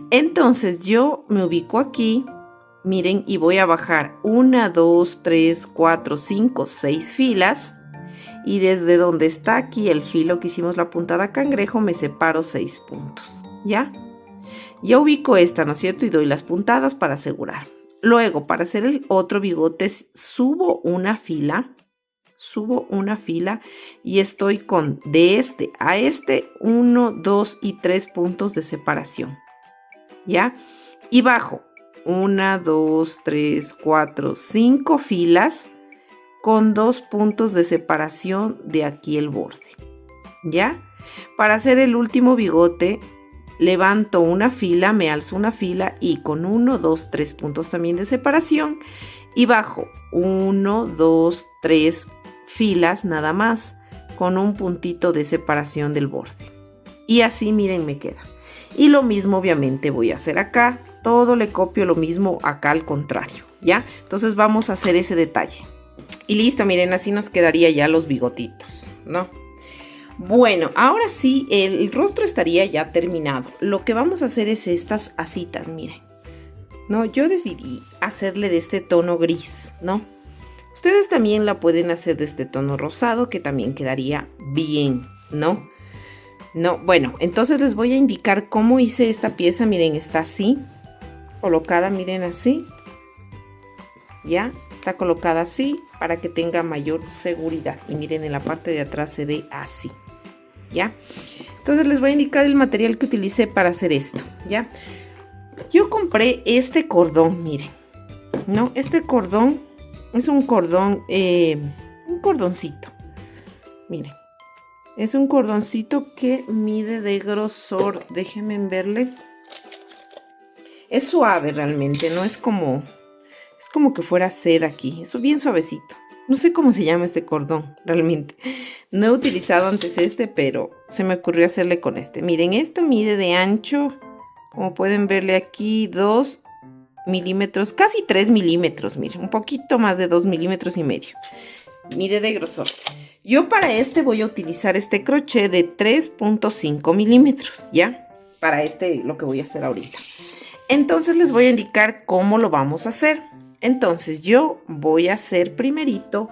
Entonces yo me ubico aquí, miren, y voy a bajar 1, 2, 3, 4, 5, 6 filas. Y desde donde está aquí el filo que hicimos la puntada cangrejo, me separo 6 puntos, ¿ya? Ya ubico esta, ¿no es cierto? Y doy las puntadas para asegurar. Luego, para hacer el otro bigote, subo una fila y estoy con de este a este 1, 2 y 3 puntos de separación, ¿ya? Y bajo 1, 2, 3, 4, 5 filas con 2 puntos de separación de aquí el borde, ¿ya? Para hacer el último bigote, levanto una fila, me alzo una fila y con 1, 2, 3 puntos también de separación y bajo 1, 2, 3 filas nada más con un puntito de separación del borde. Y así, miren, me queda. Y lo mismo obviamente voy a hacer acá, todo le copio lo mismo acá al contrario, ¿ya? Entonces vamos a hacer ese detalle. Y listo, miren, así nos quedaría ya los bigotitos, ¿no? Bueno, ahora sí, el rostro estaría ya terminado. Lo que vamos a hacer es estas asitas, miren. ¿No? Yo decidí hacerle de este tono gris, ¿no? Ustedes también la pueden hacer de este tono rosado, que también quedaría bien, ¿no? No, bueno, entonces les voy a indicar cómo hice esta pieza. Miren, está así, colocada, miren, así. ¿Ya? Está colocada así para que tenga mayor seguridad. Y miren, en la parte de atrás se ve así, ¿ya? Entonces les voy a indicar el material que utilicé para hacer esto, ¿ya? Yo compré este cordón, miren, ¿no? Este cordón es un cordón, un cordoncito, miren. Es un cordoncito que mide de grosor, déjenme verle. Es suave realmente, no es como... Es como que fuera seda aquí, es bien suavecito. No sé cómo se llama este cordón, realmente. No he utilizado antes este, pero se me ocurrió hacerle con este. Miren, esto mide de ancho, como pueden verle aquí, 2 milímetros, casi 3 milímetros, miren, un poquito más de 2 milímetros y medio. Mide de grosor. Yo para este voy a utilizar este crochet de 3.5 milímetros, ¿ya? Para este, lo que voy a hacer ahorita. Entonces les voy a indicar cómo lo vamos a hacer. Entonces yo voy a hacer primerito,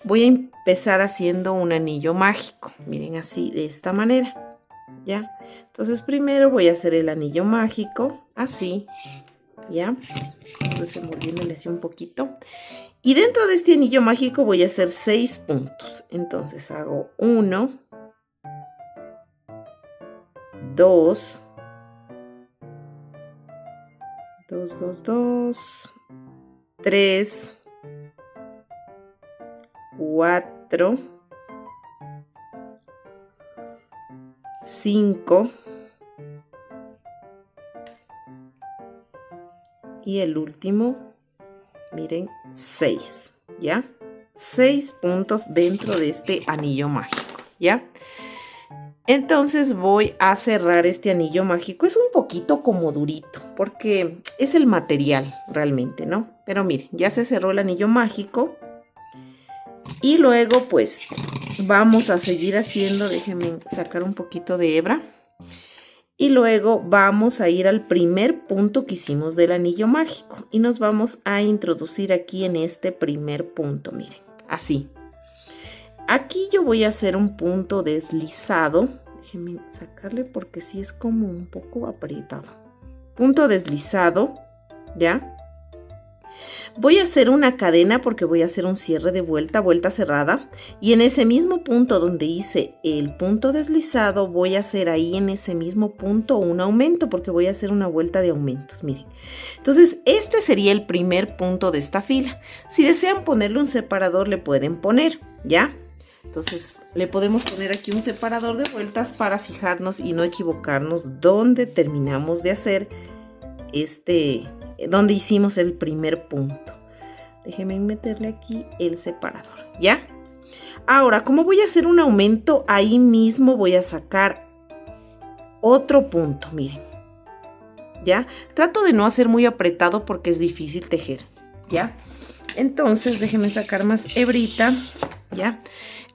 voy a empezar haciendo un anillo mágico. Miren, así, de esta manera, ¿ya? Entonces primero voy a hacer el anillo mágico, así, ¿ya? Desenvolviéndole así un poquito. Y dentro de este anillo mágico voy a hacer 6 puntos. Entonces hago 1, 2, 3, 4, 5 y el último, miren, 6, ¿ya? 6 puntos dentro de este anillo mágico, ¿ya? Entonces voy a cerrar este anillo mágico. Es un poquito como durito porque es el material realmente, ¿no? Pero miren, ya se cerró el anillo mágico. Y luego pues vamos a seguir haciendo, déjenme sacar un poquito de hebra. Y luego vamos a ir al primer punto que hicimos del anillo mágico. Y nos vamos a introducir aquí en este primer punto, miren, así. Aquí yo voy a hacer un punto deslizado. Déjenme sacarle porque sí es como un poco apretado. Punto deslizado, ¿ya? Voy a hacer una cadena porque voy a hacer un cierre de vuelta, vuelta cerrada. Y en ese mismo punto donde hice el punto deslizado, voy a hacer ahí en ese mismo punto un aumento porque voy a hacer una vuelta de aumentos, miren. Entonces, este sería el primer punto de esta fila. Si desean ponerle un separador, le pueden poner, ¿ya? Entonces le podemos poner aquí un separador de vueltas para fijarnos y no equivocarnos donde terminamos de hacer donde hicimos el primer punto. Déjenme meterle aquí el separador, ¿ya? Ahora, como voy a hacer un aumento, ahí mismo voy a sacar otro punto, miren, ¿ya? Trato de no hacer muy apretado porque es difícil tejer, ¿ya? Entonces déjenme sacar más hebrita, ¿ya?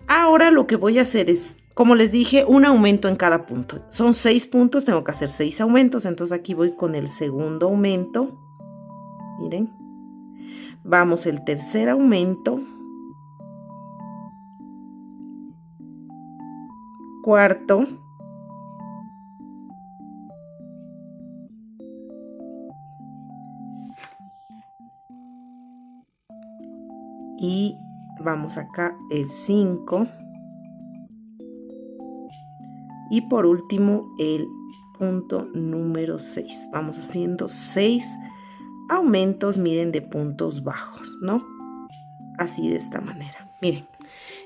Ahora lo que voy a hacer es, como les dije, un aumento en cada punto. Son 6 puntos, tengo que hacer 6 aumentos. Entonces aquí voy con el segundo aumento. Miren. Vamos el tercer aumento. Cuarto. Y vamos acá el 5. Y por último el punto número 6. Vamos haciendo 6 aumentos, miren, de puntos bajos, ¿no? Así de esta manera, miren.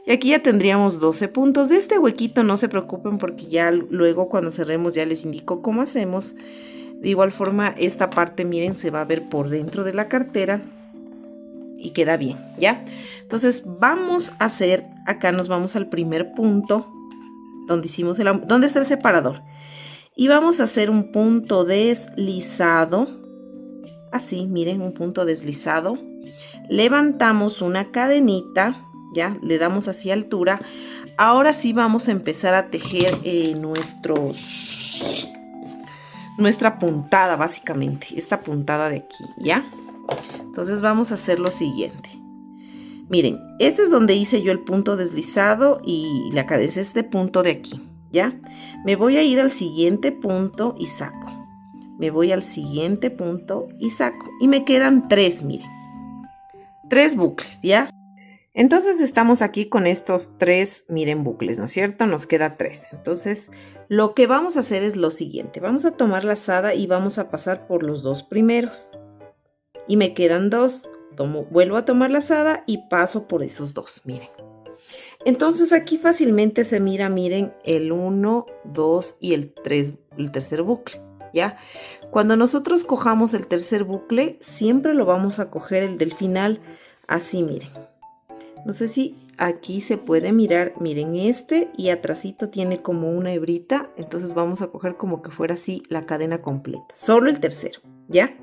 Y aquí ya tendríamos 12 puntos. De este huequito no se preocupen porque ya luego cuando cerremos ya les indico cómo hacemos. De igual forma esta parte, miren, se va a ver por dentro de la cartera y queda bien, ¿ya? Entonces vamos a hacer, acá nos vamos al primer punto donde hicimos donde está el separador. Y vamos a hacer un punto deslizado. Así, miren, un punto deslizado. Levantamos una cadenita, ya, le damos así altura. Ahora sí vamos a empezar a tejer nuestra puntada, básicamente. Esta puntada de aquí, ¿ya? Entonces vamos a hacer lo siguiente. Miren, este es donde hice yo el punto deslizado y la cadena es este punto de aquí, ¿ya? Me voy a ir al siguiente punto y saco. Me voy al siguiente punto y saco. Y me quedan 3, miren. 3 bucles, ¿ya? Entonces estamos aquí con estos 3, miren, bucles, ¿no es cierto? Nos queda 3. Entonces lo que vamos a hacer es lo siguiente. Vamos a tomar lazada y vamos a pasar por los 2 primeros. Y me quedan 2. Vuelvo a tomar lazada y paso por esos 2, miren. Entonces aquí fácilmente se mira, miren, el 1, 2 y el tercer bucle, ¿ya? Cuando nosotros cojamos el tercer bucle, siempre lo vamos a coger el del final, así, miren. No sé si aquí se puede mirar, miren, este y atrásito tiene como una hebrita, entonces vamos a coger como que fuera así la cadena completa, solo el tercero, ¿ya?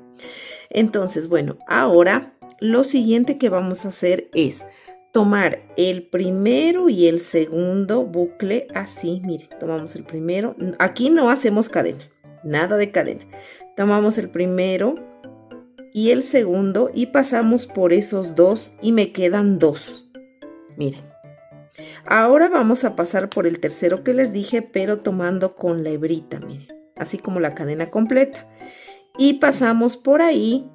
Entonces, bueno, ahora lo siguiente que vamos a hacer es tomar el primero y el segundo bucle así, miren, tomamos el primero, aquí no hacemos cadena, nada de cadena, tomamos el primero y el segundo y pasamos por esos 2 y me quedan 2, miren. Ahora vamos a pasar por el tercero que les dije, pero tomando con la hebrita, miren, así como la cadena completa. Y pasamos por ahí,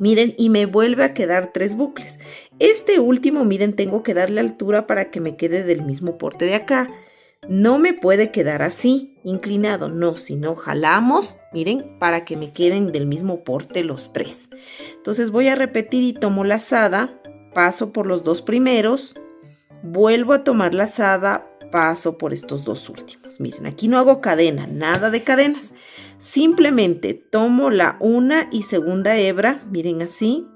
miren, y me vuelve a quedar 3 bucles. Este último, miren, tengo que darle altura para que me quede del mismo porte de acá. No me puede quedar así, inclinado, no, sino jalamos, miren, para que me queden del mismo porte los 3. Entonces voy a repetir y tomo lazada, paso por los 2 primeros, vuelvo a tomar lazada, paso por estos 2 últimos. Miren, aquí no hago cadena, nada de cadenas. Simplemente tomo la una y segunda hebra, miren así,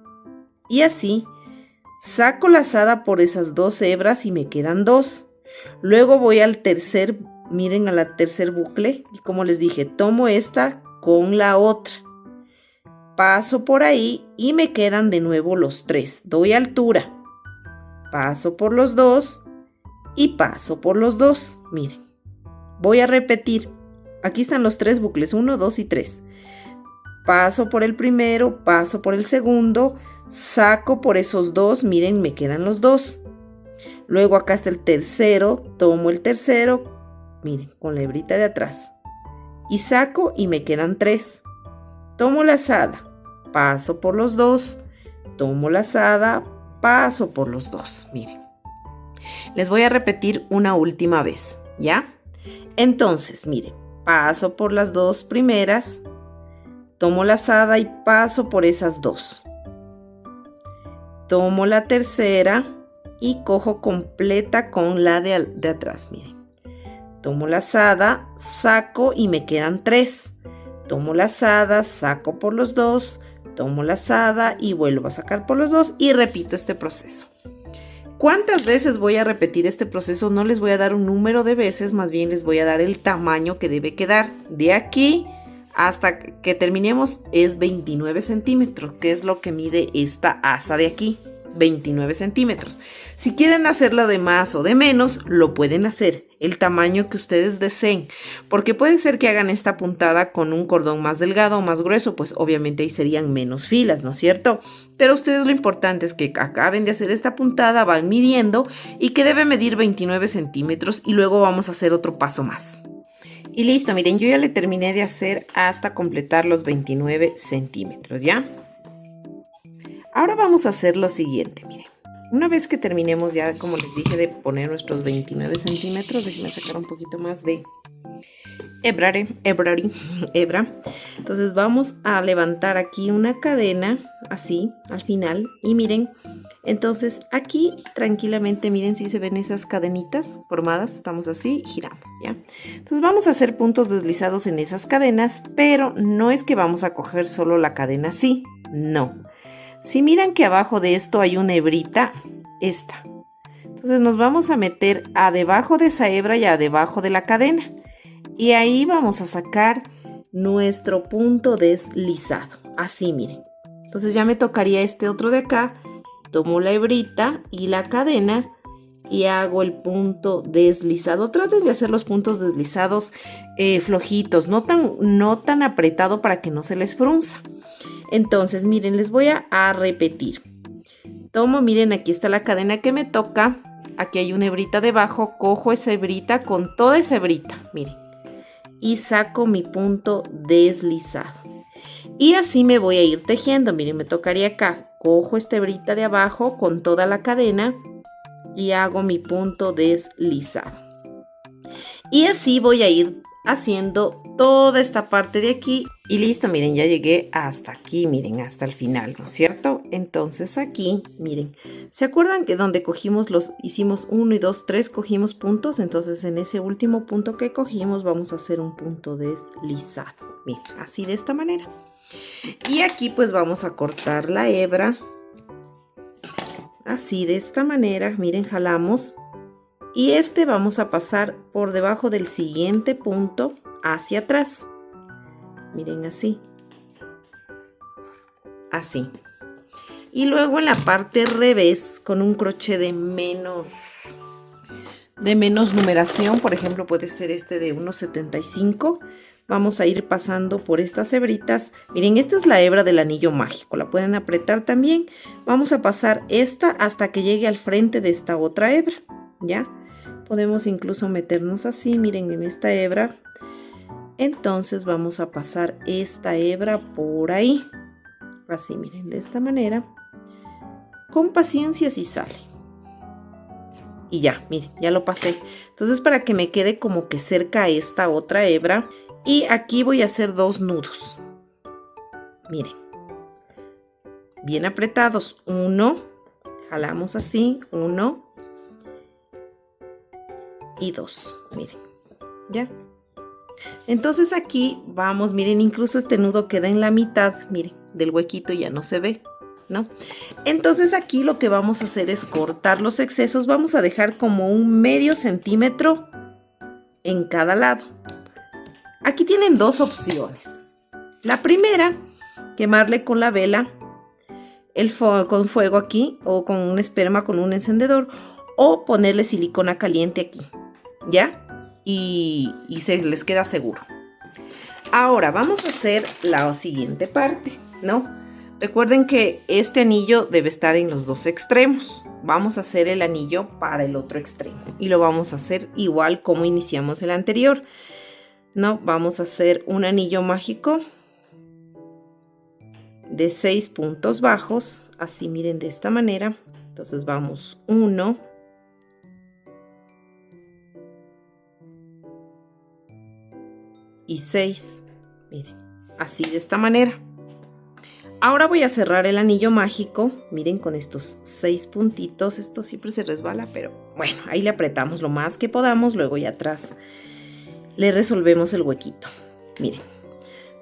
y así, saco lazada por esas 2 hebras y me quedan 2. Luego voy al tercer, miren, a la tercer bucle, y como les dije, tomo esta con la otra. Paso por ahí y me quedan de nuevo los 3. Doy altura, paso por los 2 y paso por los 2, miren. Voy a repetir. Aquí están los 3 bucles, 1, 2 y 3. Paso por el primero, paso por el segundo, saco por esos 2, miren, me quedan los 2. Luego acá está el tercero, tomo el tercero, miren, con la hebrita de atrás. Y saco y me quedan 3. Tomo lazada, paso por los 2, tomo lazada, paso por los 2, miren. Les voy a repetir una última vez, ¿ya? Entonces, miren. Paso por las 2 primeras, tomo lazada y paso por esas 2. Tomo la tercera y cojo completa con la de atrás, miren. Tomo lazada, saco y me quedan 3. Tomo lazada, saco por los 2, tomo lazada y vuelvo a sacar por los 2 y repito este proceso. ¿Cuántas veces voy a repetir este proceso? No les voy a dar un número de veces, más bien les voy a dar el tamaño que debe quedar. De aquí hasta que terminemos es 29 centímetros, que es lo que mide esta asa de aquí, 29 centímetros. Si quieren hacerlo de más o de menos, lo pueden hacer el tamaño que ustedes deseen, porque puede ser que hagan esta puntada con un cordón más delgado o más grueso, pues obviamente ahí serían menos filas, ¿no es cierto? Pero ustedes lo importante es que acaben de hacer esta puntada, van midiendo y que debe medir 29 centímetros y luego vamos a hacer otro paso más. Y listo, miren, yo ya le terminé de hacer hasta completar los 29 centímetros, ¿ya? Ahora vamos a hacer lo siguiente, miren. Una vez que terminemos ya, como les dije, de poner nuestros 29 centímetros, déjenme sacar un poquito más de hebra. Entonces vamos a levantar aquí una cadena, así, al final. Y miren, entonces aquí tranquilamente, miren si se ven esas cadenitas formadas, estamos así, giramos, ¿ya? Entonces vamos a hacer puntos deslizados en esas cadenas, pero no es que vamos a coger solo la cadena así, no. Si miran que abajo de esto hay una hebrita, esta. Entonces nos vamos a meter a debajo de esa hebra y a debajo de la cadena. Y ahí vamos a sacar nuestro punto deslizado. Así, miren. Entonces ya me tocaría este otro de acá. Tomo la hebrita y la cadena y hago el punto deslizado. Traten de hacer los puntos deslizados flojitos, no tan apretado para que no se les frunza. Entonces, miren, les voy a repetir. Tomo, miren, aquí está la cadena que me toca. Aquí hay una hebrita debajo. Cojo esa hebrita con toda esa hebrita, miren. Y saco mi punto deslizado. Y así me voy a ir tejiendo. Miren, me tocaría acá. Cojo esta hebrita de abajo con toda la cadena y hago mi punto deslizado. Y así voy a ir haciendo toda esta parte de aquí y listo, miren, ya llegué hasta aquí, miren, hasta el final, ¿no es cierto? Entonces aquí, miren, ¿se acuerdan que donde cogimos hicimos 1 y 2, 3, cogimos puntos? Entonces en ese último punto que cogimos vamos a hacer un punto deslizado, miren, así de esta manera. Y aquí pues vamos a cortar la hebra, así de esta manera, miren, jalamos. Y vamos a pasar por debajo del siguiente punto hacia atrás. Miren así. Así. Y luego en la parte revés con un crochet de menos numeración, por ejemplo puede ser este de 1,75. Vamos a ir pasando por estas hebritas. Miren, esta es la hebra del anillo mágico. La pueden apretar también. Vamos a pasar esta hasta que llegue al frente de esta otra hebra. ¿Ya? Podemos incluso meternos así, miren, en esta hebra. Entonces vamos a pasar esta hebra por ahí. Así, miren, de esta manera. Con paciencia si sale. Y ya, miren, ya lo pasé. Entonces para que me quede como que cerca a esta otra hebra. Y aquí voy a hacer 2 nudos. Miren. Bien apretados. 1. Jalamos así. 1. Y 2, miren, ¿ya? Entonces aquí vamos, miren, incluso este nudo queda en la mitad, miren, del huequito ya no se ve, ¿no? Entonces aquí lo que vamos a hacer es cortar los excesos, vamos a dejar como un medio centímetro en cada lado. Aquí tienen 2 opciones. La primera, quemarle con la vela, con fuego aquí, o con un esperma con un encendedor, o ponerle silicona caliente aquí. ¿Ya? Y se les queda seguro. Ahora vamos a hacer la siguiente parte, ¿no? Recuerden que este anillo debe estar en los 2 extremos. Vamos a hacer el anillo para el otro extremo. Y lo vamos a hacer igual como iniciamos el anterior, ¿no? Vamos a hacer un anillo mágico de 6 puntos bajos. Así, miren, de esta manera. Entonces vamos 1, y 6, miren, así de esta manera. Ahora voy a cerrar el anillo mágico, miren, con estos 6 puntitos. Esto siempre se resbala, pero bueno, ahí le apretamos lo más que podamos, luego ya atrás le resolvemos el huequito. Miren,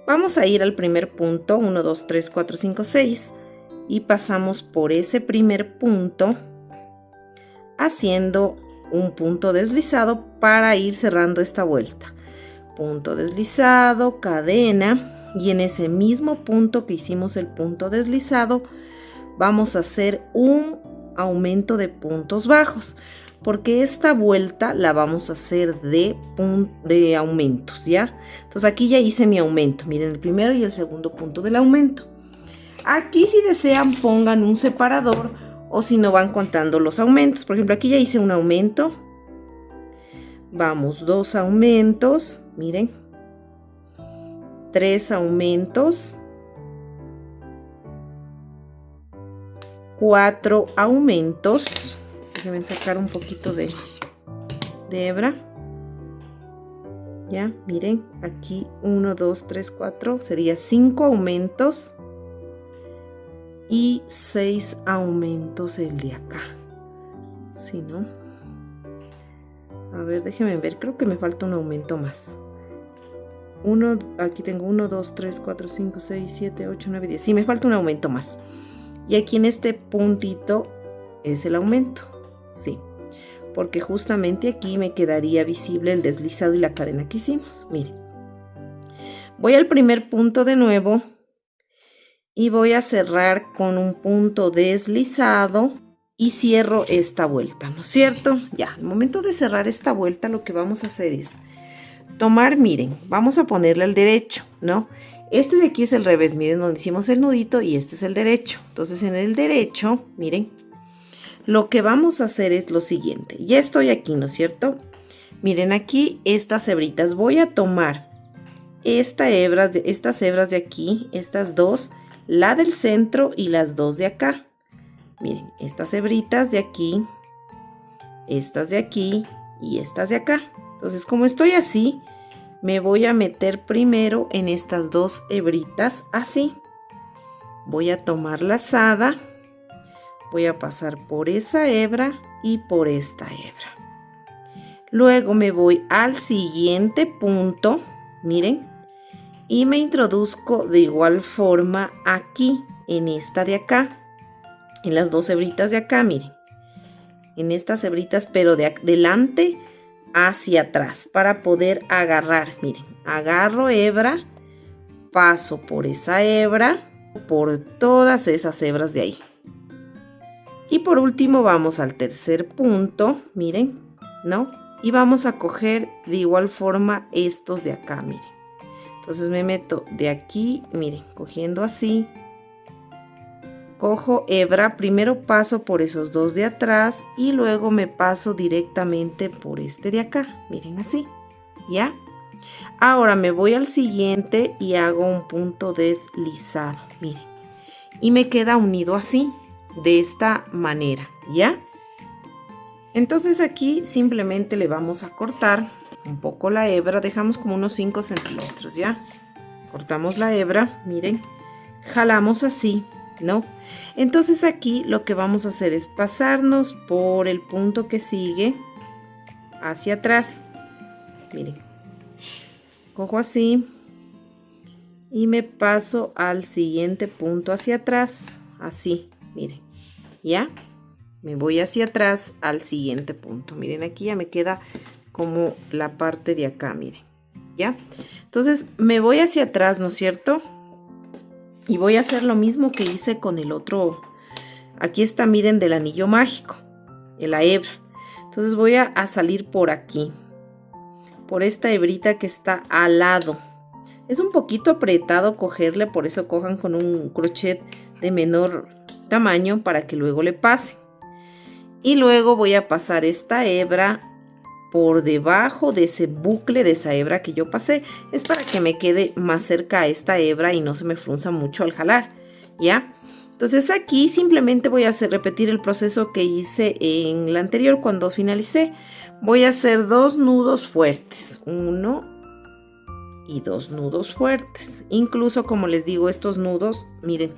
vamos a ir al primer punto, 1, 2, 3, 4, 5, 6, y pasamos por ese primer punto haciendo un punto deslizado para ir cerrando esta vuelta. Punto deslizado, cadena, y en ese mismo punto que hicimos el punto deslizado vamos a hacer un aumento de puntos bajos, porque esta vuelta la vamos a hacer de aumentos, ¿ya? Entonces aquí ya hice mi aumento, miren el primero y el segundo punto del aumento. Aquí si desean pongan un separador o si no van contando los aumentos. Por ejemplo, aquí ya hice un aumento. Vamos, 2 aumentos, miren. 3 aumentos. 4 aumentos. Déjenme sacar un poquito de hebra. Ya, miren, aquí 1, 2, 3, 4, sería 5 aumentos. Y 6 aumentos el de acá. ¿Sí, no? A ver, déjenme ver, creo que me falta un aumento más. Aquí tengo 1, 2, 3, 4, 5, 6, 7, 8, 9, 10. Sí, me falta un aumento más. Y aquí en este puntito es el aumento. Sí, porque justamente aquí me quedaría visible el deslizado y la cadena que hicimos. Miren. Voy al primer punto de nuevo. Y voy a cerrar con un punto deslizado y cierro esta vuelta, ¿no es cierto? Ya, al momento de cerrar esta vuelta lo que vamos a hacer es tomar, miren, vamos a ponerle al derecho, ¿no? Este de aquí es el revés, miren donde hicimos el nudito y este es el derecho. Entonces en el derecho, miren, lo que vamos a hacer es lo siguiente. Ya estoy aquí, ¿no es cierto? Miren aquí estas hebritas. Voy a tomar estas hebras de aquí, estas dos, la del centro y las dos de acá. Miren, estas hebritas de aquí, estas de aquí y estas de acá. Entonces, como estoy así, me voy a meter primero en estas dos hebritas, así. Voy a tomar la lazada, voy a pasar por esa hebra y por esta hebra. Luego me voy al siguiente punto, miren. Y me introduzco de igual forma aquí, en esta de acá, en las dos hebritas de acá, miren. En estas hebritas, pero de delante hacia atrás, para poder agarrar, miren. Agarro hebra, paso por esa hebra, por todas esas hebras de ahí. Y por último vamos al tercer punto, miren, ¿no? Y vamos a coger de igual forma estos de acá, miren. Entonces me meto de aquí, miren, cogiendo así, cojo hebra, primero paso por esos dos de atrás y luego me paso directamente por este de acá, miren así, ¿ya? Ahora me voy al siguiente y hago un punto deslizado, miren, y me queda unido así, de esta manera, ¿ya? Entonces aquí simplemente le vamos a cortar un poco la hebra, dejamos como unos 5 centímetros, ¿ya? Cortamos la hebra, miren, jalamos así, ¿no? Entonces aquí lo que vamos a hacer es pasarnos por el punto que sigue hacia atrás, miren, cojo así y me paso al siguiente punto hacia atrás, así, miren, ¿ya? Me voy hacia atrás al siguiente punto, miren, aquí ya me queda como la parte de acá, miren, ¿ya? Entonces me voy hacia atrás, ¿no es cierto? Y voy a hacer lo mismo que hice con el otro. Aquí está, miren, del anillo mágico, en la hebra. Entonces voy a salir por aquí, por esta hebrita que está al lado. Es un poquito apretado cogerle, por eso cojan con un crochet de menor tamaño para que luego le pase. Y luego voy a pasar esta hebra por debajo de ese bucle de esa hebra que yo pasé. Es para que me quede más cerca a esta hebra y no se me frunza mucho al jalar, ¿ya? Entonces aquí simplemente voy a repetir el proceso que hice en la anterior cuando finalicé. Voy a hacer 2 nudos fuertes, 1 y 2 nudos fuertes. Incluso, como les digo, estos nudos, miren,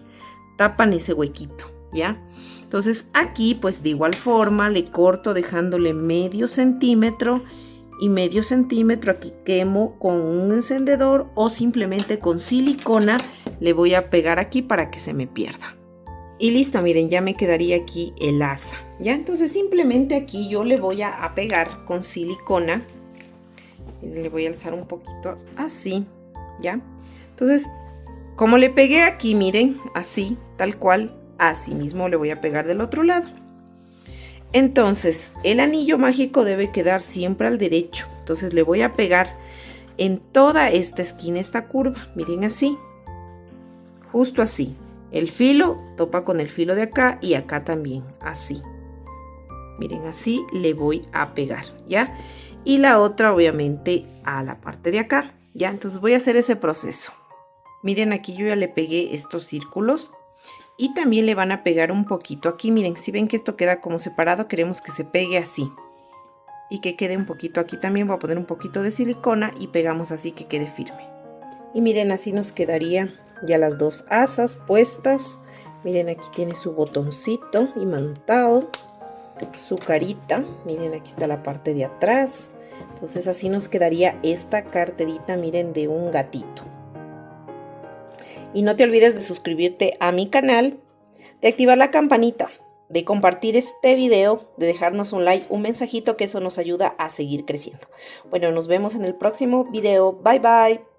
tapan ese huequito, ¿ya? Entonces aquí pues de igual forma le corto dejándole medio centímetro y medio centímetro. Aquí quemo con un encendedor o simplemente con silicona le voy a pegar aquí para que se me pierda. Y listo, miren, ya me quedaría aquí el asa, ¿ya? Entonces simplemente aquí yo le voy a pegar con silicona. Le voy a alzar un poquito así, ¿ya? Entonces, como le pegué aquí, miren, así, tal cual, así mismo le voy a pegar del otro lado. Entonces el anillo mágico debe quedar siempre al derecho, entonces le voy a pegar en toda esta esquina, esta curva, miren así, justo así. El filo topa con el filo de acá y acá también, así. Miren, así le voy a pegar, ¿ya? Y la otra obviamente a la parte de acá, ¿ya? Entonces voy a hacer ese proceso. Miren, aquí yo ya le pegué estos círculos y también le van a pegar un poquito aquí. Miren, si ven que esto queda como separado, queremos que se pegue así. Y que quede un poquito aquí también, voy a poner un poquito de silicona y pegamos así que quede firme. Y miren, así nos quedaría ya las dos asas puestas. Miren, aquí tiene su botoncito imantado, su carita. Miren, aquí está la parte de atrás. Entonces así nos quedaría esta carterita, miren, de un gatito. Y no te olvides de suscribirte a mi canal, de activar la campanita, de compartir este video, de dejarnos un like, un mensajito, que eso nos ayuda a seguir creciendo. Bueno, nos vemos en el próximo video. Bye bye.